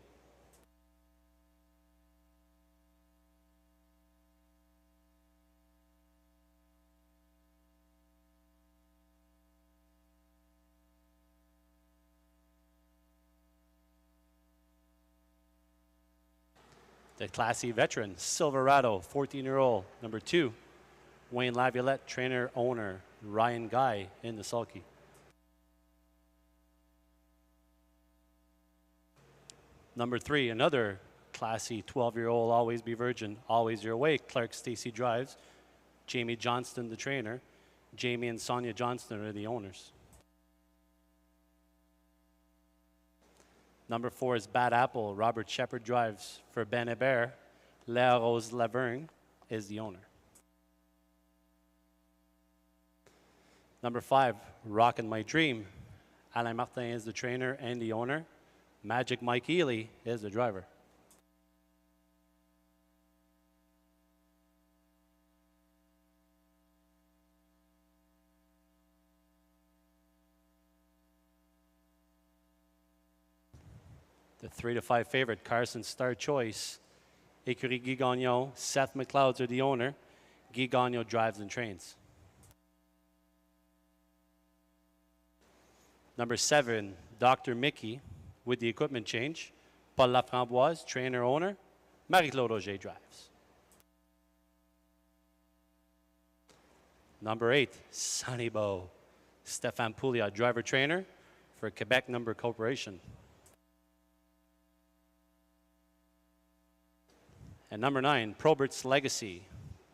The classy veteran, Silverado, 14-year-old, number 2. Wayne Laviolette, trainer, owner, Ryan Guy in the sulky. Number 3, another classy 12-year-old, always be virgin, always your way. Clark Stacy drives. Jamie Johnston, the trainer. Jamie and Sonia Johnston are the owners. Number 4 is Bad Apple. Robert Shepard drives for Ben Hébert. Léa Rose Lavergne is the owner. Number 5, Rockin' My Dream. Alain Martin is the trainer and the owner. Magic Mike Ely is the driver. The 3 to 5 favorite, Carson Star Choice. Écurie Guy Gagnon, Seth McLeod's are the owner. Guy Gagnon drives and trains. Number 7, Dr. Mickey with the equipment change. Paul Laframboise, trainer, owner. Marie-Claude Auger drives. Number 8, Sunny Bow. Stéphane Pouliot, driver, trainer for Quebec Number Corporation. And number 9, Probert's Legacy.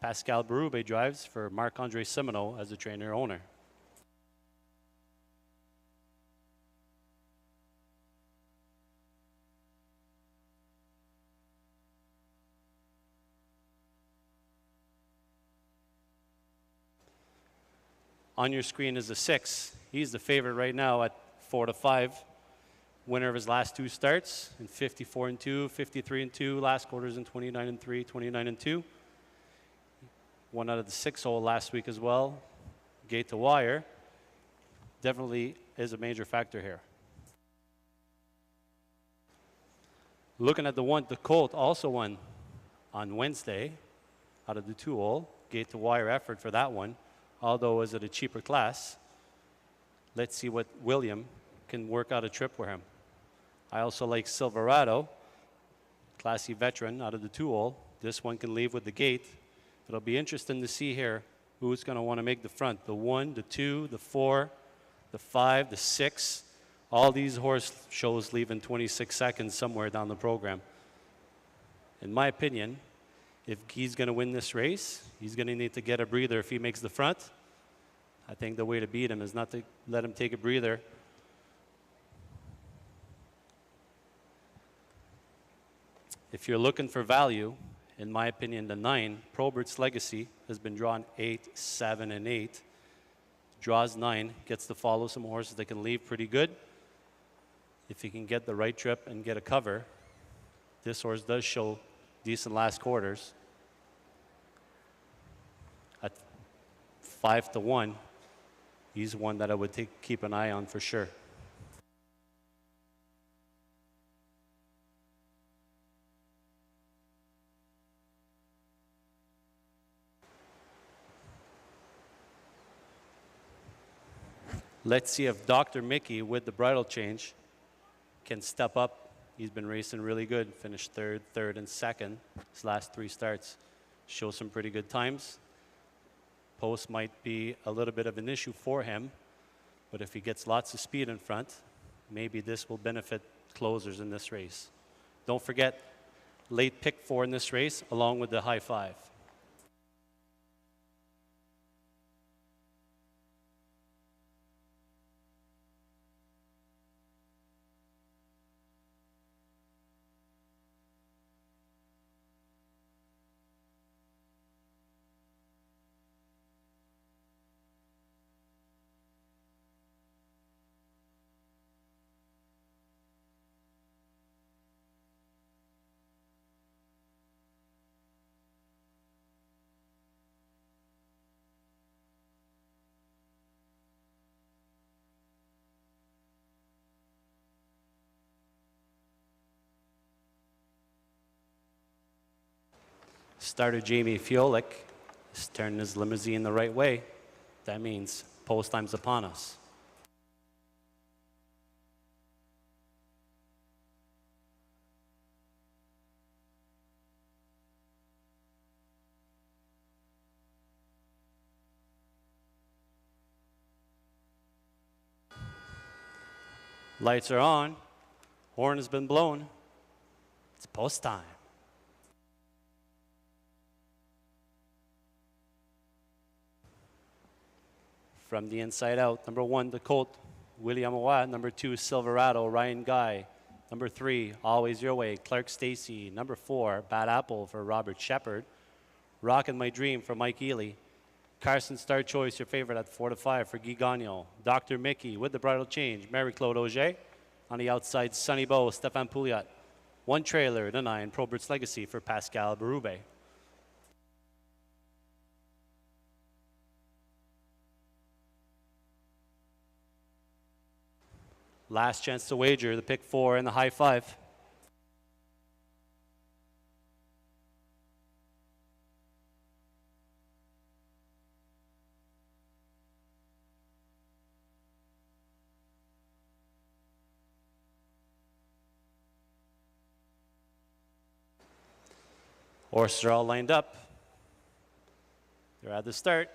Pascal Berube drives for Marc-Andre Simoneau as the trainer owner. On your screen is the 6. He's the favorite right now at 4 to 5. Winner of his last 2 starts in 54-2, 53-2, last quarters in 29-3, 29-2. One out of the 6 hole last week as well. Gate to wire. Definitely is a major factor here. Looking at the Colt also won on Wednesday out of the 2 hole. Gate to wire effort for that one, although is at a cheaper class. Let's see what William can work out a trip for him. I also like Silverado, classy veteran out of the 2 hole. This one can leave with the gate. It'll be interesting to see here who's going to want to make the front. The 1, the 2, the 4, the 5, the 6. All these horse shows leave in 26 seconds somewhere down the program. In my opinion, if he's going to win this race, he's going to need to get a breather if he makes the front. I think the way to beat him is not to let him take a breather. If you're looking for value, in my opinion, the 9, Probert's Legacy, has been drawn 8, 7, and 8. Draws 9, gets to follow some horses that can leave pretty good. If he can get the right trip and get a cover, this horse does show decent last quarters. At 5 to 1, he's one that I would keep an eye on for sure. Let's see if Dr. Mickey, with the bridle change, can step up. He's been racing really good. Finished third, and second. His last 3 starts show some pretty good times. Post might be a little bit of an issue for him, but if he gets lots of speed in front, maybe this will benefit closers in this race. Don't forget, late pick 4 in this race, along with the high 5. Starter Jamie Fiolik is turning his limousine the right way. That means post time's upon us. Lights are on. Horn has been blown. It's post time. From the inside out, number 1, the Colt, William Roy. Number 2, Silverado, Ryan Guy. Number 3, Always Your Way, Clark Stacy. Number 4, Bad Apple for Robert Shepard. Rockin' My Dream for Mike Ely. Carson Star Choice, your favorite, at 4 to 5 for Guy Gagnon. Dr. Mickey with the bridal change, Mary-Claude Auger. On the outside, Sunny Bow, Stefan Pouliot. 1 trailer, the 9, Probert's Legacy for Pascal Berube. Last chance to wager, the pick 4 and the high 5. Horses are all lined up. They're at the start.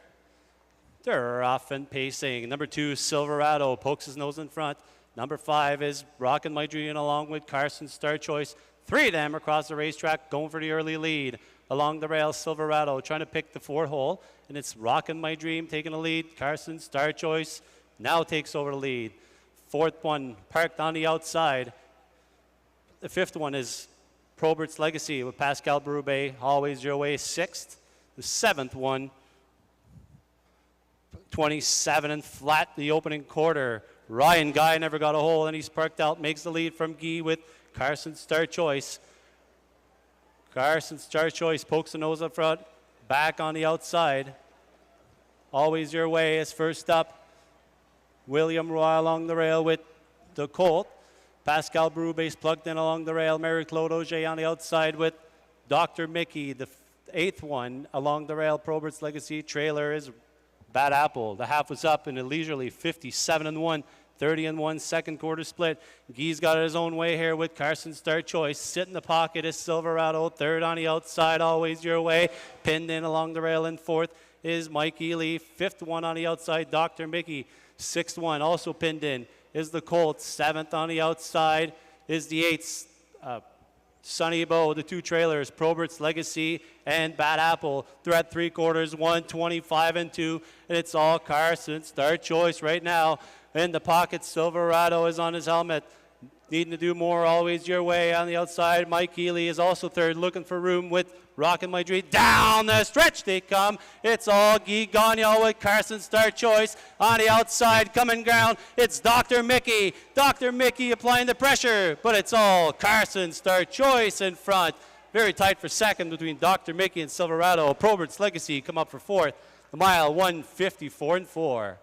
They're off and pacing. Number 2, Silverado, pokes his nose in front. Number 5 is Rockin' My Dream along with Carson Star Choice. 3 of them across the racetrack going for the early lead. Along the rail, Silverado trying to pick the 4th hole. And it's Rockin' My Dream taking the lead. Carson Star Choice now takes over the lead. 4th one parked on the outside. The 5th one is Probert's Legacy with Pascal Berube, Always Your Way, 6th. The 7th one, 27 and flat the opening quarter. Ryan Guy never got a hole, and he's parked out, makes the lead from Guy with Carson Star Choice. Carson Star Choice pokes the nose up front, back on the outside. Always Your Way is first up. William Roy along the rail with the Colt. Pascal Berube's plugged in along the rail. Mary-Claude Auger on the outside with Dr. Mickey, the 8th one along the rail. Probert's Legacy trailer is Bad Apple. The half was up in a leisurely 57-1, 30-1 second quarter split. Guy's got it his own way here with Carson Star Choice. Sit in the pocket is Silverado. 3rd on the outside, Always Your Way. Pinned in along the rail in 4th is Mike Ely. 5th one on the outside, Dr. Mickey. 6th one also pinned in is the Colts. 7th on the outside is the 8th. Sunny Bow, the 2 trailers, Probert's Legacy and Bad Apple. They're at 3 quarters, 125 and 2, and it's all Carson Star Choice right now. In the pocket, Silverado is on his helmet. Needing to do more, Always Your Way on the outside. Mike Ely is also 3rd, looking for room with Rockin' My Dream. Down the stretch they come. It's all Guy Gagnon with Carson Star Choice on the outside, coming ground. It's Dr. Mickey. Dr. Mickey applying the pressure, but it's all Carson Star Choice in front. Very tight for 2nd between Dr. Mickey and Silverado. Probert's Legacy come up for 4th. The mile, 154 and 4.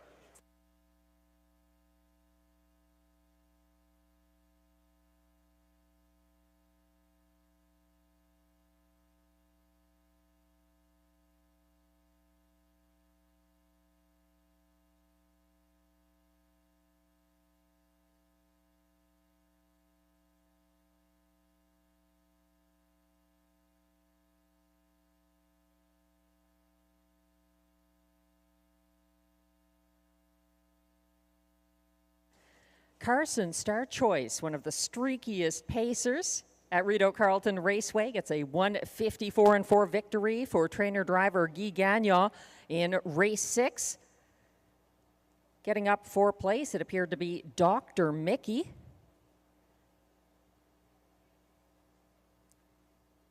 Carson Star Choice, one of the streakiest pacers at Rideau Carleton Raceway, gets a 154 and 4 victory for trainer-driver Guy Gagnon in race 6. Getting up for place, it appeared to be Dr. Mickey.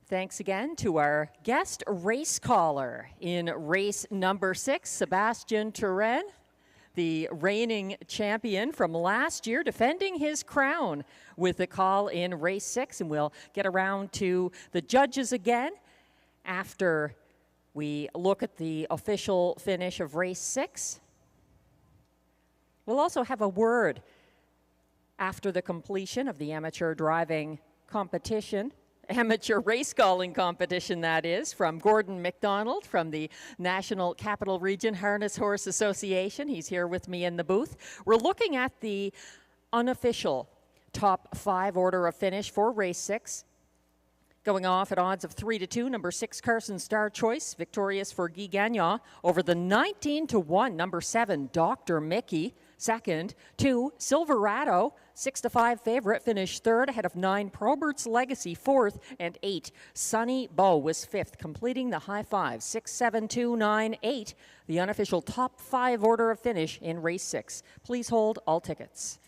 Thanks again to our guest race caller in race number 6, Sebastian Turenne, the reigning champion from last year, defending his crown with the call in race 6. And we'll get around to the judges again after we look at the official finish of race 6. We'll also have a word after the completion of the amateur driving competition. Amateur race calling competition, that is, from Gordon McDonald from the National Capital Region Harness Horse Association. He's here with me in the booth. We're looking at the unofficial top 5 order of finish for race 6. Going off at odds of 3-2, number 6, Carson Star Choice, victorious for Guy Gagnon over the 19-1, number 7, Dr. Mickey. Second, 2, Silverado, 6-5 favorite, finished 3rd ahead of 9, Probert's Legacy, 4th, and 8, Sunny Bow was 5th, completing the high 5, 6, 7, 2, 9, 8, the unofficial top 5 order of finish in race 6. Please hold all tickets.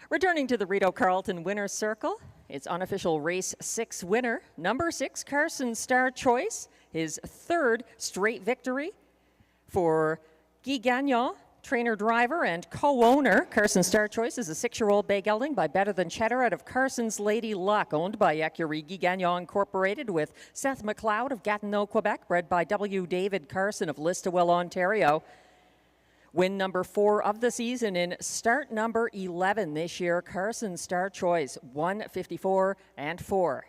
Returning to the Rideau Carleton winner's circle, its unofficial race 6 winner, number 6, Carson Star Choice, his 3rd straight victory for Guy Gagnon, trainer, driver, and co-owner. Carson Star Choice is a 6-year-old bay gelding by Better Than Cheddar out of Carson's Lady Luck, owned by Ecurie Guy Gagnon Incorporated, with Seth McLeod of Gatineau, Quebec, bred by W. David Carson of Listowel, Ontario. Win number 4 of the season in start number 11 this year. Carson Star Choice, 154 and 4.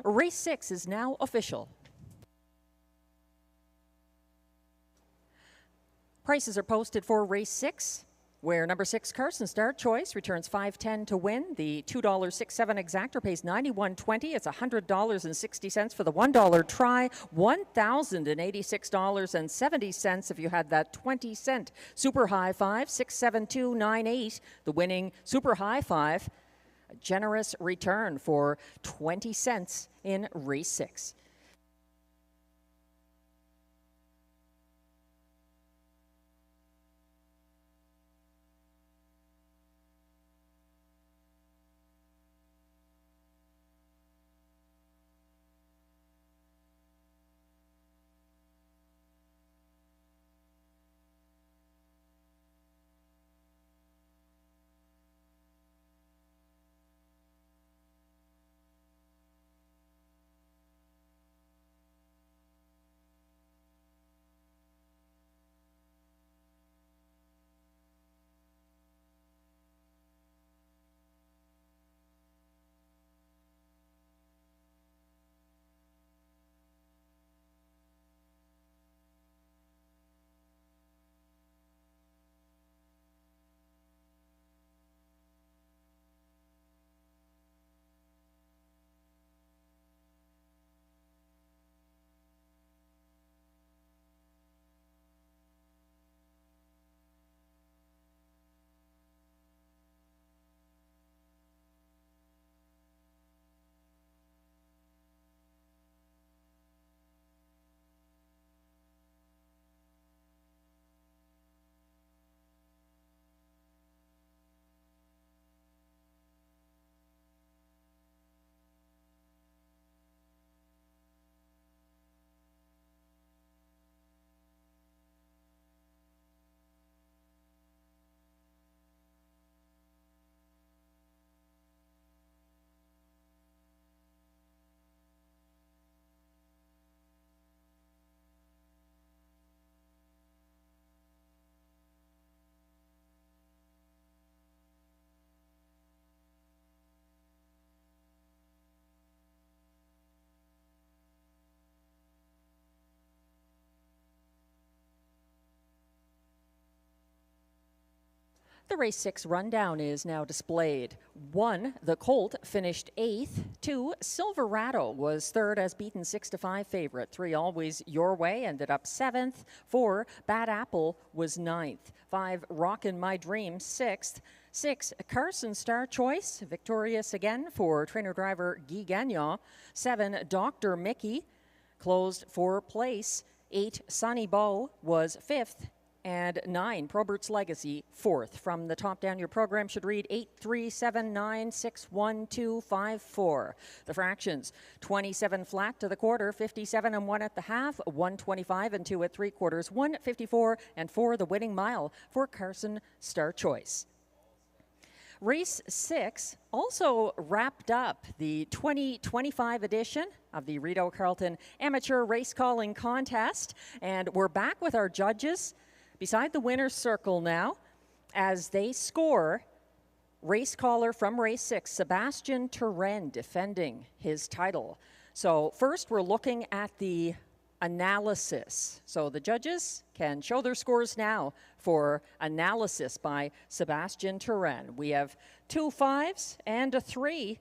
Race 6 is now official. Prices are posted for race 6, where number 6 Carson Star Choice returns $5.10 to win. The $2.67 exactor pays $91.20. It's $100.60 for the $1 try, $1,086.70 if you had that 20-cent super high five, 67298. The winning super high five. A generous return for 20 cents in race 6. The race 6 rundown is now displayed. 1, the Colt finished 8th. 2, Silverado was 3rd as beaten 6-5 favorite. 3, Always Your Way ended up 7th. 4, Bad Apple was 9th. 5, Rockin' My Dream 6th. 6, Carson Star Choice, victorious again for trainer driver Guy Gagnon. 7, Dr. Mickey closed for place. 8, Sonny Bow was 5th. And 9, Probert's Legacy, 4th. From the top down, your program should read 837961254. The fractions: 27 flat to the quarter, 57 and 1 at the half, 125 and 2 at 3/4, 154 and 4 the winning mile for Carson Star Choice. Race 6 also wrapped up the 2025 edition of the Rideau Carleton Amateur Race Calling Contest, and we're back with our judges beside the winner's circle now as they score race caller from race 6, Sebastian Turenne, defending his title. So first we're looking at the analysis. So the judges can show their scores now for analysis by Sebastian Turenne. We have 2 5s and a 3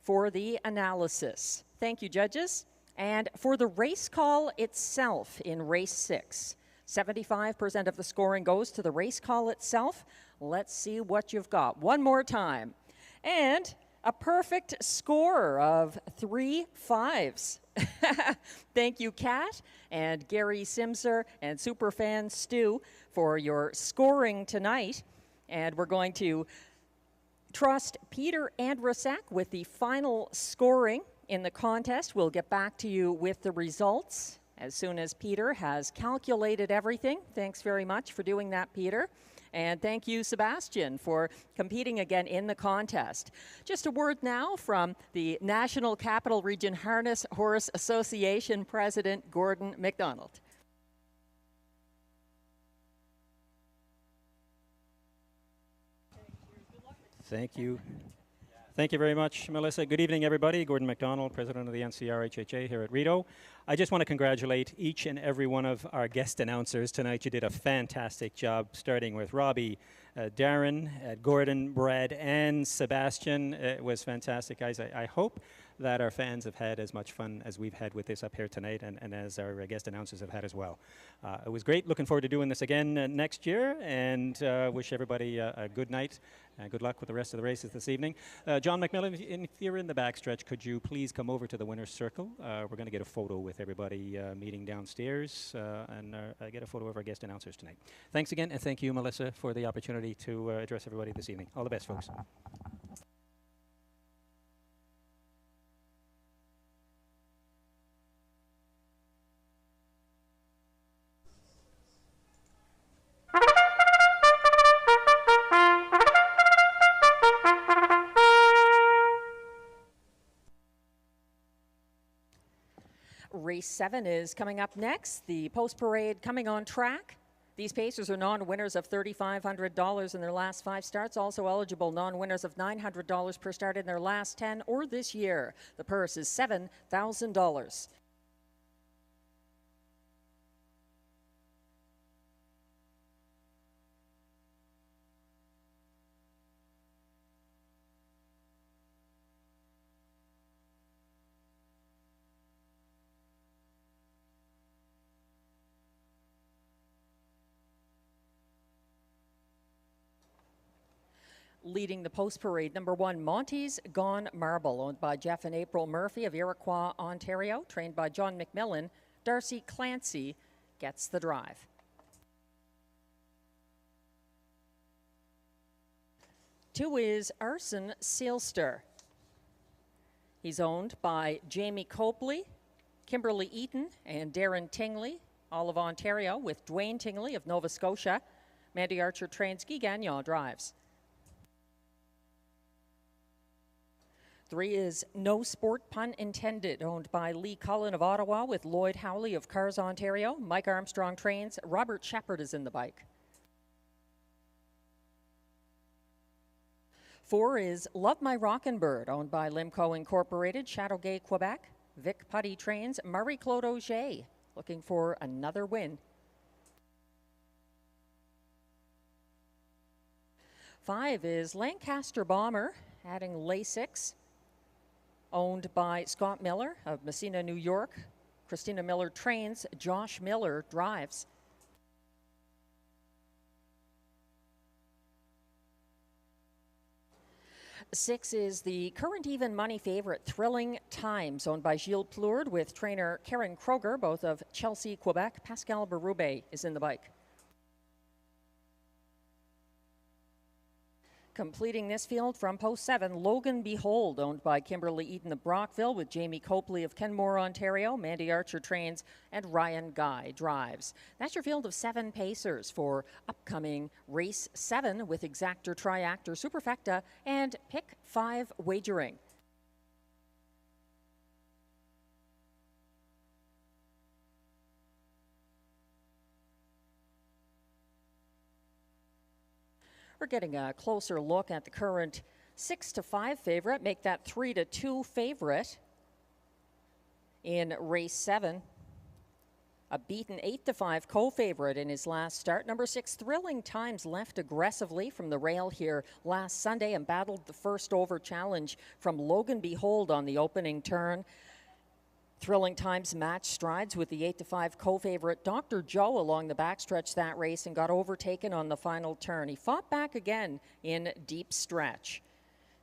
for the analysis. Thank you, judges. And for the race call itself in race 6, 75% of the scoring goes to the race call itself. Let's see what you've got. One more time. And a perfect score of 3 5s. Thank you, Kat and Gary Simser and Superfan Stu for your scoring tonight. And we're going to trust Peter Andrusak with the final scoring in the contest. We'll get back to you with the results as soon as Peter has calculated everything. Thanks very much for doing that, Peter. And thank you, Sebastian, for competing again in the contest. Just a word now from the National Capital Region Harness Horse Association President, Gordon McDonald. Thank you. Thank you very much, Melissa. Good evening, everybody. Gordon McDonald, President of the NCRHHA here at Rideau. I just want to congratulate each and every one of our guest announcers tonight. You did a fantastic job, starting with Robbie, Darren, Gordon, Brad, and Sebastian. It was fantastic, guys. I hope that our fans have had as much fun as we've had with this up here tonight, and as our guest announcers have had as well. It was great. Looking forward to doing this again next year, and wish everybody a good night. Good luck with the rest of the races this evening. John McMillan, if you're in the backstretch, could you please come over to the winner's circle? We're going to get a photo with everybody meeting downstairs and get a photo of our guest announcers tonight. Thanks again, and thank you, Melissa, for the opportunity to address everybody this evening. All the best, folks. Race 7 is coming up next. The post parade coming on track. These pacers are non-winners of $3,500 in their last 5 starts, also eligible non-winners of $900 per start in their last 10 or this year. The purse is $7,000. Leading the post parade, number 1, Monty's Gone Marble, owned by Jeff and April Murphy of Iroquois, Ontario, trained by John McMillan. Darcy Clancy gets the drive. Two is Arson Sealster. He's owned by Jamie Copley, Kimberly Eaton, and Darren Tingley, all of Ontario, with Dwayne Tingley of Nova Scotia. Mandy Archer trains, Guy Gagnon drives. 3 is No Sport Pun Intended, owned by Lee Cullen of Ottawa with Lloyd Howley of Cars, Ontario. Mike Armstrong trains. Robert Shepard is in the bike. 4 is Love My Rockin' Bird, owned by Limco Incorporated, Chateauguay, Quebec. Vic Putty trains. Marie-Claude Auger, looking for another win. 5 is Lancaster Bomber, adding Lasix, owned by Scott Miller of Messina, New York. Christina Miller trains. Josh Miller drives. 6 is the current even money favorite, Thrilling Times, owned by Gilles Plourde with trainer Karen Kroger, both of Chelsea, Quebec. Pascal Berube is in the bike. Completing this field from post 7, Logan Behold, owned by Kimberly Eaton of Brockville with Jamie Copley of Kenmore, Ontario. Mandy Archer trains, and Ryan Guy drives. That's your field of 7 pacers for upcoming race 7 with Exactor, Triactor, Superfecta, and Pick 5 wagering. We're getting a closer look at the current 6-5 favorite, make that 3-2 favorite in race 7. A beaten 8-5 co-favorite in his last start. Number 6, Thrilling Times, left aggressively from the rail here last Sunday and battled the first over challenge from Logan Behold on the opening turn. Thrilling Times matched strides with the 8-5 co-favorite Dr. Joe along the backstretch that race and got overtaken on the final turn. He fought back again in deep stretch.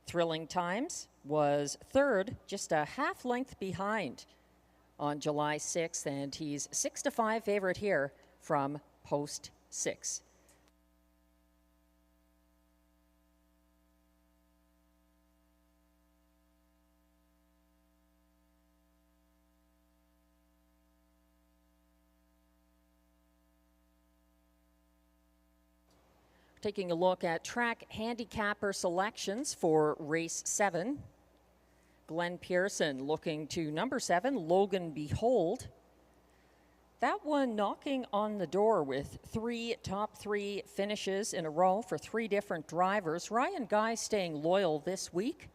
Thrilling Times was third, just a half length behind on July 6th, and he's 6-5 favorite here from post 6. Taking a look at track handicapper selections for race 7. Glenn Pearson looking to number 7, Logan Behold. That one knocking on the door with 3 top 3 finishes in a row for 3 different drivers. Ryan Guy staying loyal this week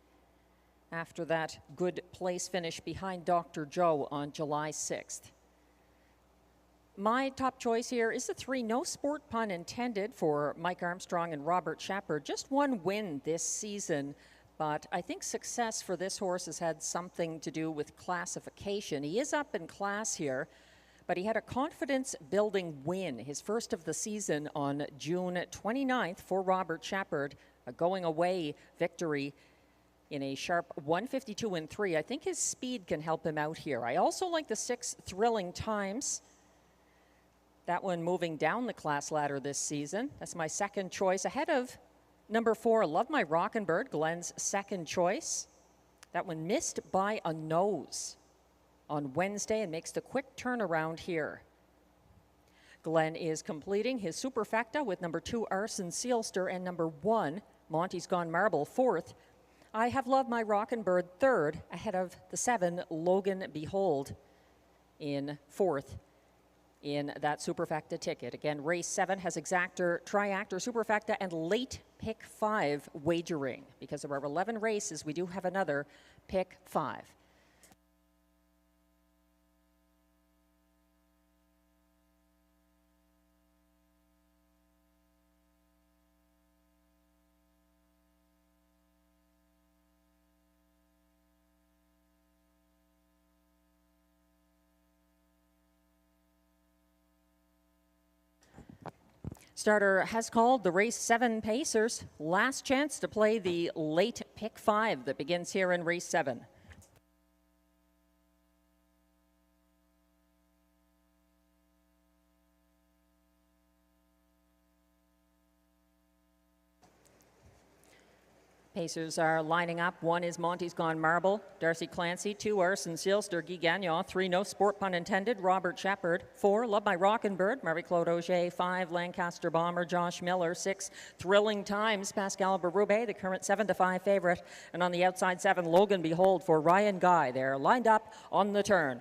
after that good place finish behind Dr. Joe on July 6th. My top choice here is the 3, no sport pun intended, for Mike Armstrong and Robert Shepard. Just one win this season, but I think success for this horse has had something to do with classification. He is up in class here, but he had a confidence-building win, his first of the season on June 29th for Robert Shepard, a going-away victory in a sharp 152-3. I think his speed can help him out here. I also like the 6, Thrilling Times. That one moving down the class ladder this season. That's my second choice, ahead of number 4, Love My Rockin' Bird, Glenn's second choice. That one missed by a nose on Wednesday and makes the quick turnaround here. Glenn is completing his superfecta with number 2, Arson Sealster, and number 1, Monty's Gone Marble, 4th. I have Love My Rockin' Bird 3rd, ahead of the 7, Logan Behold, in 4th. In that superfecta ticket. Again, race 7 has exactor, triactor, superfecta, and late pick 5 wagering. Because of our 11 races, we do have another pick 5. Starter has called the race 7 Pacers. Last chance to play the late pick 5 that begins here in race 7. Pacers are lining up. 1 is Monty's Gone Marble, Darcy Clancy. 2, Arson Sealster, Guy Gagnon. 3, no sport pun intended, Robert Shepard. 4, Love My Rockin' Bird, Marie-Claude Auger. 5, Lancaster Bomber, Josh Miller. 6, Thrilling Times, Pascal Berube, the current 7-5 favorite. And on the outside 7, Logan Behold for Ryan Guy. They're lined up on the turn.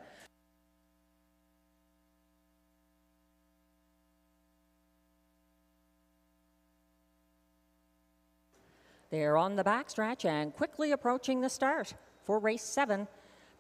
They're on the backstretch and quickly approaching the start for race 7.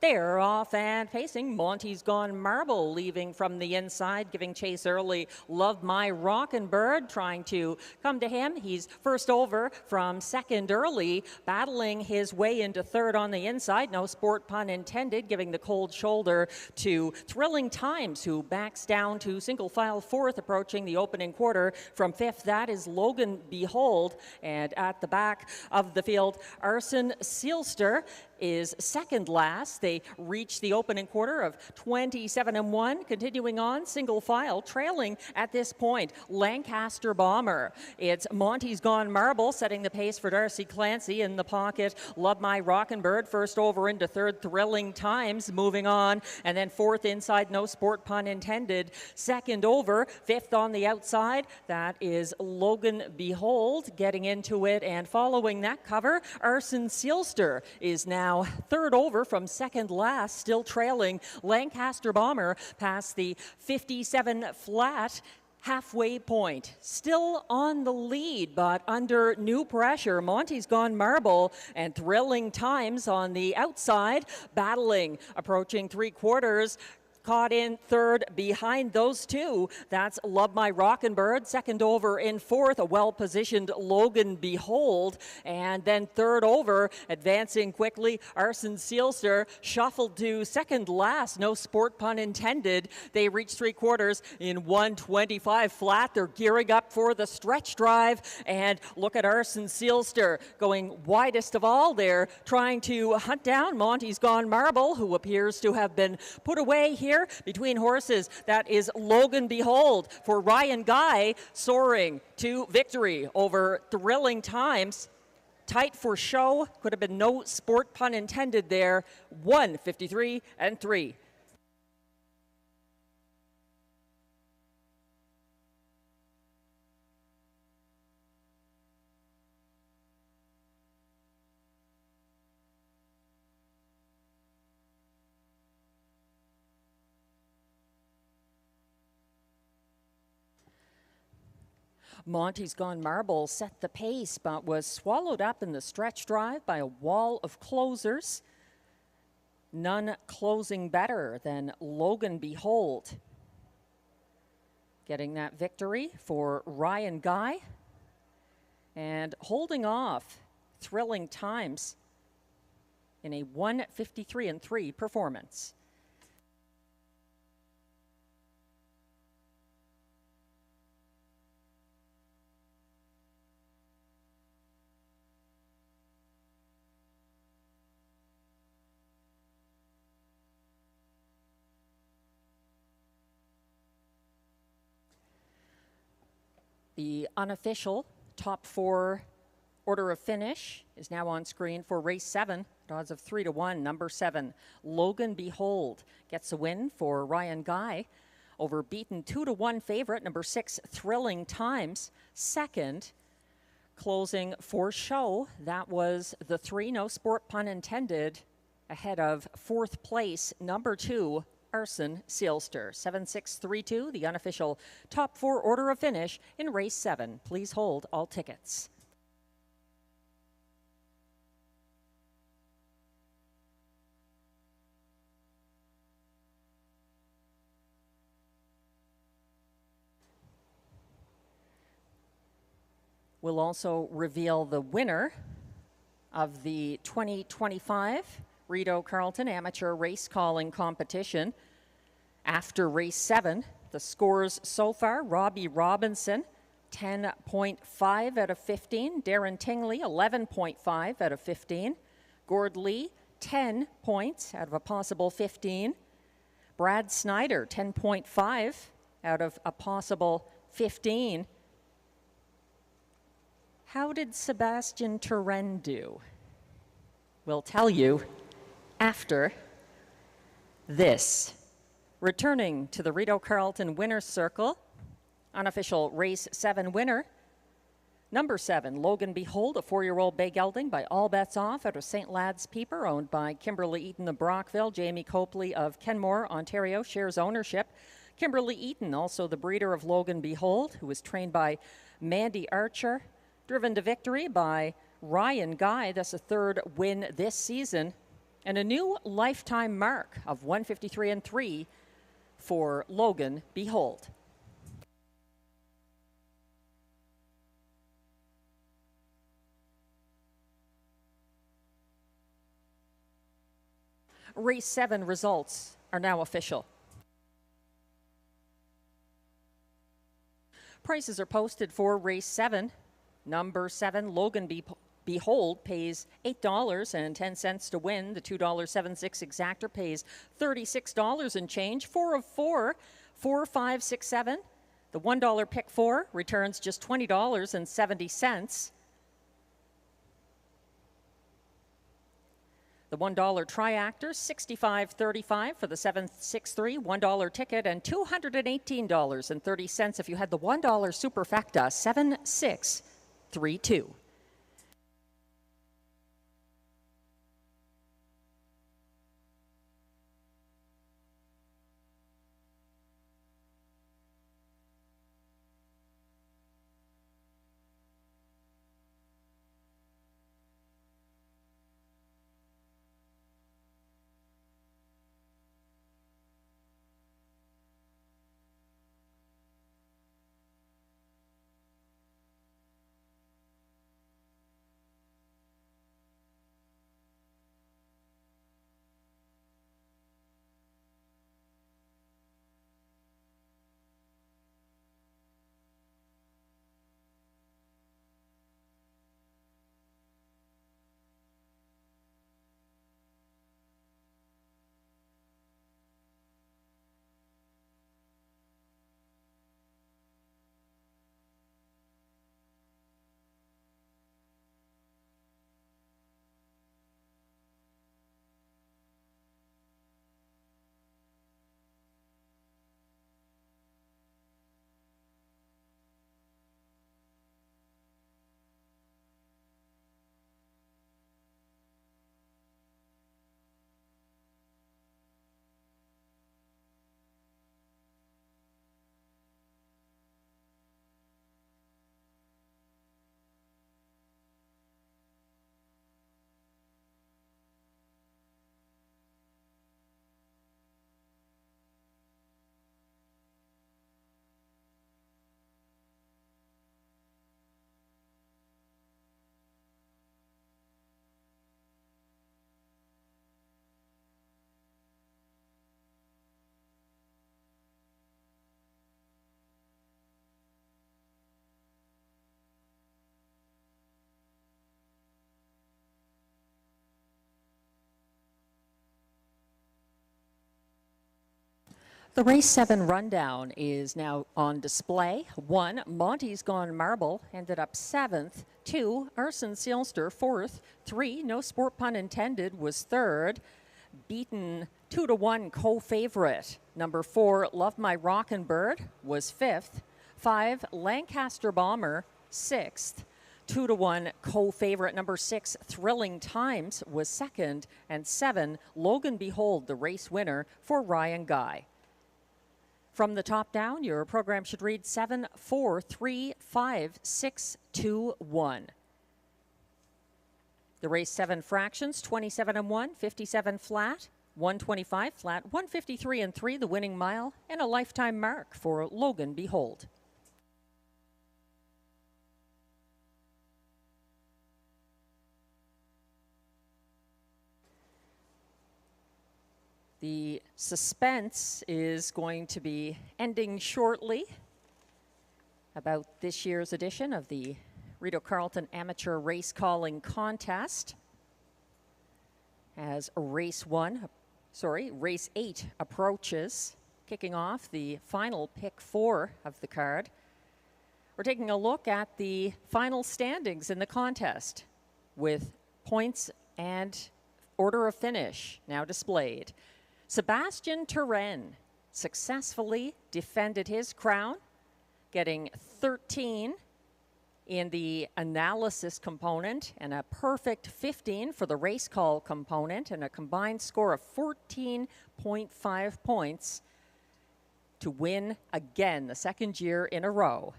They're off and pacing. Monty's Gone Marble leaving from the inside, giving chase early. Love My Rockin' Bird trying to come to him. He's first over from second early, battling his way into 3rd on the inside. No sport pun intended, giving the cold shoulder to Thrilling Times, who backs down to single file 4th, approaching the opening quarter from 5th. That is Logan Behold. And at the back of the field, Arson Sealster is second last. They reach the opening quarter of 27-1, continuing on single file, trailing at this point Lancaster Bomber. It's Monty's Gone Marble setting the pace for Darcy Clancy in the pocket. Love My Rockin' Bird first over into 3rd, Thrilling Times moving on, and then 4th inside, no sport pun intended, second over. 5th on the outside, that is Logan Behold getting into it, and following that cover, Arson Sealster is now 3rd over from second last, still trailing Lancaster Bomber past the 57 flat halfway point, still on the lead, but under new pressure. Monty's Gone Marble and Thrilling Times on the outside, battling, approaching three quarters. Caught in third behind those two. That's Love My Rockin' Bird. Second over in fourth, a well-positioned Logan Behold. And then third over, advancing quickly, Arson Sealster shuffled to second last. No sport pun intended. They reached three quarters in 1:25 flat. They're gearing up for the stretch drive. And look at Arson Sealster going widest of all there, trying to hunt down Monty's Gone Marble, who appears to have been put away here. Between horses, that is Logan Behold for Ryan Guy, soaring to victory over Thrilling Times. Tight for show, could have been no sport pun intended there. 1:53 and 3. Monty's Gone Marble set the pace, but was swallowed up in the stretch drive by a wall of closers. None closing better than Logan Behold. Getting that victory for Ryan Guy. And holding off Thrilling Times in a 1:53 and 3 performance. The unofficial top four order of finish is now on screen for race 7. At odds of 3-1, number 7, Logan Behold gets a win for Ryan Guy over beaten 2-1 favorite, number 6, Thrilling Times. Second, closing for show, that was the 3, no sport pun intended, ahead of fourth place, number 2, Arson Sealster. 7-6-3-2, the unofficial top four order of finish in race 7. Please hold all tickets. We'll also reveal the winner of the 2025 Rideau Carleton Amateur Race Calling Competition. After race 7, the scores so far: Robbie Robinson, 10.5 out of 15. Darren Tingley, 11.5 out of 15. Gord Lee, 10 points out of a possible 15. Brad Snyder, 10.5 out of a possible 15. How did Sebastian Turenne do? We'll tell you after this. Returning to the Rideau Carleton Winner's Circle, unofficial race 7 winner, number 7, Logan Behold, a 4-year-old bay gelding by All Bets Off out of St. Lad's Peeper, owned by Kimberly Eaton of Brockville. Jamie Copley of Kenmore, Ontario, shares ownership. Kimberly Eaton, also the breeder of Logan Behold, who was trained by Mandy Archer, driven to victory by Ryan Guy. That's a 3rd win this season, and a new lifetime mark of 1:53 and 3 for Logan Behold. Race 7 results are now official. Prices are posted for race 7. Number 7, Logan Behold, pays $8.10 to win. The $2.76 exactor pays $36 and change. 4 of 4, 4, 5, 6, 7. The $1 pick 4 returns just $20.70. The $1 triactor, $65.35 for the 763, $1 ticket, and $218.30 if you had the $1 superfecta, 7632. The race 7 rundown is now on display. 1, Monty's Gone Marble, ended up 7th. 2, Arson Sealster, 4th. 3, no sport pun intended, was 3rd. Beaten 2-1 co-favorite. Number 4, Love My Rockin' Bird, was 5th. 5, Lancaster Bomber, 6th. 2-1 co-favorite number 6, Thrilling Times, was 2nd. And 7, Logan Behold, the race winner for Ryan Guy. From the top down, your program should read 7, 4, 3, 5, 6, 2, 1. The race 7 fractions, 27 and 1, 57 flat, 125 flat, 153 and 3, the winning mile, and a lifetime mark for Logan Behold. The suspense is going to be ending shortly about this year's edition of the Rideau Carleton Amateur Race Calling Contest. As race 8 approaches, kicking off the final pick 4 of the card. We're taking a look at the final standings in the contest with points and order of finish now displayed. Sebastian Turenne successfully defended his crown, getting 13 in the analysis component and a perfect 15 for the race call component, and a combined score of 14.5 points to win again the second year in a row.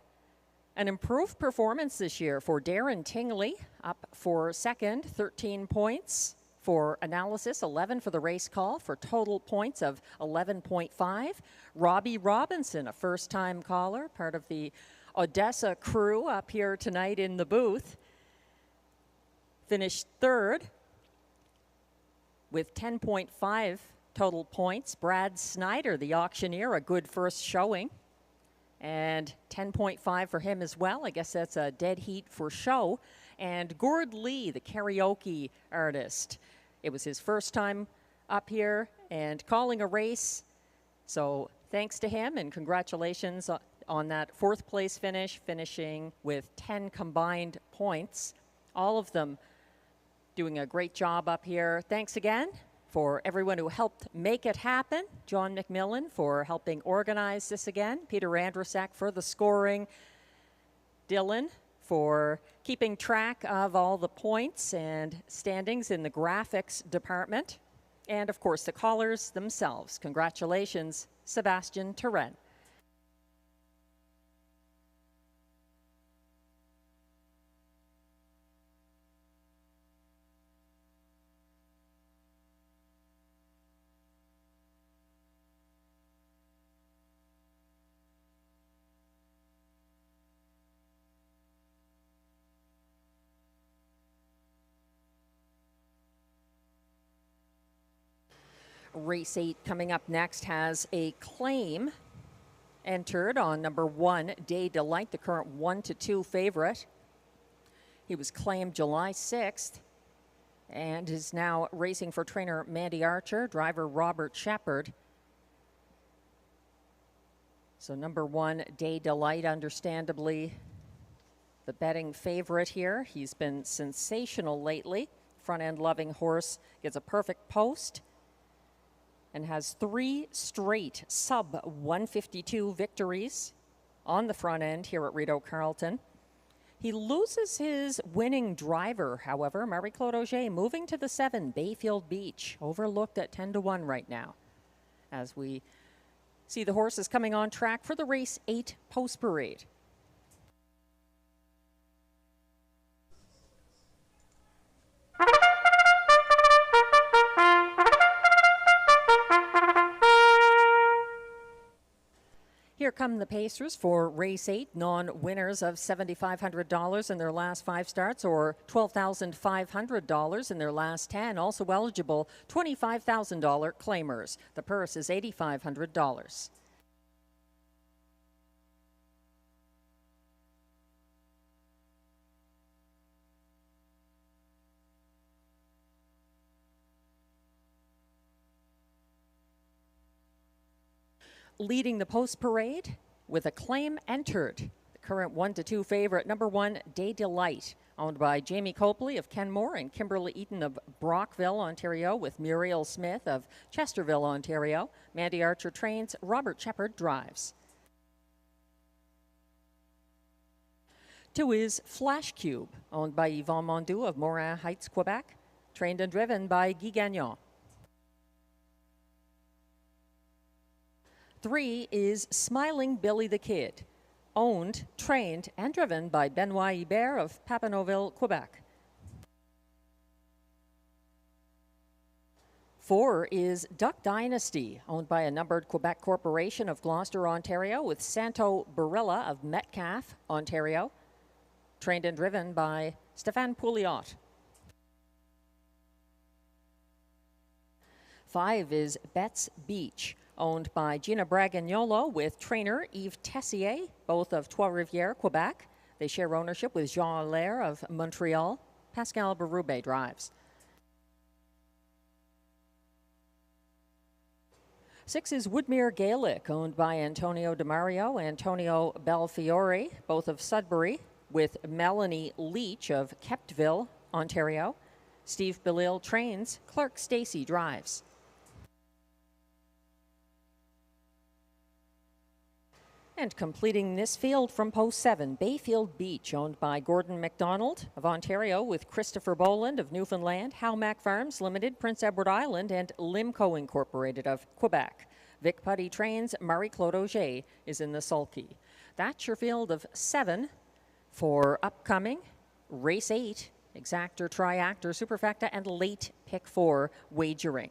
An improved performance this year for Darren Tingley, up for second, 13 points. For analysis, 11 for the race call, for total points of 11.5. Robbie Robinson, a first-time caller, part of the Odessa crew up here tonight in the booth, finished third with 10.5 total points. Brad Snyder, the auctioneer, a good first showing, and 10.5 for him as well. I guess that's a dead heat for show. And Gord Lee, the karaoke artist. It was his first time up here and calling a race. So thanks to him and congratulations on that 4th place finish, finishing with 10 combined points. All of them doing a great job up here. Thanks again for everyone who helped make it happen. John McMillan for helping organize this again. Peter Andrusak for the scoring. Dylan for keeping track of all the points and standings in the graphics department. And of course, the callers themselves. Congratulations, Sebastian Turenne. Race 8 coming up next has a claim entered on number 1, Day Delight, the current 1-2 favorite. He was claimed July 6th and is now racing for trainer Mandy Archer, driver Robert Shepard. So number 1, Day Delight, understandably the betting favorite here. He's been sensational lately. Front-end loving horse gets a perfect post and has 3 straight sub-152 victories on the front end here at Rideau Carleton. He loses his winning driver, however, Marie-Claude Auger, moving to the 7, Bayfield Beach, overlooked at 10-1 right now, as we see the horses coming on track for the race 8 post parade. Here come the pacers for race 8, non-winners of $7,500 in their last 5 starts or $12,500 in their last 10. Also eligible $25,000 claimers. The purse is $8,500. Leading the post parade with a claim entered, the current 1-2 favorite, number 1, Day Delight, owned by Jamie Copley of Kenmore and Kimberly Eaton of Brockville, Ontario, with Muriel Smith of Chesterville, Ontario. Mandy Archer trains, Robert Shepard drives. 2 is Flash Cube, owned by Yvonne Mondu of Morin Heights, Quebec, trained and driven by Guy Gagnon. 3 is Smiling Billy the Kid, owned, trained, and driven by Benoit Hubert of Papineauville, Quebec. 4 is Duck Dynasty, owned by a numbered Quebec corporation of Gloucester, Ontario, with Santo Barilla of Metcalfe, Ontario, trained and driven by Stéphane Pouliot. 5 is Betts Beach, owned by Gina Bragagnolo with trainer Yves Tessier, both of Trois-Rivières, Quebec. They share ownership with Jean Allaire of Montreal. Pascal Berube drives. 6 is Woodmere Gaelic, owned by Antonio DeMario, Antonio Belfiore, both of Sudbury, with Melanie Leach of Keptville, Ontario. Steve Belil trains, Clark Stacey drives. And completing this field from post 7, Bayfield Beach, owned by Gordon McDonald of Ontario, with Christopher Boland of Newfoundland, Howmac Farms Limited, Prince Edward Island, and Limco Incorporated of Quebec. Vic Putty trains, Marie-Claude Auger is in the sulky. That's your field of 7 for upcoming race 8, exactor, triactor, superfecta, and late pick 4 wagering.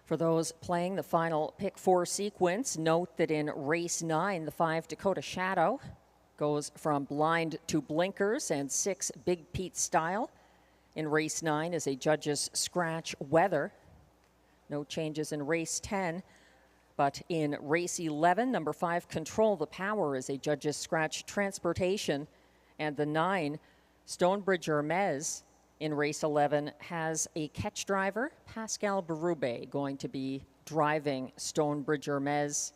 For those playing the final pick 4 sequence, note that in race 9, the 5 Dakota Shadow goes from blind to blinkers and 6 Big Pete style. In race 9 is a judge's scratch weather. No changes in race 10, but in race 11, number 5 Control the Power is a judge's scratch transportation, and the 9 Stonebridge Hermes in race 11 has a catch driver, Pascal Berube, going to be driving Stonebridge Hermes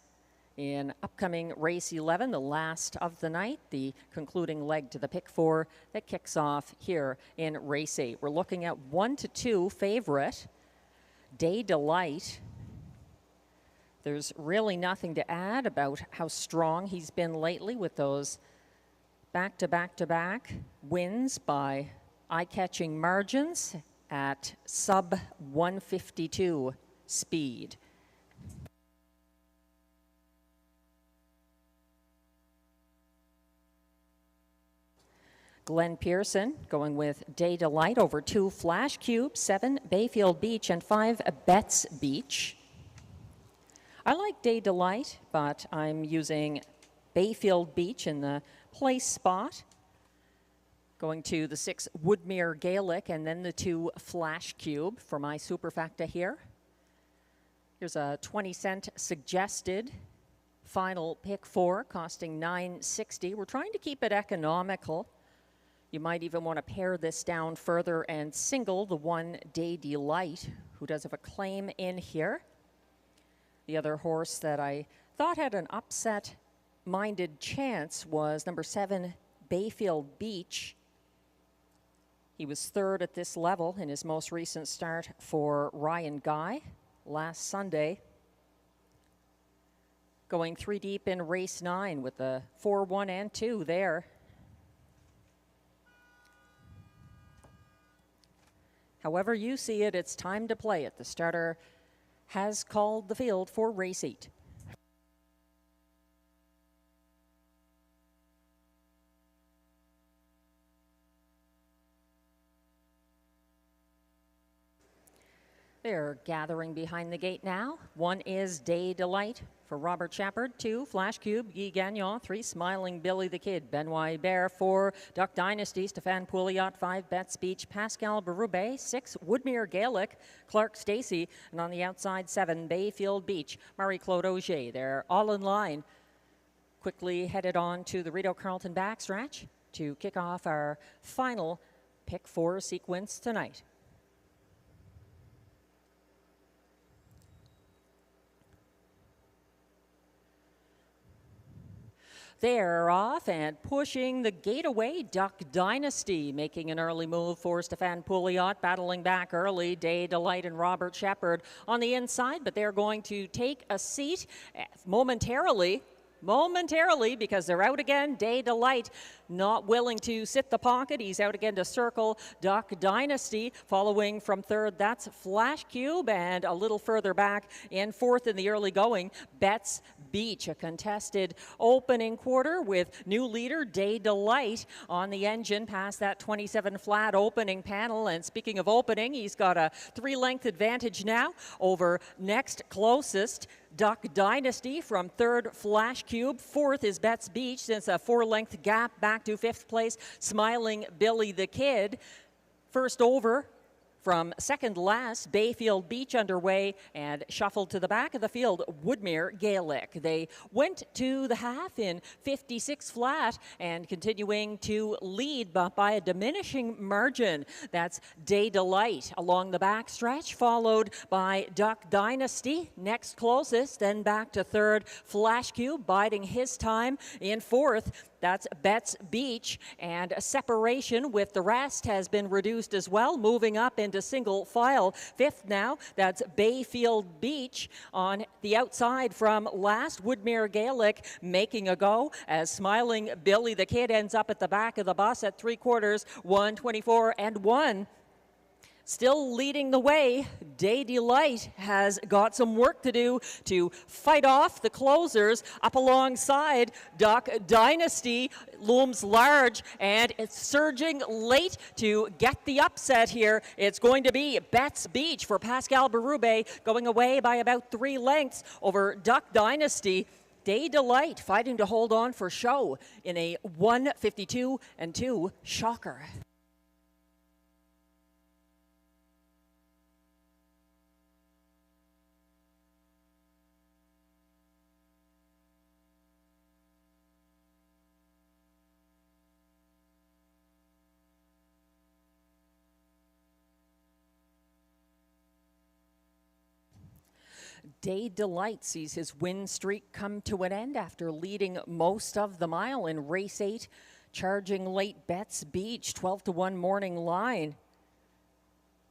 in upcoming race 11, the last of the night, the concluding leg to the pick 4 that kicks off here in race 8. We're looking at 1-2 favorite, Day Delight. There's really nothing to add about how strong he's been lately with those back-to-back-to-back wins by eye-catching margins at sub 152 speed. Glenn Pearson going with Day Delight over 2 Flash Cube, 7 Bayfield Beach, and 5 Betts Beach. I like Day Delight, but I'm using Bayfield Beach in the place spot. Going to the 6 Woodmere Gaelic and then the 2 Flash Cube for my superfecta here. Here's a 20-cent suggested final pick 4 costing $9.60. We're trying to keep it economical. You might even want to pare this down further and single the 1 Day Delight, who does have a claim in here. The other horse that I thought had an upset-minded chance was number 7 Bayfield Beach. He was 3rd at this level in his most recent start for Ryan Guy last Sunday. Going 3 deep in race 9 with the 4, 1, and 2 there. However you see it, it's time to play it. The starter has called the field for race 8. They're gathering behind the gate now. 1 is Day Delight for Robert Shepard. 2, Flash Cube, Guy Gagnon. 3, Smiling Billy the Kid, Benoit Hubert. 4, Duck Dynasty, Stéphane Pouliot. 5, Betts Beach, Pascal Berube. 6, Woodmere Gaelic, Clark Stacey. And on the outside, 7, Bayfield Beach, Marie-Claude Auger. They're all in line. Quickly headed on to the Rideau Carleton backstretch to kick off our final pick 4 sequence tonight. They're off and pushing the gate away. Duck Dynasty making an early move for Stefan Pouliot, battling back early. Day Delight and Robert Shepard on the inside, but they're going to take a seat momentarily, because they're out again. Day Delight not willing to sit the pocket. He's out again to circle Duck Dynasty. Following from third, that's Flash Cube. And a little further back in fourth in the early going, Betts Beach. A contested opening quarter with new leader Day Delight on the engine past that 27 flat opening panel. And speaking of opening, he's got a 3-length advantage now over next closest Duck Dynasty from third, Flash Cube. Fourth is Betts Beach, since a 4-length gap back to fifth place, Smiling Billy the Kid. First over from second last, Bayfield Beach underway, and shuffled to the back of the field, Woodmere Gaelic. They went to the half in 56 flat and continuing to lead, but by a diminishing margin. That's Day Delight along the back stretch, followed by Duck Dynasty, next closest, then back to third, Flash Cube, biding his time in fourth. That's Betts Beach, and a separation with the rest has been reduced as well, moving up into single file. Fifth now, that's Bayfield Beach on the outside from last. Woodmere Gaelic making a go as Smiling Billy the Kid ends up at the back of the bus at 3/4, 1:24 and 1. Still leading the way, Day Delight has got some work to do to fight off the closers. Up alongside, Duck Dynasty looms large, and it's surging late to get the upset here. It's going to be Betts Beach for Pascal Berube, going away by about 3 lengths over Duck Dynasty. Day Delight fighting to hold on for show in a 1:52 and 2 shocker. Day Delight sees his win streak come to an end after leading most of the mile in race 8. Charging late, Betts Beach, 12-1 morning line.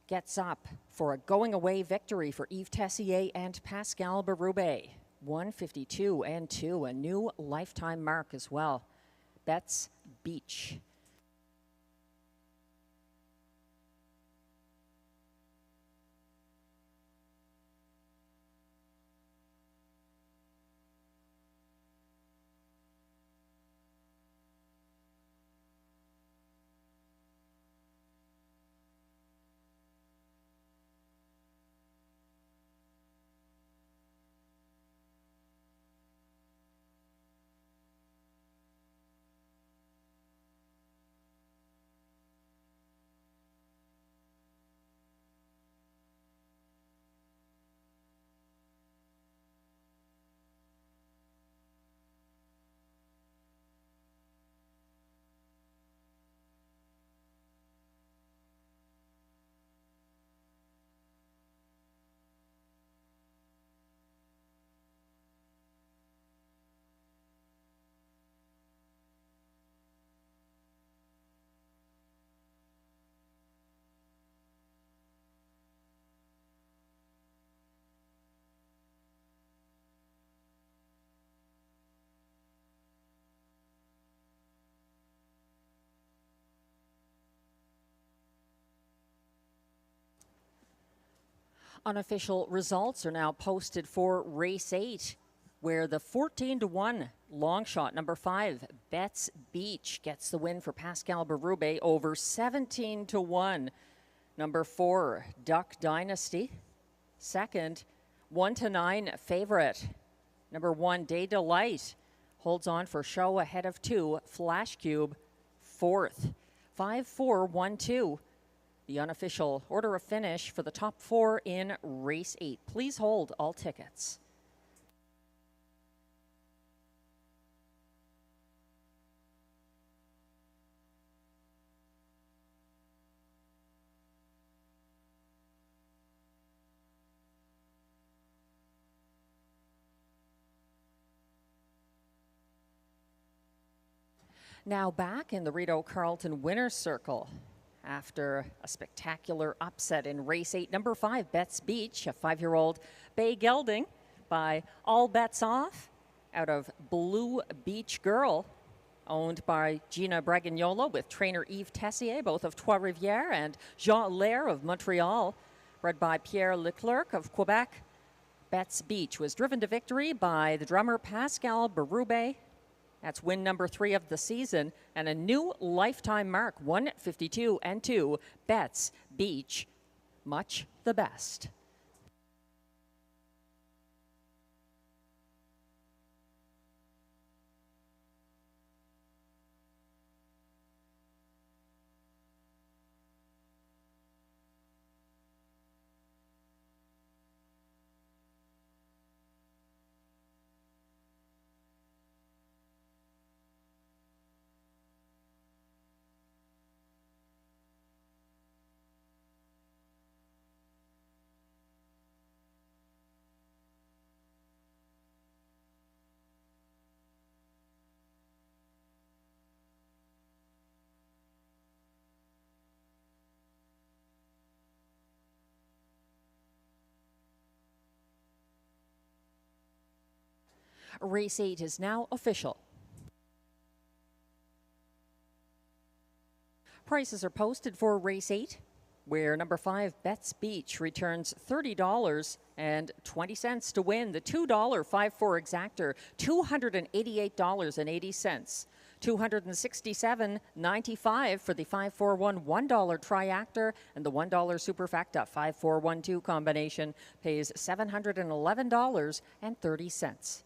Gets up for a going away victory for Yves Tessier and Pascal Berube. 1:52 and 2, a new lifetime mark as well. Betts Beach. Unofficial results are now posted for race 8, where the 14-1 long shot, number 5, Betts Beach, gets the win for Pascal Berube over 17-1. Number 4, Duck Dynasty. Second, 1-9 favorite. Number 1, Day Delight, holds on for show ahead of 2, Flash Cube. Fourth, 5-4-1-2. The unofficial order of finish for the top 4 in race 8. Please hold all tickets. Now back in the Rideau Carleton Winner's Circle. After a spectacular upset in race 8, number 5, Betts Beach, a 5-year-old bay gelding by All Bets Off out of Blue Beach Girl, owned by Gina Bragagnola with trainer Yves Tessier, both of Trois-Rivières, and Jean Lair of Montreal, bred by Pierre Leclerc of Quebec. Betts Beach was driven to victory by the drummer Pascal Berube. That's win number 3 of the season, and a new lifetime mark, 152 and 2, Betts Beach, much the best. Race 8 is now official. Prices are posted for race 8, where number 5, Betts Beach, returns $30.20 to win. The $2 5-4 exactor, $288.80. $267.95 for the 5-4-1 $1 triactor, and the $1 superfecta 5-4-1-2 combination pays $711.30.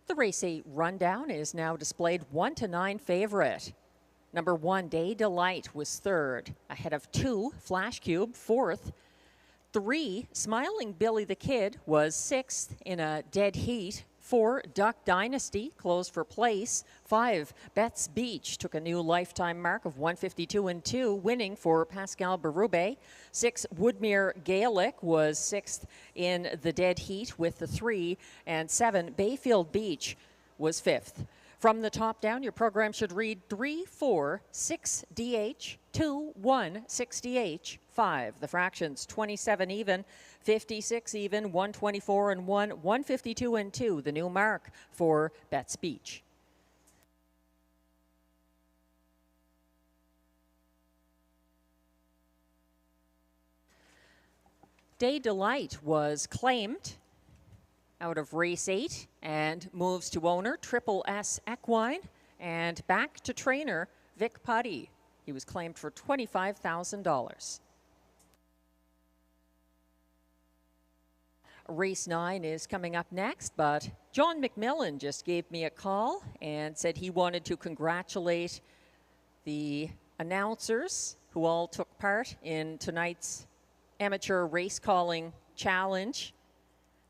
The race 8 rundown is now displayed 1-9 favorite. Number 1, Day Delight, was third, ahead of 2, Flash Cube, fourth. 3, Smiling Billy the Kid, was sixth in a dead heat. 4, Duck Dynasty closed for place. 5, Betts Beach took a new lifetime mark of 152 and 2, winning for Pascal Berube. 6, Woodmere Gaelic was sixth in the dead heat with the 3, and 7, Bayfield Beach was fifth. From the top down, your program should read 3, 4, 6 DH, 2, 1, 6 DH, 5. The fractions 27 even, 56 even, 124 and 1, 152 and 2. The new mark for Betts Beach. Day Delight was claimed out of race 8 and moves to owner Triple S Equine and back to trainer Vic Putty. He was claimed for $25,000. Race 9 is coming up next, but John McMillan just gave me a call and said he wanted to congratulate the announcers who all took part in tonight's amateur race calling challenge.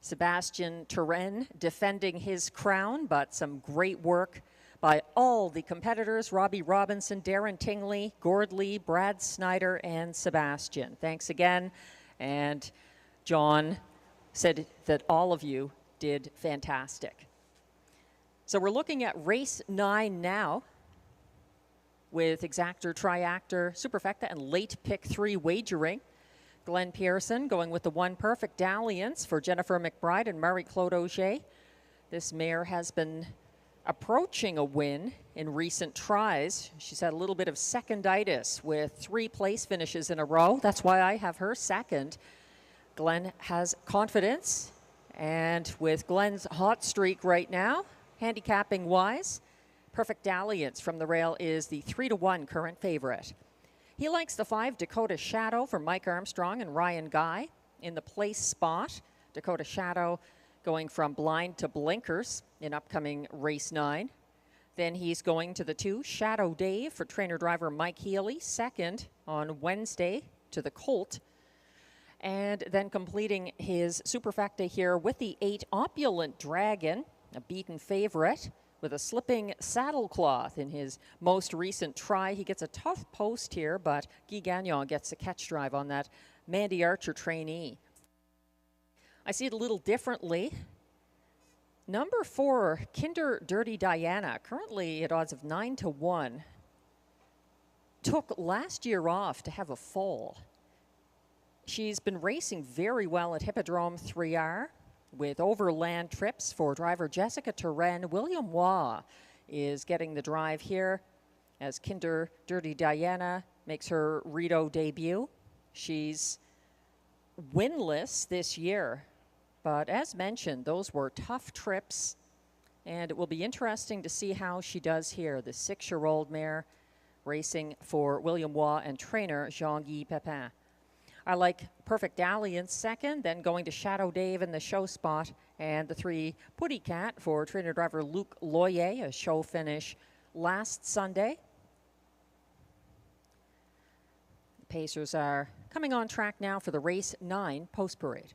Sebastian Turenne defending his crown, but some great work by all the competitors, Robbie Robinson, Darren Tingley, Gord Lee, Brad Snyder, and Sebastian. Thanks again. And John said that all of you did fantastic. So we're looking at race 9 now with exactor, triactor, superfecta, and late pick 3 wagering. Glenn Pearson going with the one perfect dalliance for Jennifer McBride and Marie-Claude Auger. This mare has been approaching a win in recent tries. She's had a little bit of seconditis with 3 place finishes in a row. That's why I have her second. Glenn has confidence, and with Glenn's hot streak right now, handicapping wise, perfect dalliance from the rail is the 3-1 current favorite. He likes the 5 Dakota Shadow for Mike Armstrong and Ryan Guy in the place spot. Dakota Shadow going from blind to blinkers in upcoming race 9. Then he's going to the 2 Shadow Dave for trainer driver Mike Healy, second on Wednesday to the Colt. And then completing his superfecta here with the 8 Opulent Dragon, a beaten favorite, with a slipping saddle cloth in his most recent try. He gets a tough post here, but Guy Gagnon gets a catch drive on that Mandy Archer trainee. I see it a little differently. Number 4, Kinder Dirty Diana, currently at odds of 9-1, took last year off to have a fall. She's been racing very well at Hippodrome 3R with overland trips for driver Jessica Turenne. William Waugh is getting the drive here as Kinder Dirty Diana makes her Rideau debut. She's winless this year, but as mentioned, those were tough trips, and it will be interesting to see how she does here. The 6-year-old mare racing for William Waugh and trainer Jean-Guy Pepin. I like Perfect Dalliance second, then going to Shadow Dave in the show spot, and the 3 Putty Cat for trainer driver Luc Loyer, a show finish last Sunday. The Pacers are coming on track now for the race 9 post parade.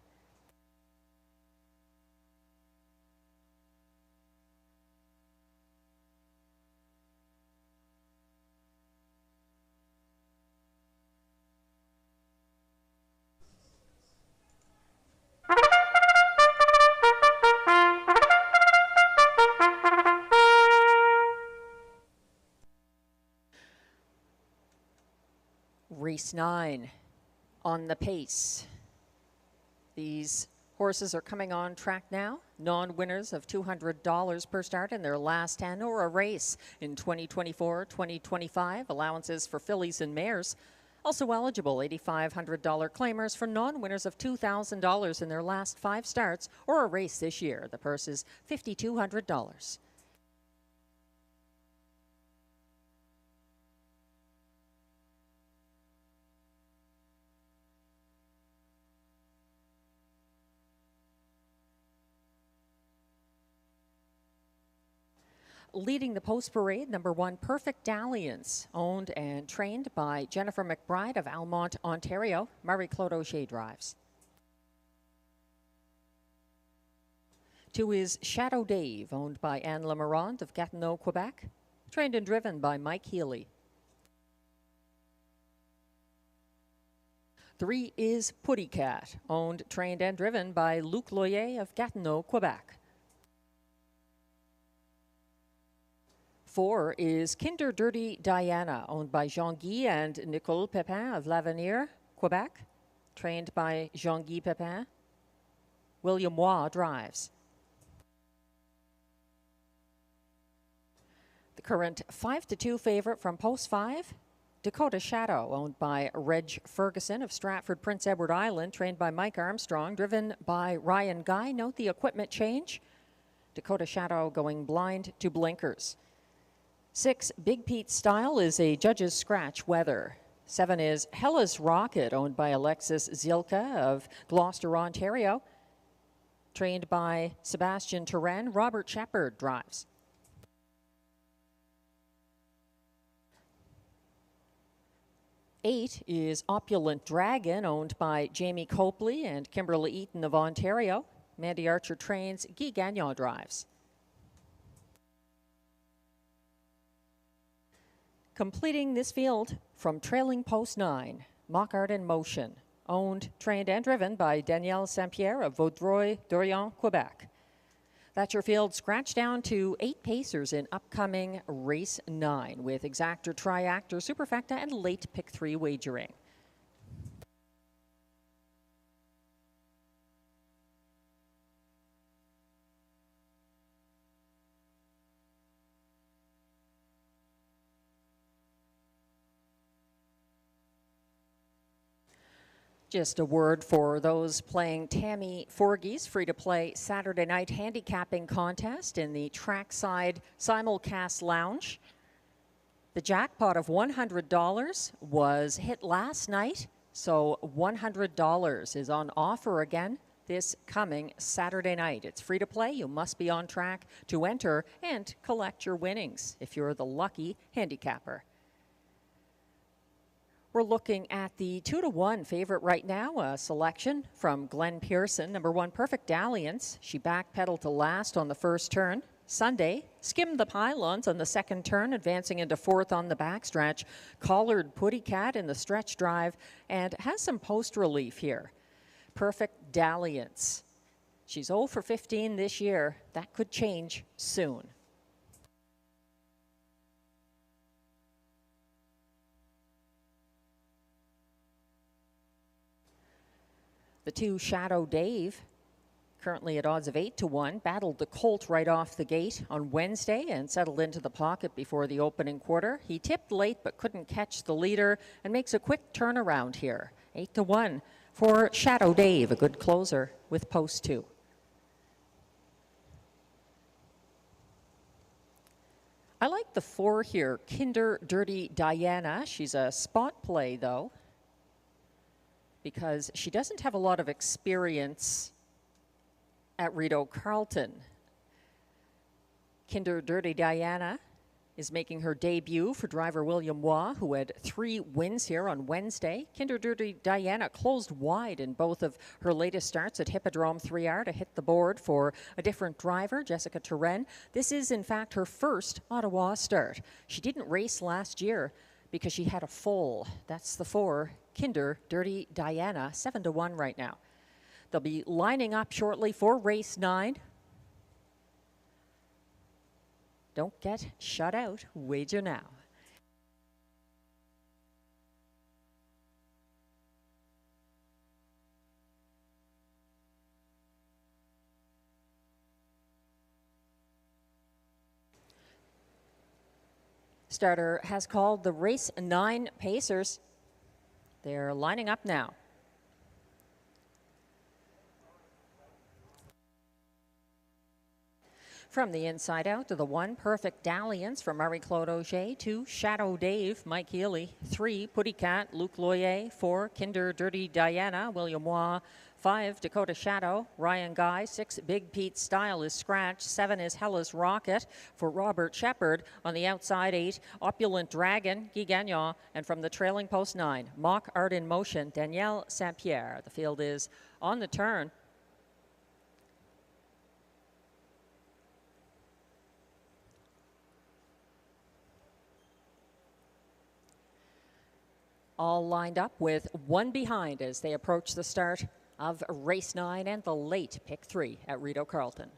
Race 9 on the pace. These horses are coming on track now. Non-winners of $200 per start in their last 10 or a race in 2024-2025. Allowances for fillies and mares. Also eligible $8,500 claimers for non-winners of $2,000 in their last 5 starts or a race this year. The purse is $5,200. Leading the post parade, number 1, Perfect Dalliance, owned and trained by Jennifer McBride of Almont, Ontario. Marie-Claude Auger drives. 2 is Shadow Dave, owned by Anne Lemarand of Gatineau, Quebec, trained and driven by Mike Healy. 3 is Putty Cat, owned, trained, and driven by Luc Loyer of Gatineau, Quebec. 4 is Kinder Dirty Diana, owned by Jean-Guy and Nicole Pepin of L'Avenir, Quebec, trained by Jean-Guy Pepin. William Waugh drives. The current 5-2 favorite from post 5 Dakota Shadow, owned by Reg Ferguson of Stratford, Prince Edward Island, trained by Mike Armstrong, driven by Ryan Guy. Note the equipment change. Dakota Shadow going blind to blinkers. 6, Big Pete Style is a judge's scratch weather. 7 is Hella's Rocket, owned by Alexis Zielka of Gloucester, Ontario, trained by Sebastian Turenne. Robert Shepard drives. 8 is Opulent Dragon, owned by Jamie Copley and Kimberly Eaton of Ontario. Mandy Archer trains. Guy Gagnon drives. Completing this field from trailing post 9, Mock Art in Motion, owned, trained, and driven by Danielle Saint-Pierre of Vaudreuil-Dorion, Quebec. That's your field, scratched down to 8 pacers in upcoming race 9 with exactor, triactor, superfecta, and late pick 3 wagering. Just a word for those playing Tammy Forgie's free-to-play Saturday night handicapping contest in the Trackside Simulcast Lounge. The jackpot of $100 was hit last night, so $100 is on offer again this coming Saturday night. It's free to play. You must be on track to enter and collect your winnings if you're the lucky handicapper. We're looking at the 2-to-1 favorite right now, a selection from Glenn Pearson. Number 1, Perfect Dalliance. She backpedaled to last on the first turn. Sunday, skimmed the pylons on the second turn, advancing into 4th on the backstretch. Collared Putty Cat in the stretch drive and has some post relief here. Perfect Dalliance. She's 0 for 15 this year. That could change soon. The 2, Shadow Dave, currently at odds of 8-1, battled the Colt right off the gate on Wednesday and settled into the pocket before the opening quarter. He tipped late but couldn't catch the leader and makes a quick turnaround here. 8-1 for Shadow Dave, a good closer with post 2. I like the 4 here, Kinder Dirty Diana. She's a spot play though, because she doesn't have a lot of experience at Rideau Carleton. Kinder Dirty Diana is making her debut for driver William Waugh, who had 3 wins here on Wednesday. Kinder Dirty Diana closed wide in both of her latest starts at Hippodrome 3R to hit the board for a different driver, Jessica Turenne. This is, in fact, her first Ottawa start. She didn't race last year because she had a foal. That's the 4, Kinder Dirty Diana, 7-1 right now. They'll be lining up shortly for race 9. Don't get shut out. Wager now. Starter has called the race 9 pacers. They're lining up now. From the inside out to the 1, Perfect Dalliance from Marie-Claude Auger. 2, Shadow Dave, Mike Healy. 3, Putty Cat, Luc Loyer. 4, Kinder Dirty Diana, William Waugh. 5, Dakota Shadow, Ryan Guy. 6, Big Pete Style is scratched. 7 is Hella's Rocket for Robert Shepard. On the outside, 8, Opulent Dragon, Guy Gagnon. And from the trailing post 9, Mock Art in Motion, Danielle Saint-Pierre. The field is on the turn. All lined up with 1 behind as they approach the start of race 9 and the late pick 3 at Rideau Carleton.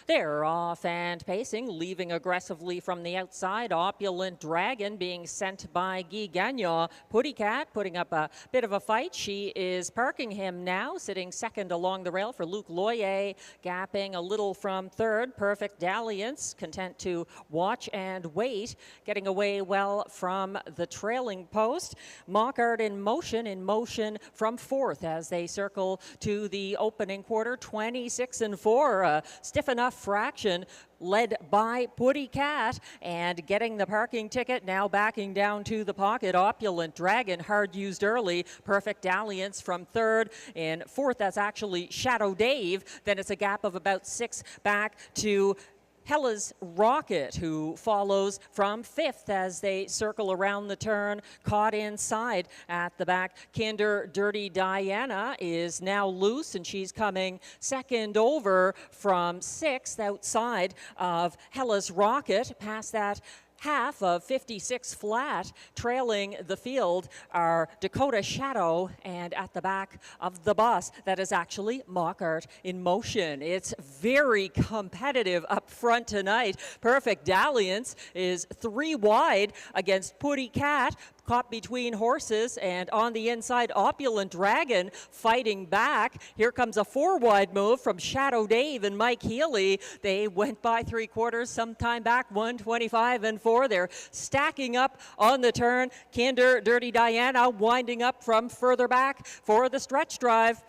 They're off and pacing, leaving aggressively from the outside. Opulent Dragon being sent by Guy Gagnon. Putty Cat putting up a bit of a fight. She is parking him now, sitting second along the rail for Luc Loyer, gapping a little from third. Perfect Dalliance, content to watch and wait, getting away well from the trailing post. Mockart in motion from fourth as they circle to the opening quarter. 26-4, a stiff enough fraction, led by Putty Cat, and getting the parking ticket, now backing down to the pocket. Opulent Dragon, hard used early. Perfect Dalliance from third. In fourth, that's actually Shadow Dave. Then it's a gap of about 6 back to Hella's Rocket, who follows from fifth as they circle around the turn, caught inside at the back. Kinder Dirty Diana is now loose, and she's coming second over from sixth outside of Hella's Rocket. Past that half of 56 flat, trailing the field are Dakota Shadow, and at the back of the bus, that is actually Mockart in motion. It's very competitive up front tonight. Perfect Dalliance is 3 wide against Putty Cat, caught between horses, and on the inside, Opulent Dragon fighting back. Here comes a 4 wide move from Shadow Dave and Mike Healy. They went by 3/4 sometime back, 125-4. They're stacking up on the turn. Kinder Dirty Diana winding up from further back for the stretch drive.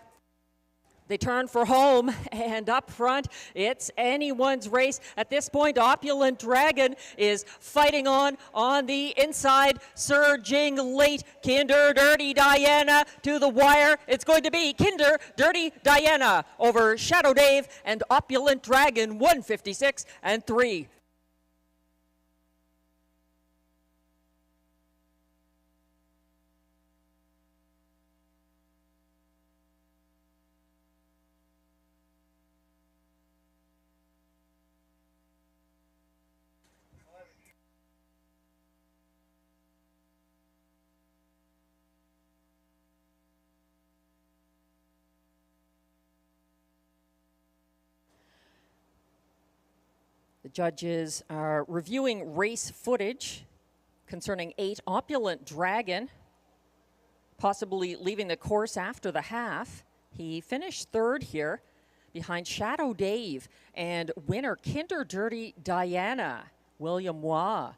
They turn for home, and up front, it's anyone's race. At this point, Opulent Dragon is fighting on the inside, surging late. Kinder Dirty Diana to the wire. It's going to be Kinder Dirty Diana over Shadow Dave and Opulent Dragon, 156-3. The judges are reviewing race footage concerning 8 Opulent Dragon, possibly leaving the course after the half. He finished third here behind Shadow Dave and winner Kinder Dirty Diana. William Waugh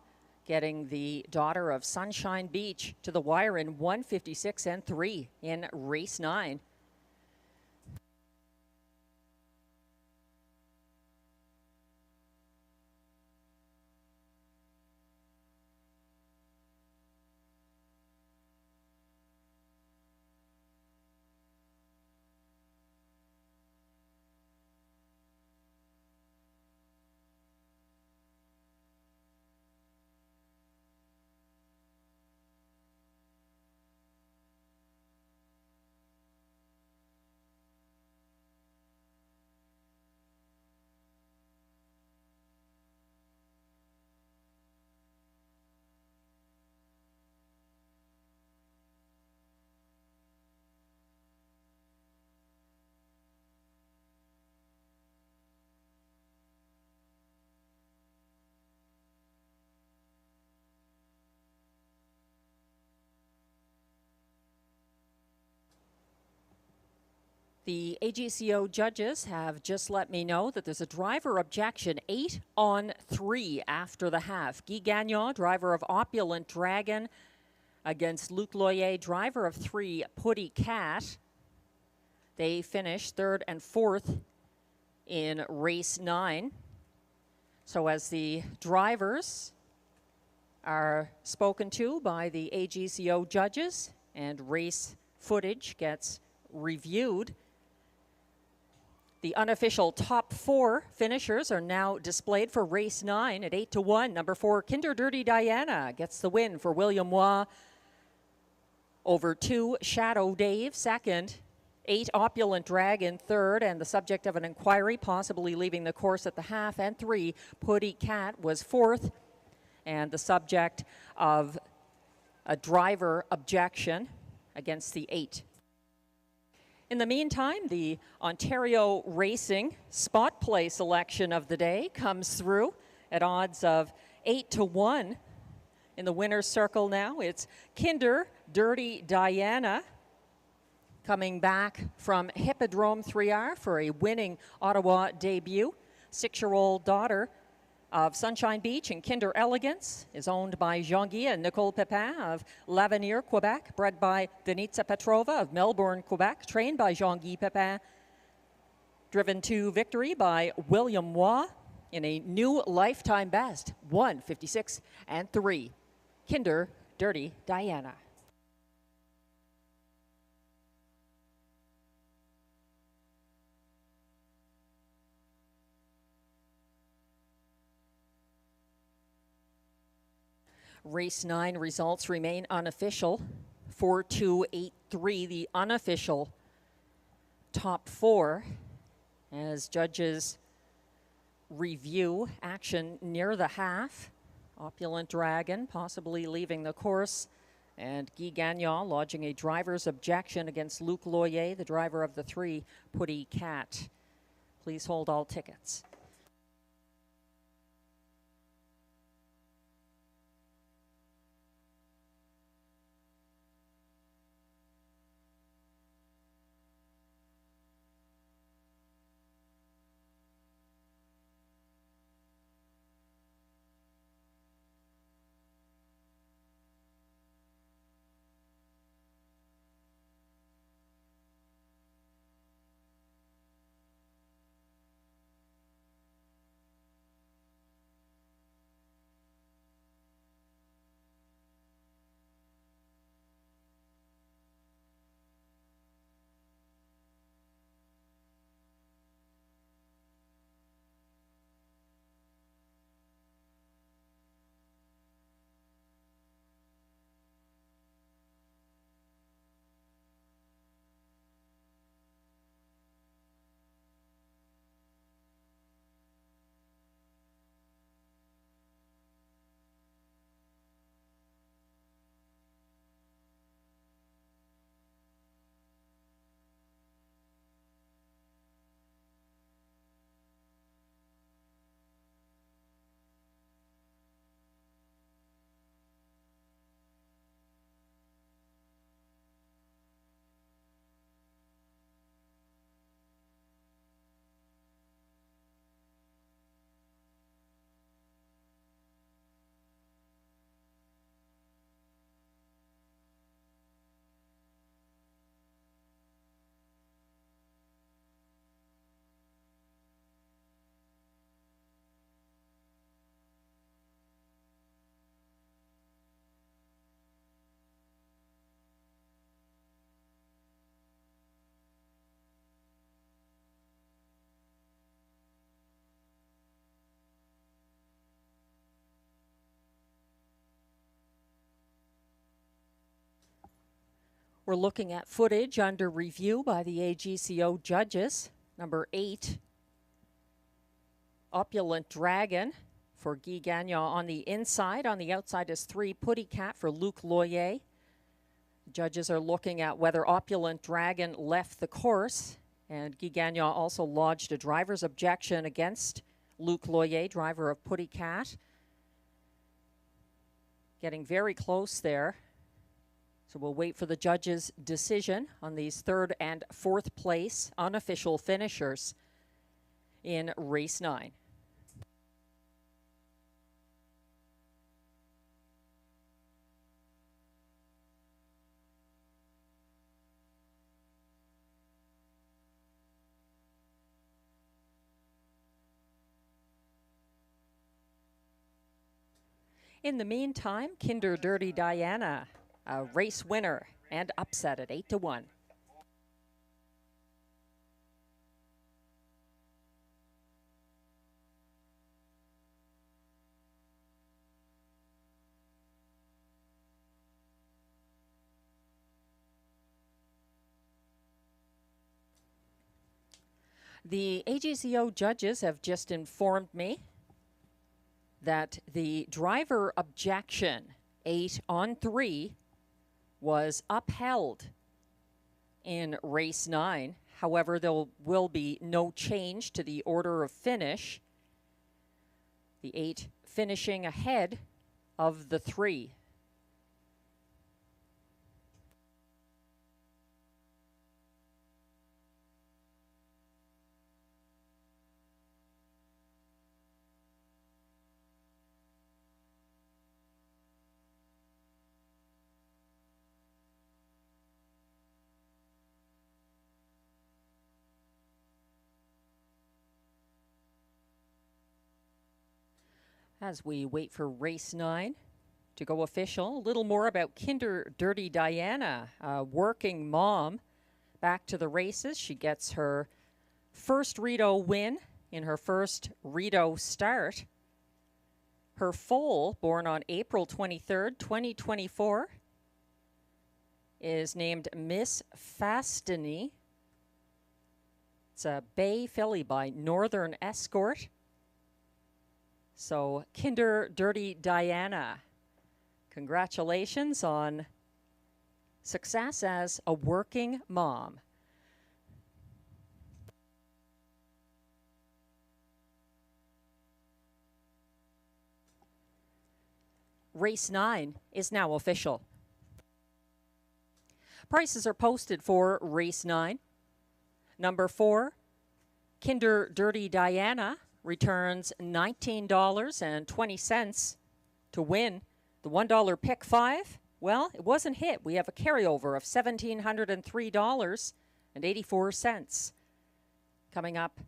getting the daughter of Sunshine Beach to the wire in 156-3 in race 9. The AGCO judges have just let me know that there's a driver objection, 8-3 after the half. Guy Gagnon, driver of Opulent Dragon, against Luc Loyer, driver of 3 Putty Cat. They finished third and fourth in race 9. So as the drivers are spoken to by the AGCO judges and race footage gets reviewed, the unofficial top 4 finishers are now displayed for race 9 at 8-1. Number 4, Kinder Dirty Diana gets the win for William Waugh over 2 Shadow Dave, second. 8 Opulent Dragon, third, and the subject of an inquiry, possibly leaving the course at the half. And 3 Putty Cat was fourth, and the subject of a driver objection against the 8. In the meantime, the Ontario Racing spot play selection of the day comes through at odds of 8-1. In the winner's circle now, it's Kinder Dirty Diana coming back from Hippodrome 3R for a winning Ottawa debut. 6-year-old daughter of Sunshine Beach and Kinder Elegance is owned by Jean-Guy and Nicole Pepin of L'Avenir, Quebec, bred by Denitsa Petrova of Melbourne, Quebec, trained by Jean-Guy Pepin, driven to victory by William Waugh in a new lifetime best, 1:56.3. Kinder Dirty Diana. Race 9 results remain unofficial. 4-2-8-3, the unofficial top 4, as judges review action near the half. Opulent Dragon possibly leaving the course, and Guy Gagnon lodging a driver's objection against Luc Loyer, the driver of the 3 Putty Cat. Please hold all tickets. We're looking at footage under review by the AGCO judges. Number 8, Opulent Dragon for Guy Gagnon on the inside. On the outside is 3, Putty Cat for Luc Loyer. Judges are looking at whether Opulent Dragon left the course, and Guy Gagnon also lodged a driver's objection against Luc Loyer, driver of Putty Cat. Getting very close there. So we'll wait for the judges' decision on these 3rd and 4th place unofficial finishers in race 9. In the meantime, Kinder Dirty Diana, a race winner and upset at 8-1. The AGCO judges have just informed me that the driver objection 8 on 3 was upheld in race 9. However, there will be no change to the order of finish. The 8 finishing ahead of the 3. As we wait for race 9 to go official, a little more about Kinder Dirty Diana, a working mom, back to the races. She gets her first Rideau win in her first Rideau start. Her foal, born on April 23rd, 2024, is named Miss Fastiny. It's a bay filly by Northern Escort. So, Kinder Dirty Diana, congratulations on success as a working mom. Race 9 is now official. Prices are posted for race 9. Number 4, Kinder Dirty Diana, returns $19.20 to win. The $1 pick 5, well, it wasn't hit. We have a carryover of $1,703.84. Coming up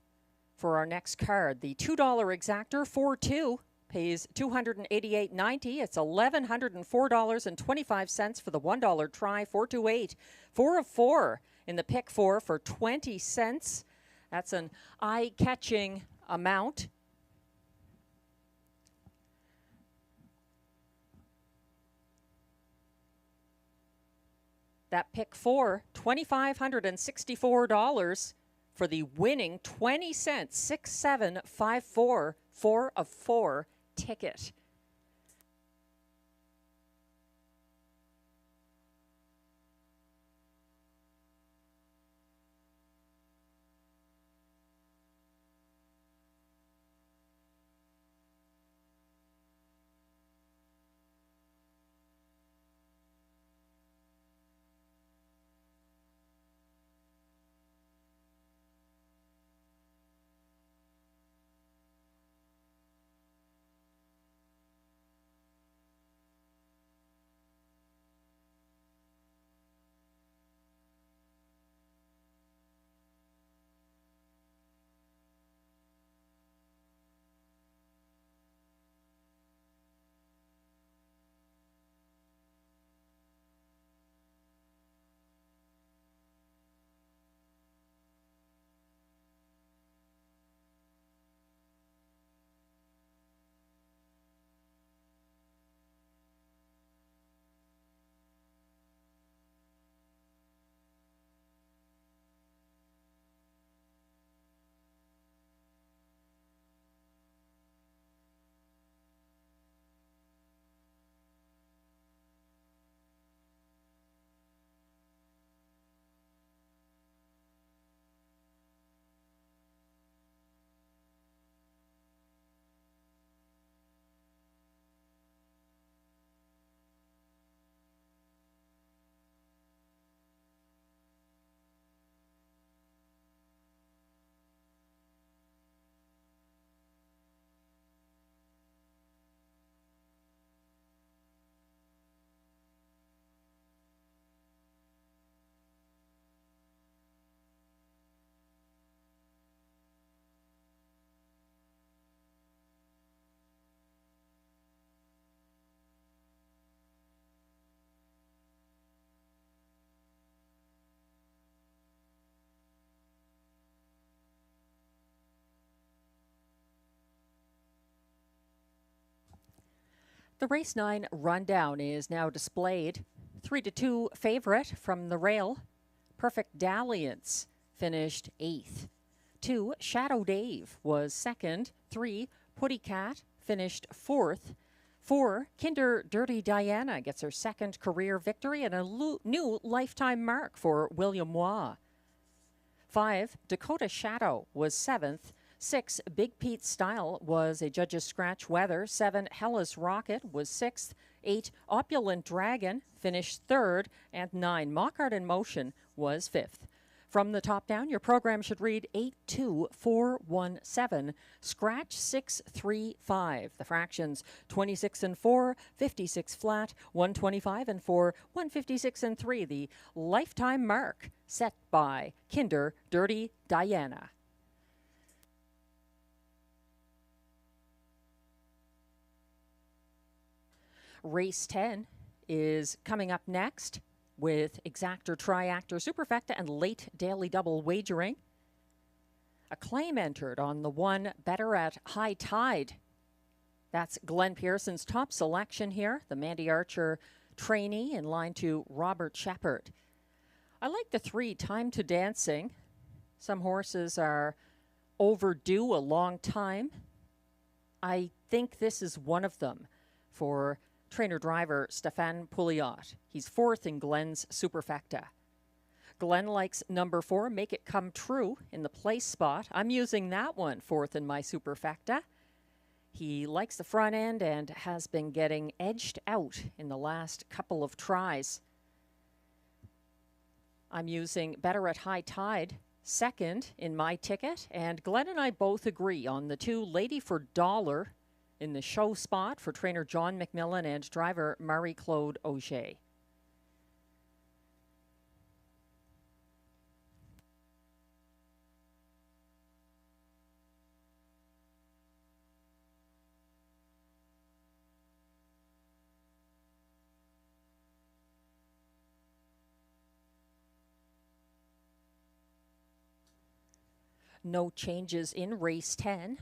for our next card, the $2 exactor 4-2 pays $288.90. It's $1,104.25 for the $1 try 428. 4 of 4 in the pick 4 for 20 cents. That's an eye-catching amount. That pick 4, $2,564 for the winning 20 cents, 6754, 4 of 4 ticket. The race 9 rundown is now displayed. 3-2 favorite from the rail. Perfect Dalliance finished 8th. 2, Shadow Dave was 2nd. 3, Putty Cat finished 4th. 4, Kinder Dirty Diana gets her second career victory and a new lifetime mark for William Waugh. 5, Dakota Shadow was 7th. 6, Big Pete Style was a judge's scratch weather. 7, Hellas Rocket was 6th. 8, Opulent Dragon finished 3rd. And 9, Mockart in Motion was 5th. From the top down, your program should read 82417, scratch 635. The fractions 26 and 4, 56 flat, 125 and 4, 156 and 3. The lifetime mark set by Kinder Dirty Diana. Race 10 is coming up next, with exactor, triactor, superfecta, and late daily double wagering. A claim entered on the 1 Better at High Tide. That's Glenn Pearson's top selection here, the Mandy Archer trainee in line to Robert Shepard. I like the 3 Time to Dancing. Some horses are overdue a long time. I think this is one of them for trainer-driver Stéphane Pouliot. He's 4th in Glenn's Superfecta. Glenn likes number 4, Make It Come True, in the place spot. I'm using that one 4th in my Superfecta. He likes the front end and has been getting edged out in the last couple of tries. I'm using Better at High Tide 2nd in my ticket, and Glenn and I both agree on the 2 Lady for Dollar in the show spot for trainer John McMillan and driver Marie-Claude Auger. No changes in race 10.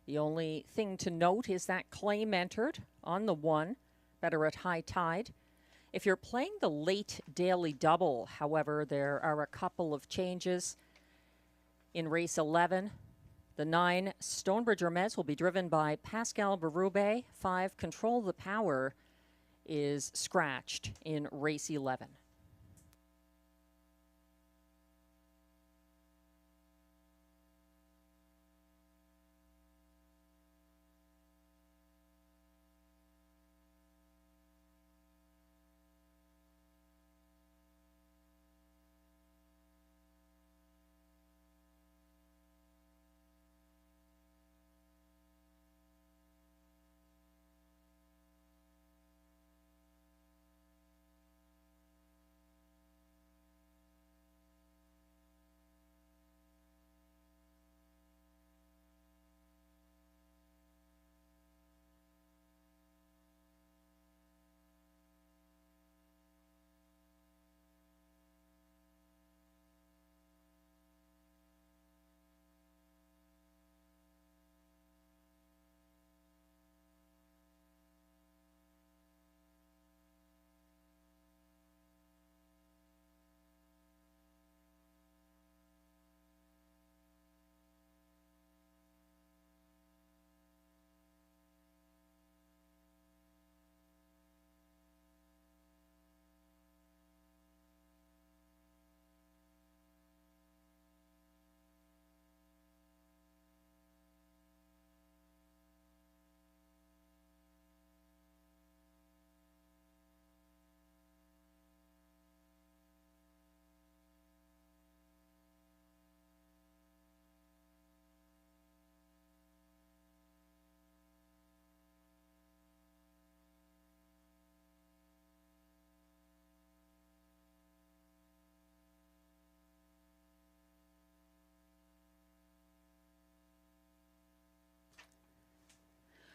The only thing to note is that claim entered on the 1, Better at High Tide. If you're playing the late daily double, however, there are a couple of changes. In race 11, the 9, Stonebridge Hermes will be driven by Pascal Berube. 5, Control the Power is scratched in race 11.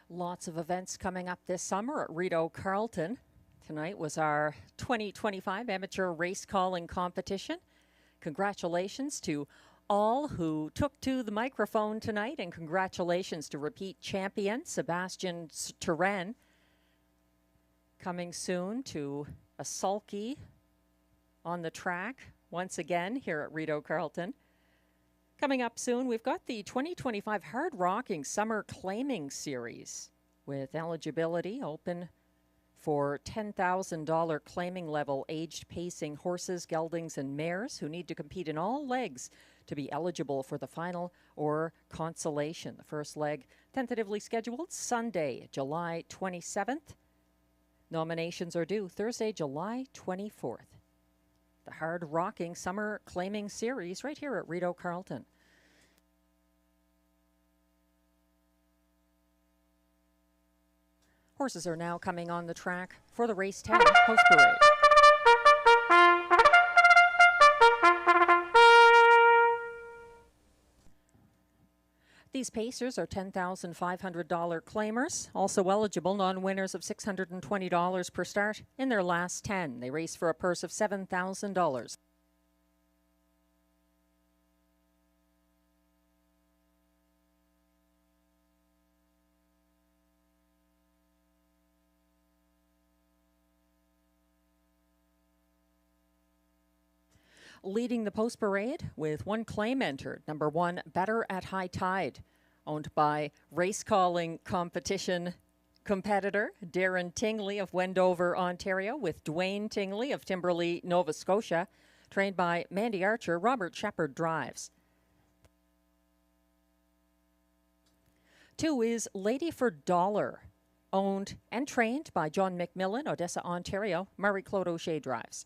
Lots of events coming up this summer at Rideau Carleton. Tonight was our 2025 amateur race calling competition. Congratulations to all who took to the microphone tonight, and congratulations to repeat champion Sebastian Turenne. Coming soon to a sulky on the track once again here at Rideau Carleton. Coming up soon, we've got the 2025 Hard Rocking Summer Claiming Series. with eligibility open for $10,000 claiming level aged pacing horses, geldings, and mares who need to compete in all legs to be eligible for the final or consolation. The first leg tentatively scheduled Sunday, July 27th. Nominations are due Thursday, July 24th. The hard-rocking summer claiming series right here at Rideau Carleton. Horses are now coming on the track for the race 10 post parade. These pacers are $10,500 claimers, also eligible non-winners of $620 per start in their last 10. They race for a purse of $7,000. Leading the post parade with one claim entered, number 1, Better at High Tide, owned by race calling competition competitor Darren Tingley of Wendover, Ontario, with Dwayne Tingley of Timberlea, Nova Scotia, trained by Mandy Archer. Robert Shepard drives. 2 is Lady for Dollar, owned and trained by John McMillan, Odessa, Ontario. Marie-Claude O'Shea drives.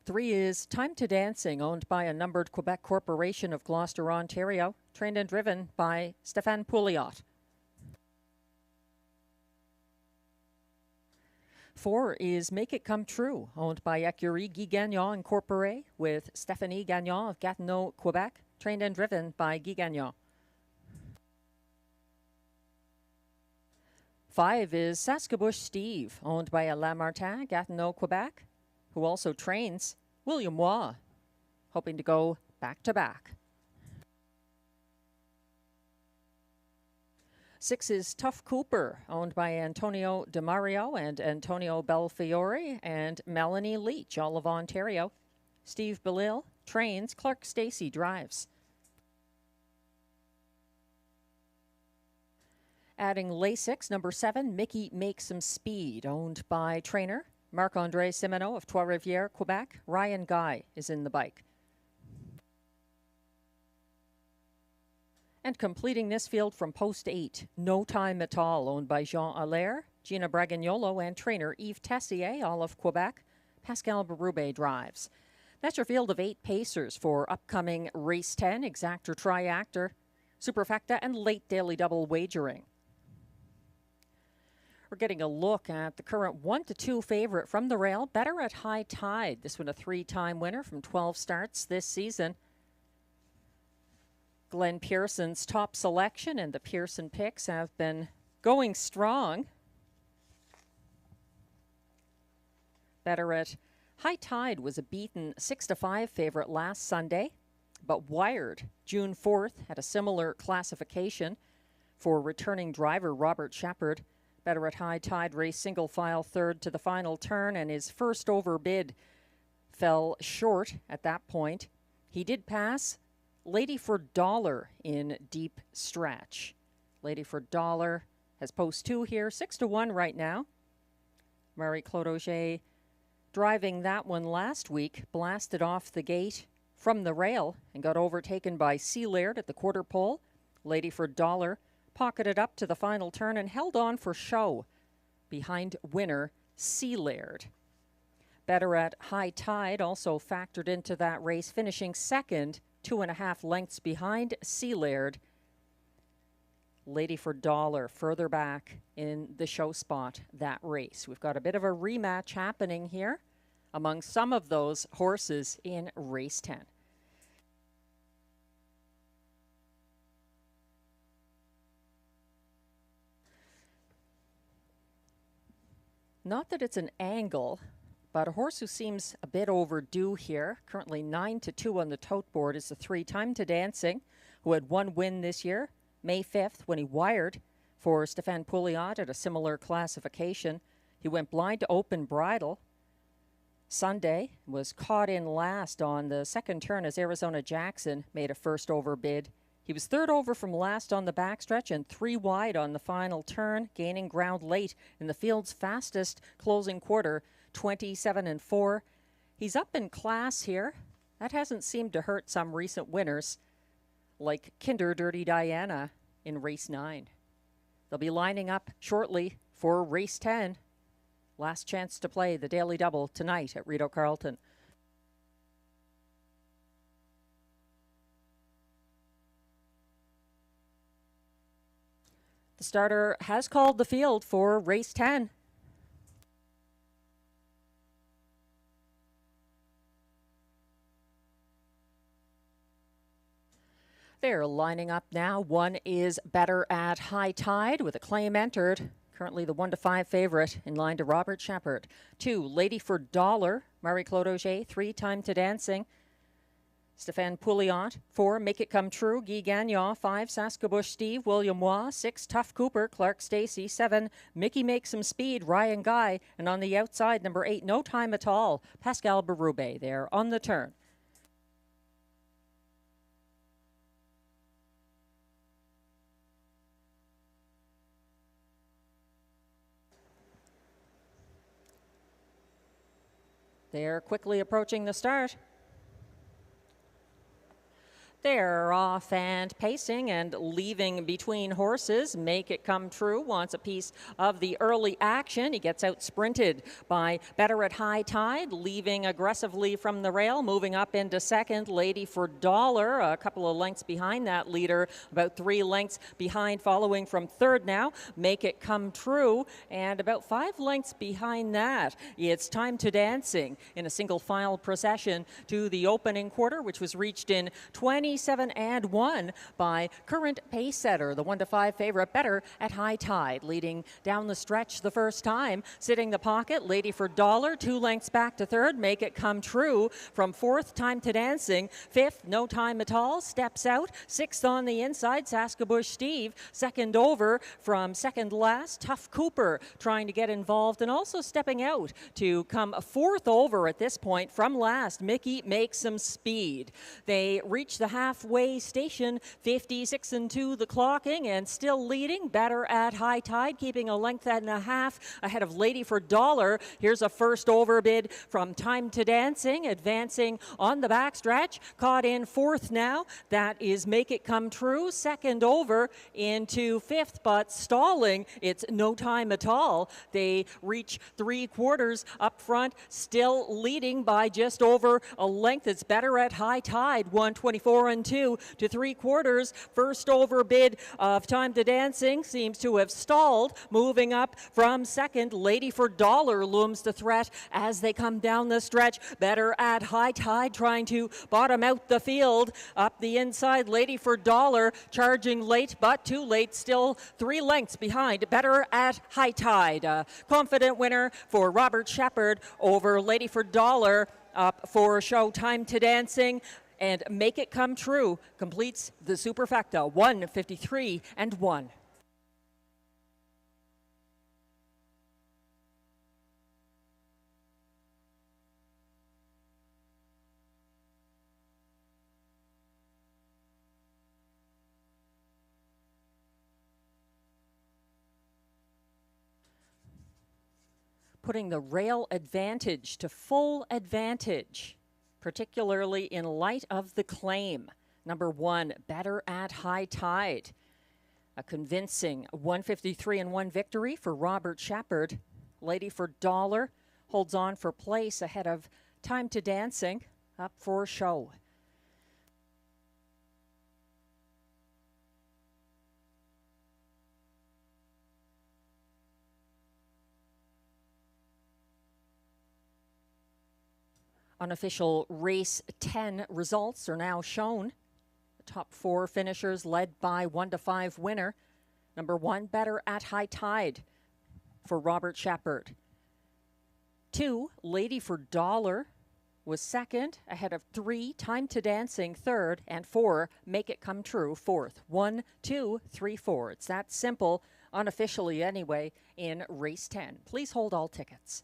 3 is Time to Dancing, owned by a numbered Quebec corporation of Gloucester, Ontario, trained and driven by Stéphane Pouliot. 4 is Make It Come True, owned by Écurie Guy Gagnon Incorporé, with Stéphanie Gagnon of Gatineau, Quebec, trained and driven by Guy Gagnon. 5 is Saskabush Steve, owned by Alain Martin, Gatineau, Quebec, who also trains William Waugh, hoping to go back-to-back. 6 is Tough Cooper, owned by Antonio DeMario and Antonio Belfiore and Melanie Leach, all of Ontario. Steve Belil trains, Clark Stacey drives. Adding Lasix, number 7, Mickey Makes Some Speed, owned by trainer Marc-André Simoneau of Trois-Rivières, Quebec. Ryan Guy is in the bike. And completing this field from post 8, No Time at All, owned by Jean Allaire, Gina Bragagnolo, and trainer Yves Tessier, all of Quebec. Pascal Berube drives. That's your field of 8 pacers for upcoming race 10, exactor, triactor, superfecta, and late daily double wagering. We're getting a look at the current 1-2 favorite from the rail, Better at High Tide. This one a 3-time winner from 12 starts this season. Glenn Pearson's top selection, and the Pearson picks have been going strong. Better at High Tide was a beaten 6-5 favorite last Sunday, but Wired, June 4th, had a similar classification for returning driver Robert Shepard. Better at High Tide raced single file third to the final turn, and his first overbid fell short at that point. He did pass Lady for Dollar in deep stretch. Lady for Dollar has post 2 here, 6-1 right now. Marie-Claude Auger driving that one last week, blasted off the gate from the rail and got overtaken by Sea Laird at the quarter pole. Lady for Dollar pocketed up to the final turn and held on for show behind winner Sea Laird. Better at High Tide also factored into that race, finishing second, 2.5 lengths behind Sea Laird. Lady for Dollar further back in the show spot that race. We've got a bit of a rematch happening here among some of those horses in race 10. Not that it's an angle, but a horse who seems a bit overdue here. Currently 9-2 on the tote board is the 3 Time to Dancing, who had 1 win this year, May 5th, when he wired for Stéphane Pouliot at a similar classification. He went blind to Open Bridle Sunday, was caught in last on the second turn as Arizona Jackson made a first overbid He was third over from last on the backstretch and 3 wide on the final turn, gaining ground late in the field's fastest closing quarter, 27-4. He's up in class here. That hasn't seemed to hurt some recent winners, like Kinder Dirty Diana in race 9. They'll be lining up shortly for race 10. Last chance to play the Daily Double tonight at Rideau Carleton. The starter has called the field for race 10. They're lining up now. 1 is Better at High Tide with a claim entered. Currently the 1-5 favorite in line to Robert Shepherd. 2, Lady for Dollar, Marie-Claude Auger. 3, Time to Dancing, Stéphane Pouliot. 4, Make It Come True, Guy Gagnon. 5, Saskabush Steve, William Waugh. 6, Tough Cooper, Clark Stacy. 7, Mickey Makes Some Speed, Ryan Guy. And on the outside, number 8, No Time at All, Pascal Berube. They're on the turn. They're quickly approaching the start. They're off and pacing and leaving between horses. Make It Come True wants a piece of the early action. He gets out sprinted by Better at High Tide, leaving aggressively from the rail, moving up into second. Lady for Dollar, a couple of lengths behind that leader, about 3 lengths behind, following from third now. Make It Come True, and about 5 lengths behind that, it's Time to Dancing in a single file procession to the opening quarter, which was reached in 27-1 by current pace setter, the 1-5 favorite, Better at High Tide, leading down the stretch the first time. Sitting the pocket, Lady for Dollar, 2 lengths back to third. Make It Come True from fourth, Time to Dancing. 5th, No Time at All, steps out. 6th on the inside, Saskabush Steve. Second over from second last, Tough Cooper trying to get involved and also stepping out to come 4th over at this point from last. Mickey Makes Some Speed. They reach the halfway station, 56-2 the clocking, and still leading. Better at High Tide, keeping a length and a half ahead of Lady for Dollar. Here's a first overbid from Time to Dancing, advancing on the backstretch. Caught in 4th now. That is Make It Come True. Second over into 5th, but stalling. It's No Time at All. They reach 3/4 up front, still leading by just over a length. It's Better at High Tide, 124-2 to 3/4. First overbid of Time to Dancing seems to have stalled. Moving up from second, Lady for Dollar looms the threat as they come down the stretch. Better at High Tide trying to bottom out the field. Up the inside, Lady for Dollar charging late, but too late. Still 3 lengths behind. Better at High Tide. A confident winner for Robert Shepherd over Lady for Dollar. Up for show Time to Dancing. And Make It Come True completes the superfecta, 153-1. Putting the rail advantage to full advantage, particularly in light of the claim. Number 1, Better at High Tide. A convincing 153-1 victory for Robert Shepherd. Lady for Dollar holds on for place ahead of Time to Dancing, up for show. Unofficial race 10 results are now shown. The top 4 finishers led by 1-5 winner. Number 1, Better at High Tide for Robert Shepherd. 2, Lady for Dollar was second, ahead of 3, Time to Dancing third, and 4, Make It Come True fourth. 1, 2, 3, 4. It's that simple, unofficially anyway, in race 10. Please hold all tickets.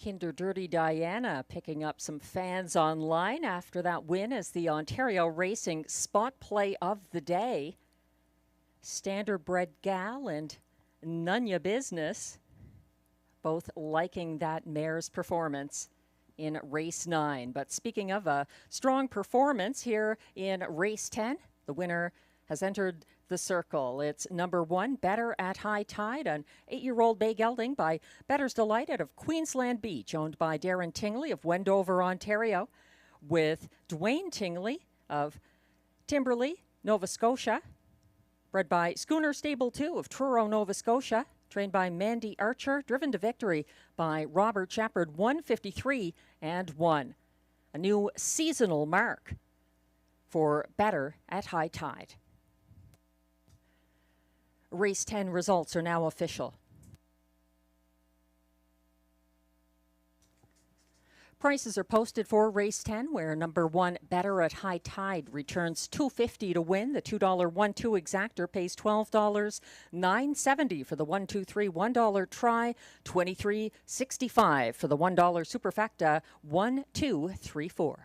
Kinder Dirty Diana picking up some fans online after that win as the Ontario Racing Spot Play of the Day. Standardbred Gal and Nunya Business both liking that mare's performance in race 9. But speaking of a strong performance here in race 10, the winner has entered the circle. It's number 1, Better at High Tide, an 8-year-old bay gelding by Better's Delight out of Queensland Beach, owned by Darren Tingley of Wendover, Ontario, with Dwayne Tingley of Timberley, Nova Scotia, bred by Schooner Stable 2 of Truro, Nova Scotia, trained by Mandy Archer, driven to victory by Robert Shepard, 153 and 1. A new seasonal mark for Better at High Tide. Race 10 results are now official. Prices are posted for race 10, where number 1, Better at High Tide, returns $2.50 to win. The $2 1-2 exactor pays $12, $9.70 for the 1-2-3 $1 try, $23.65 for the $1 superfecta 1-2-3-4.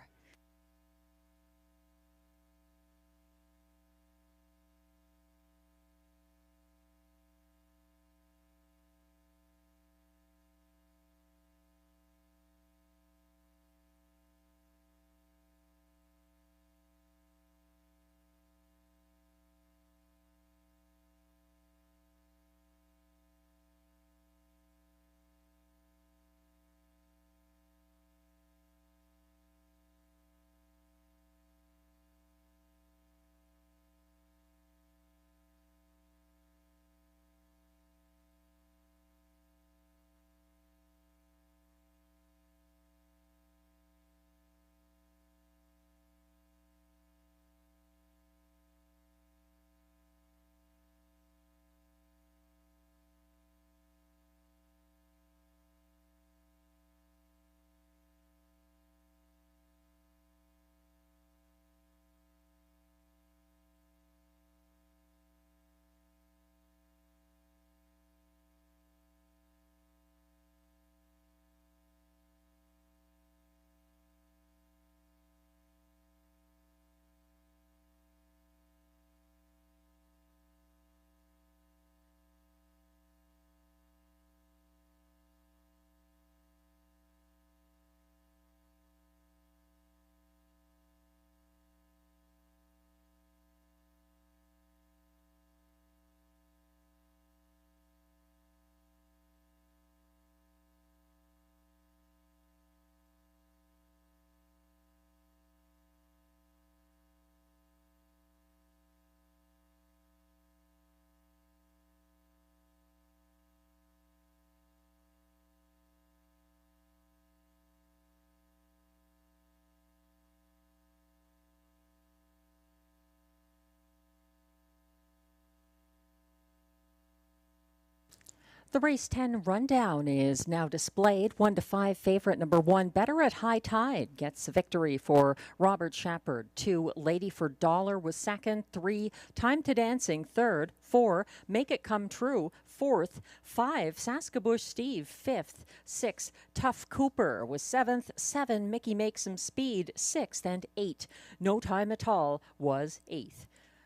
The race 10 rundown is now displayed. 1-5 favorite number 1, Better at High Tide, gets a victory for Robert Shepard. 2, Lady for Dollar was second. 3, Time to Dancing third. 4, Make It Come True fourth. 5, Saskabush Steve fifth. 6, Tough Cooper was seventh. 7, Mickey Makes Some Speed sixth. And 8, No Time at All was eighth.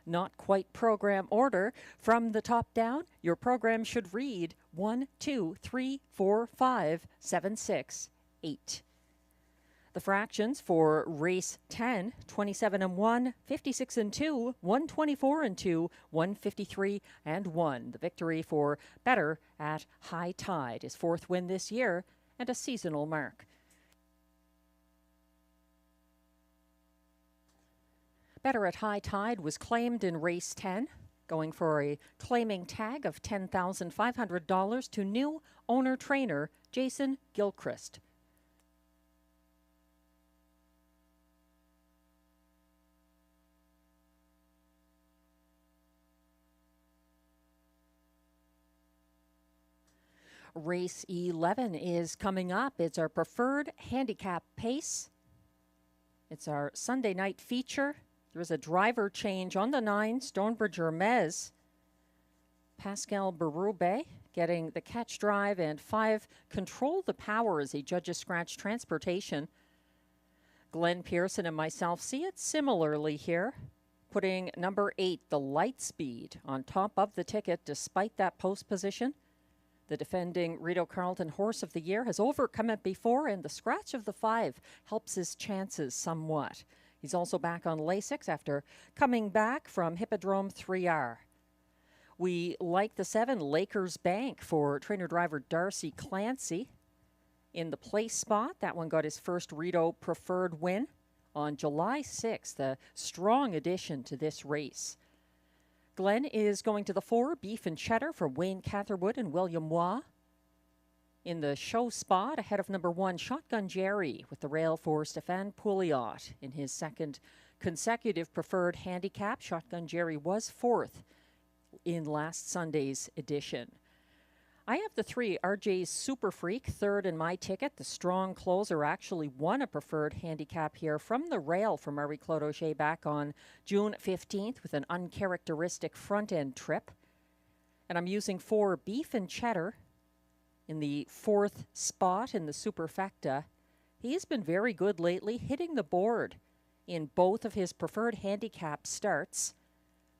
Not quite program order. From the top down, your program should read 1, 2, 3, 4, 5, 7, 6, 8. The fractions for race 10, 27 and 1, 56 and 2, 124 and 2, 153 and 1. The victory for Better at High Tide, his 4th win this year and a seasonal mark. Better at High Tide was claimed in race 10, going for a claiming tag of $10,500 to new owner-trainer Jason Gilchrist. Race 11 is coming up. It's our preferred handicap pace. It's our Sunday night feature. There is a driver change on the 9, Stonebridge Hermes. Pascal Berube getting the catch drive, and 5, Control the Power as he judges scratch transportation. Glenn Pearson and myself see it similarly here, putting number 8, the Light Speed, on top of the ticket despite that post position. The defending Rideau Carleton Horse of the Year has overcome it before, and the scratch of the 5 helps his chances somewhat. He's also back on Lasix after coming back from Hippodrome 3R. We like the 7, Lakers Bank, for trainer-driver Darcy Clancy. In the place spot, that one got his first Rideau Preferred win on July 6th, a strong addition to this race. Glenn is going to the 4, Beef and Cheddar, for Wayne Catherwood and William Waugh. In the show spot, ahead of number 1, Shotgun Jerry, with the rail for Stéphane Pouliot in his second consecutive preferred handicap. Shotgun Jerry was 4th in last Sunday's edition. I have the 3, RJ's Super Freak, 3rd in my ticket. The strong closer actually won a preferred handicap here from the rail for Marie-Claude Auger back on June 15th with an uncharacteristic front-end trip. And I'm using 4, Beef and Cheddar in the 4th spot in the Superfecta. He's been very good lately, hitting the board in both of his preferred handicap starts,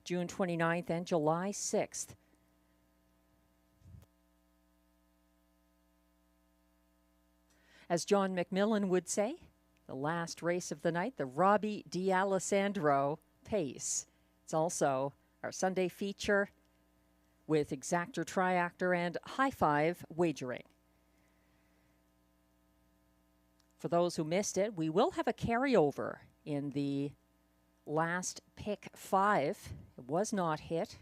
June 29th and July 6th. As John McMillan would say, the last race of the night, the Robbie D'Alessandro Pace. It's also our Sunday feature with Exactor, Triactor, and High Five wagering. For those who missed it, we will have a carryover in the last pick 5. It was not hit.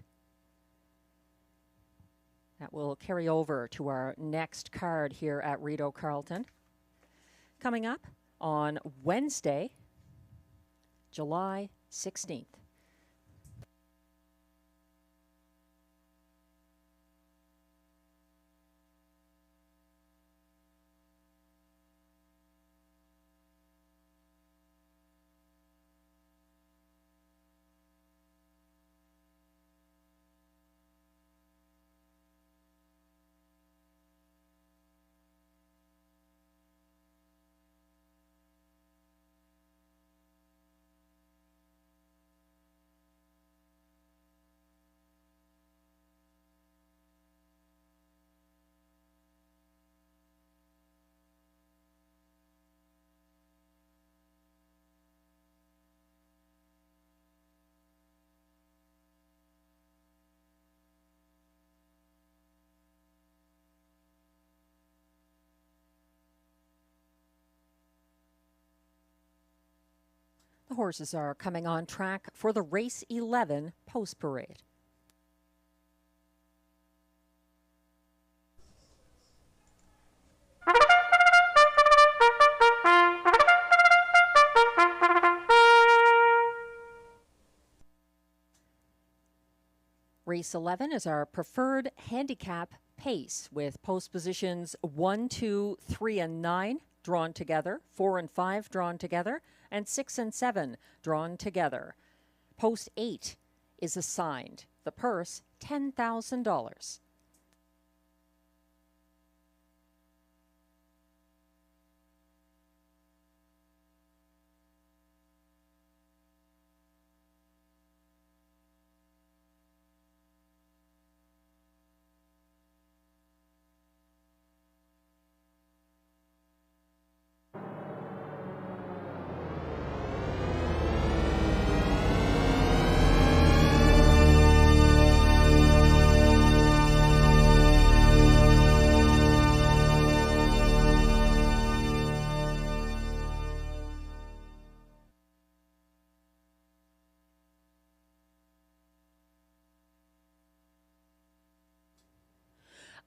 That will carry over to our next card here at Rideau Carleton. Coming up on Wednesday, July 16th. The horses are coming on track for the Race 11 post parade. Race 11 is our preferred handicap pace with post positions 1, 2, 3, and 9 drawn together, 4 and 5 drawn together, and 6 and 7 drawn together. Post 8 is assigned. The purse, $10,000.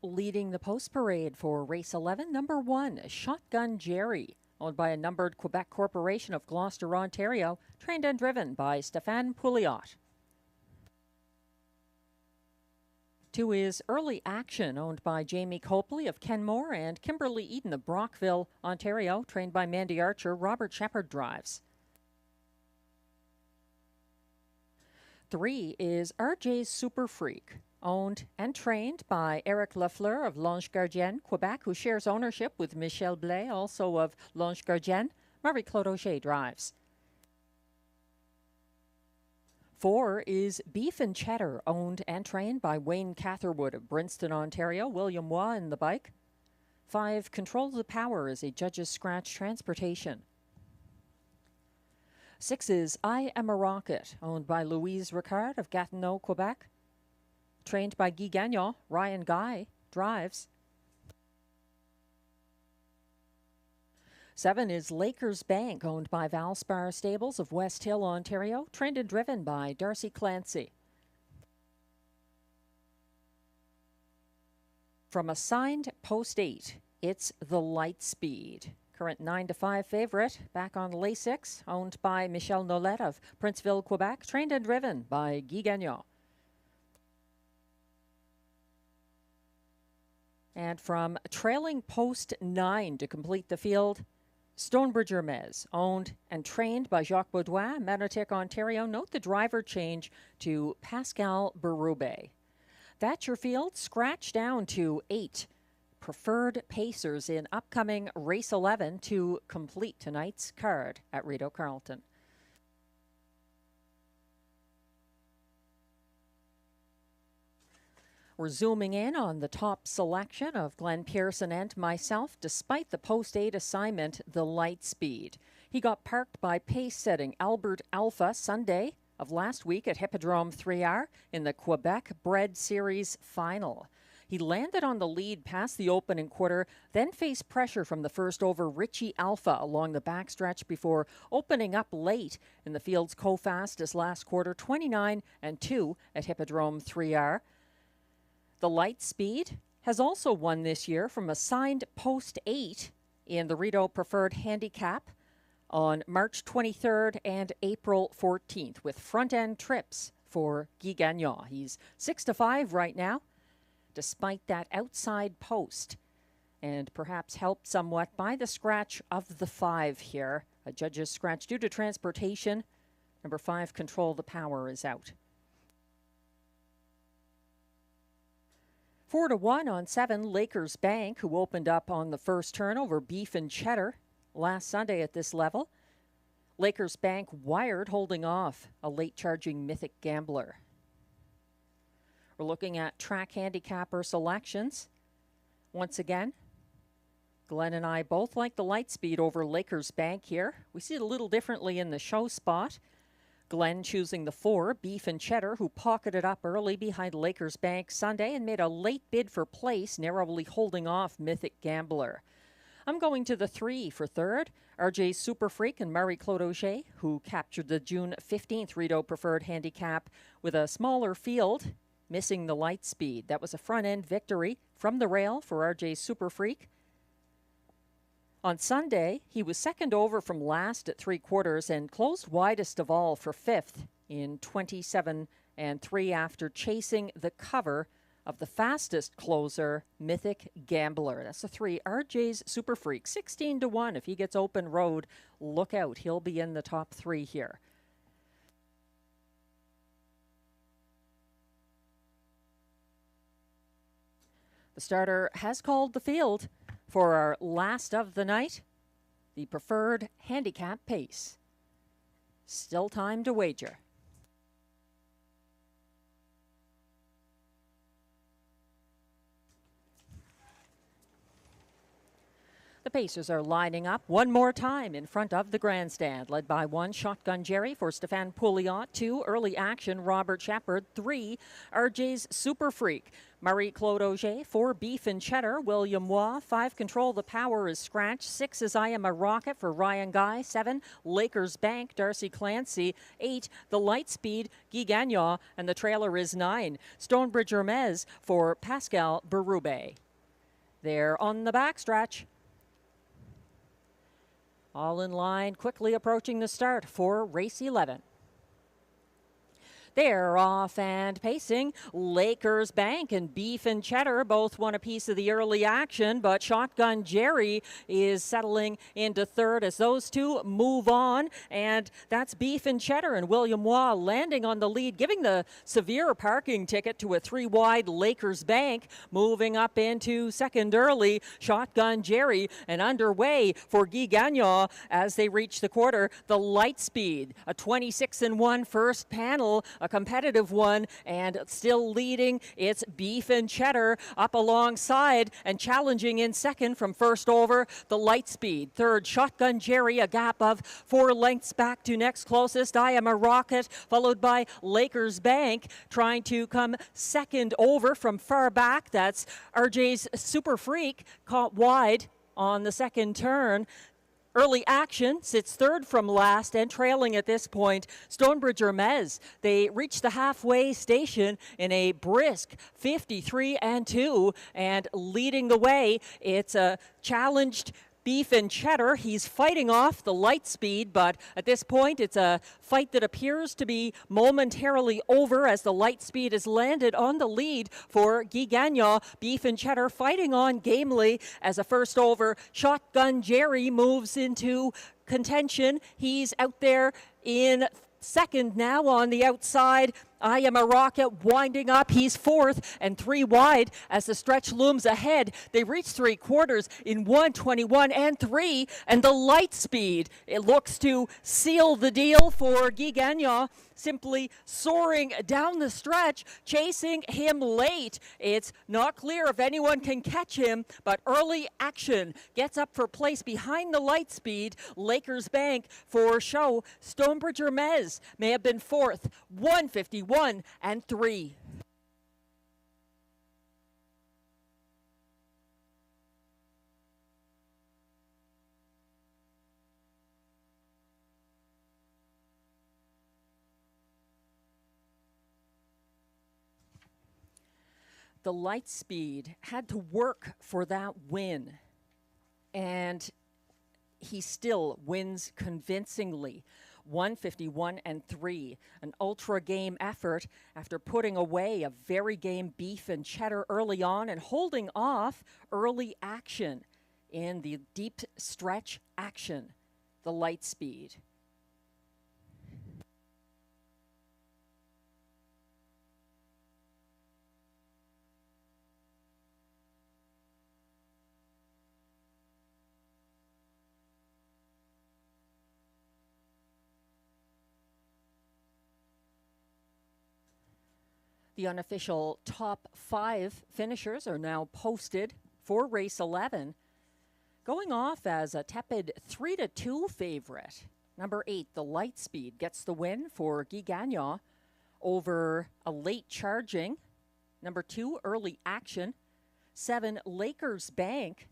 Leading the post parade for race 11, number 1, Shotgun Jerry, owned by a numbered Quebec corporation of Gloucester, Ontario, trained and driven by Stéphane Pouliot. 2 is Early Action, owned by Jamie Copley of Kenmore and Kimberly Eden of Brockville, Ontario, trained by Mandy Archer. Robert Shepard drives. 3 is RJ's Super Freak, owned and trained by Eric Lafleur of L'Ange Gardien, Quebec, who shares ownership with Michel Blais, also of L'Ange Gardien. Marie-Claude Auger drives. 4 is Beef and Cheddar, owned and trained by Wayne Catherwood of Brinston, Ontario. William Waugh in the bike. 5, Control the Power is a Judge's Scratch Transportation. 6 is I Am a Rocket, owned by Louise Ricard of Gatineau, Quebec. Trained by Guy Gagnon, Ryan Guy drives. 7 is Lakers Bank, owned by Valspar Stables of West Hill, Ontario. Trained and driven by Darcy Clancy. From assigned post 8, it's the Lightspeed. Current 9-5 favorite, back on Lasix, owned by Michel Nolette of Princeville, Quebec. Trained and driven by Guy Gagnon. And from trailing post 9 to complete the field, Stonebridge Hermes, owned and trained by Jacques Baudouin, Manotick, Ontario. Note the driver change to Pascal Berube. That's your field, scratched down to 8 preferred pacers in upcoming race 11 to complete tonight's card at Rideau Carleton. We're zooming in on the top selection of Glenn Pearson and myself. Despite the post 8 assignment, the Lightspeed. He got parked by pace-setting Albert Alpha Sunday of last week at Hippodrome 3R in the Quebec Bred Series final. He landed on the lead past the opening quarter, then faced pressure from the first over Richie Alpha along the backstretch before opening up late in the field's co-fastest last quarter, 29-2 at Hippodrome 3R. The Lightspeed has also won this year from assigned post 8 in the Rideau Preferred Handicap on March 23rd and April 14th with front-end trips for Guy Gagnon. He's 6-5 right now, despite that outside post, and perhaps helped somewhat by the scratch of the 5 here. A judge's scratch due to transportation. Number 5, Control the Power, is out. 4-1 on 7, Lakers Bank, who opened up on the first turn over Beef and Cheddar last Sunday at this level. Lakers Bank wired, holding off a late-charging Mythic Gambler. We're looking at track handicapper selections. Once again, Glenn and I both like the Lightspeed over Lakers Bank here. We see it a little differently in the show spot. Glenn choosing the 4, Beef and Cheddar, who pocketed up early behind Lakers Bank Sunday and made a late bid for place, narrowly holding off Mythic Gambler. I'm going to the 3 for third, RJ Super Freak and Marie-Claude Auger, who captured the June 15th Rideau Preferred Handicap with a smaller field, missing the Lightspeed. That was a front-end victory from the rail for RJ Super Freak. On Sunday, he was second over from last at 3/4 and closed widest of all for 5th in 27-3 after chasing the cover of the fastest closer, Mythic Gambler. That's the 3, RJ's Super Freak, 16-1. If he gets open road, look out. He'll be in the top 3 here. The starter has called the field for our last of the night, the Preferred Handicap Pace. Still time to wager. The Pacers are lining up one more time in front of the grandstand, led by 1, Shotgun Jerry for Stéphane Pouliot, 2, Early Action, Robert Shepard, 3, RJ's Super Freak, Marie-Claude Auger, 4, Beef and Cheddar, William Waugh, 5, Control the Power is Scratch, 6 is I Am a Rocket for Ryan Guy, 7, Lakers Bank, Darcy Clancy, 8, The Lightspeed, Guy Gagnon, and the trailer is 9, Stonebridge Hermes for Pascal Berube. They're on the backstretch. All in line, quickly approaching the start for race 11. They're off and pacing. Lakers Bank and Beef and Cheddar both won a piece of the early action, but Shotgun Jerry is settling into third as those two move on. And that's Beef and Cheddar and William Waugh landing on the lead, giving the severe parking ticket to a 3-wide Lakers Bank. Moving up into second early, Shotgun Jerry, and underway for Guy Gagnon as they reach the quarter. The Lightspeed, a 26-1 first panel, a competitive one, and still leading. It's Beef and Cheddar up alongside and challenging in second from first over. The Lightspeed, third. Shotgun Jerry, a gap of 4 lengths back to next closest. I Am a Rocket, followed by Lakers Bank, trying to come second over from far back. That's RJ's Super Freak, caught wide on the second turn. Early Action sits third from last and trailing at this point Stonebridge Hermes. They reach the halfway station in a brisk 53-2 and leading the way. It's a challenged Beef and Cheddar. He's fighting off the Lightspeed, but at this point it's a fight that appears to be momentarily over as the Lightspeed has landed on the lead for Guy Gagnon. Beef and Cheddar fighting on gamely as a first over. Shotgun Jerry moves into contention. He's out there in second now on the outside. I Am a Rocket winding up. He's fourth and 3 wide as the stretch looms ahead. They reach 3/4 in 1:21.3, and the Lightspeed, it looks to seal the deal for Guy Gagnon, simply soaring down the stretch, chasing him late. It's not clear if anyone can catch him, but Early Action gets up for place behind the Lightspeed. Lakers Bank for show. Stonebridge Hermes may have been fourth, 1:51.3. The Lightspeed had to work for that win, and he still wins convincingly. 1:51.3, an ultra game effort after putting away a very game Beef and Cheddar early on and holding off Early Action in the deep stretch action. The Lightspeed. The unofficial top 5 finishers are now posted for race 11. Going off as a tepid 3-2 favorite. Number 8, the Lightspeed, gets the win for Guy Gagnon over a late charging. Number 2, Early Action. 7, Lakers Bank,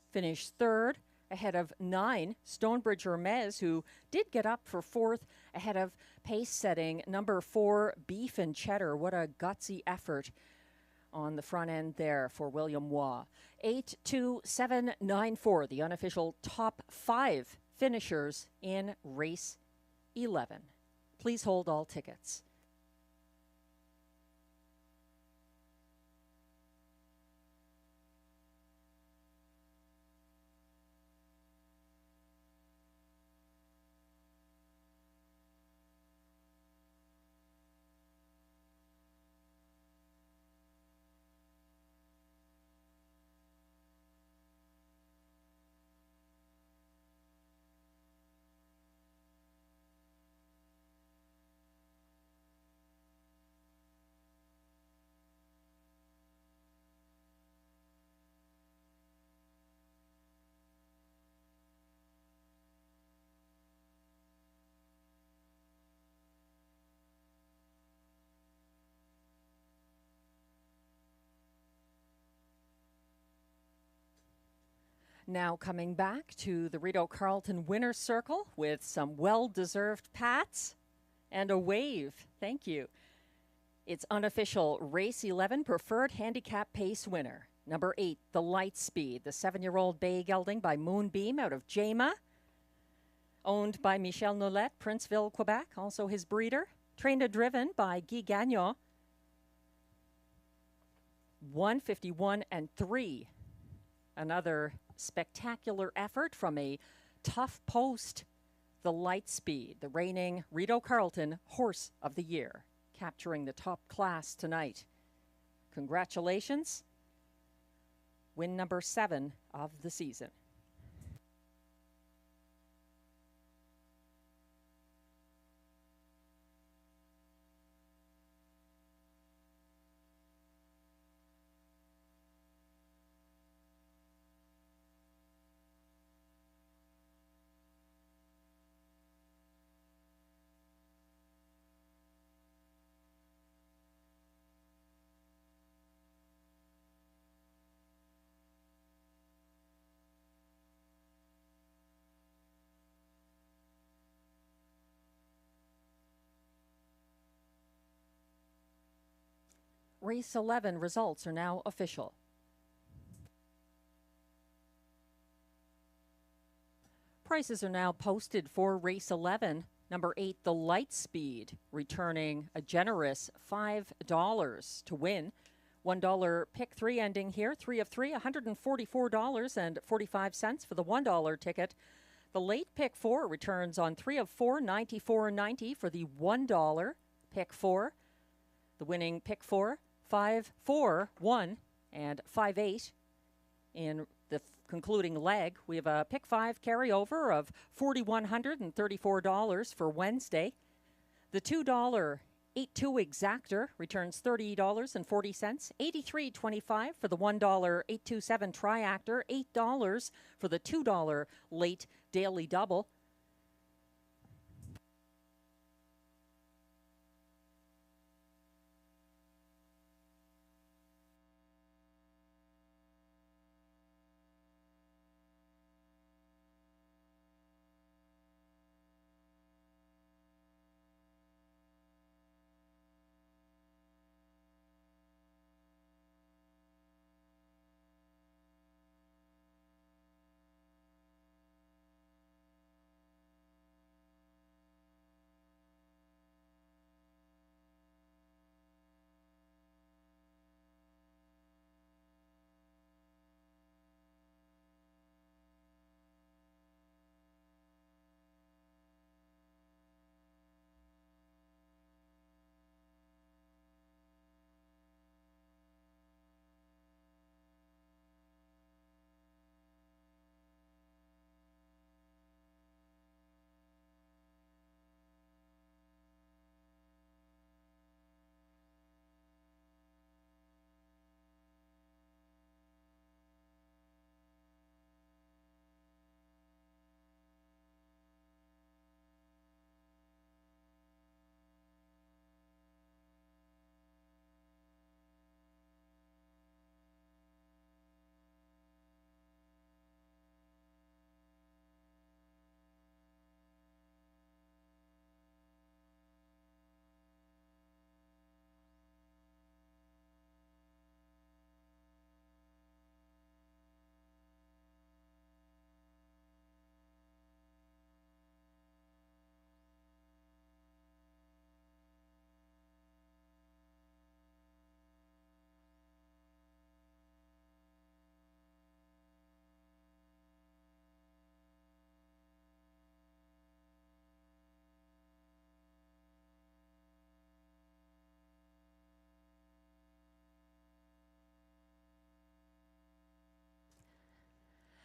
finished third, ahead of 9, Stonebridge Hermes, who did get up for fourth, ahead of pace-setting number 4, Beef and Cheddar. What a gutsy effort on the front end there for William Waugh. 8-2-7-9-4, the unofficial top 5 finishers in race 11. Please hold all tickets. Now coming back to the Rideau Carleton winner's circle with some well-deserved pats and a wave. Thank you. It's unofficial race 11 preferred handicap pace winner. Number 8, the Lightspeed, the 7-year-old bay gelding by Moonbeam out of Jama, owned by Michel Nolette, Princeville, Quebec, also his breeder. trained and driven by Guy Gagnon. 151-3. Another spectacular effort from a tough post. The Lightspeed, the reigning Rideau Carleton Horse of the Year, capturing the top class tonight. Congratulations. Win number 7 of the season. Race 11 results are now official. Prices are now posted for race 11. Number 8, the Lightspeed, returning a generous $5 to win. $1 pick 3 ending here, 3 of 3, $144.45 for the $1 ticket. The late pick 4 returns on 3 of 4, $94.90 for the $1 pick 4. The winning pick 4, 5, 4, 1, and 5, 8 in the concluding leg. We have a pick 5 carryover of $4,134 for Wednesday. The $2 8-2 exactor returns $30.40, $83.25 for the $1 827 triactor, $8 for the $2 late daily double.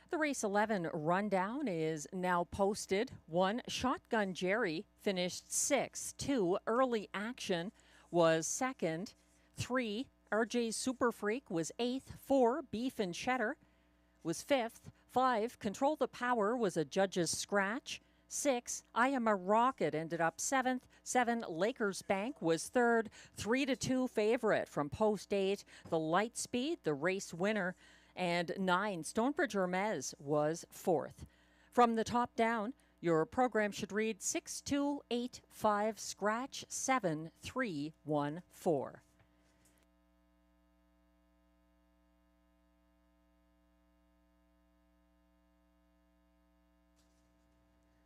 The race 11 rundown is now posted. 1, Shotgun Jerry finished 6th. 2, Early Action was 2nd. 3, RJ Super Freak was 8th. 4, Beef and Cheddar was 5th. 5, Control the Power was a judge's scratch. 6, I Am a Rocket ended up 7th. 7, Lakers Bank was 3rd. 3-2 favorite from post 8, the Lightspeed, the race winner. And 9, Stonebridge Hermes was 4th. From the top down, your program should read 6285 scratch 7314.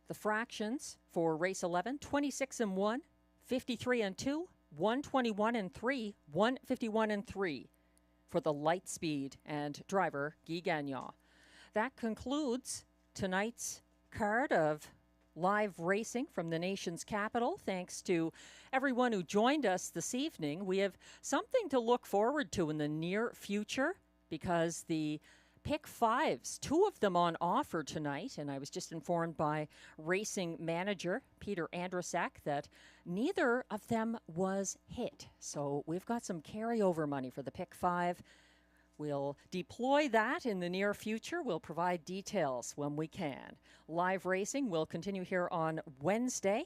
The fractions for race 11, 26 and 1, 153 and 2, 121 and 3, 151 and 3 for the light speed and driver Guy Gagnon. That concludes tonight's card of live racing from the nation's capital. Thanks to everyone who joined us this evening. We have something to look forward to in the near future because the Pick Fives, 2 of them on offer tonight, and I was just informed by racing manager Peter Andrasek that neither of them was hit. So we've got some carryover money for the Pick 5. We'll deploy that in the near future. We'll provide details when we can. Live racing will continue here on Wednesday,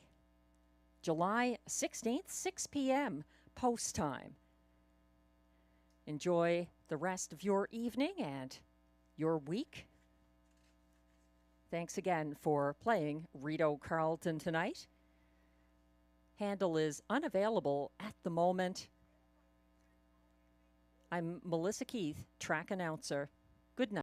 July 16th, 6 p.m. post time. Enjoy the rest of your evening and your week. Thanks again for playing Rideau Carleton tonight. Handle is unavailable at the moment. I'm Melissa Keith, track announcer. Good night.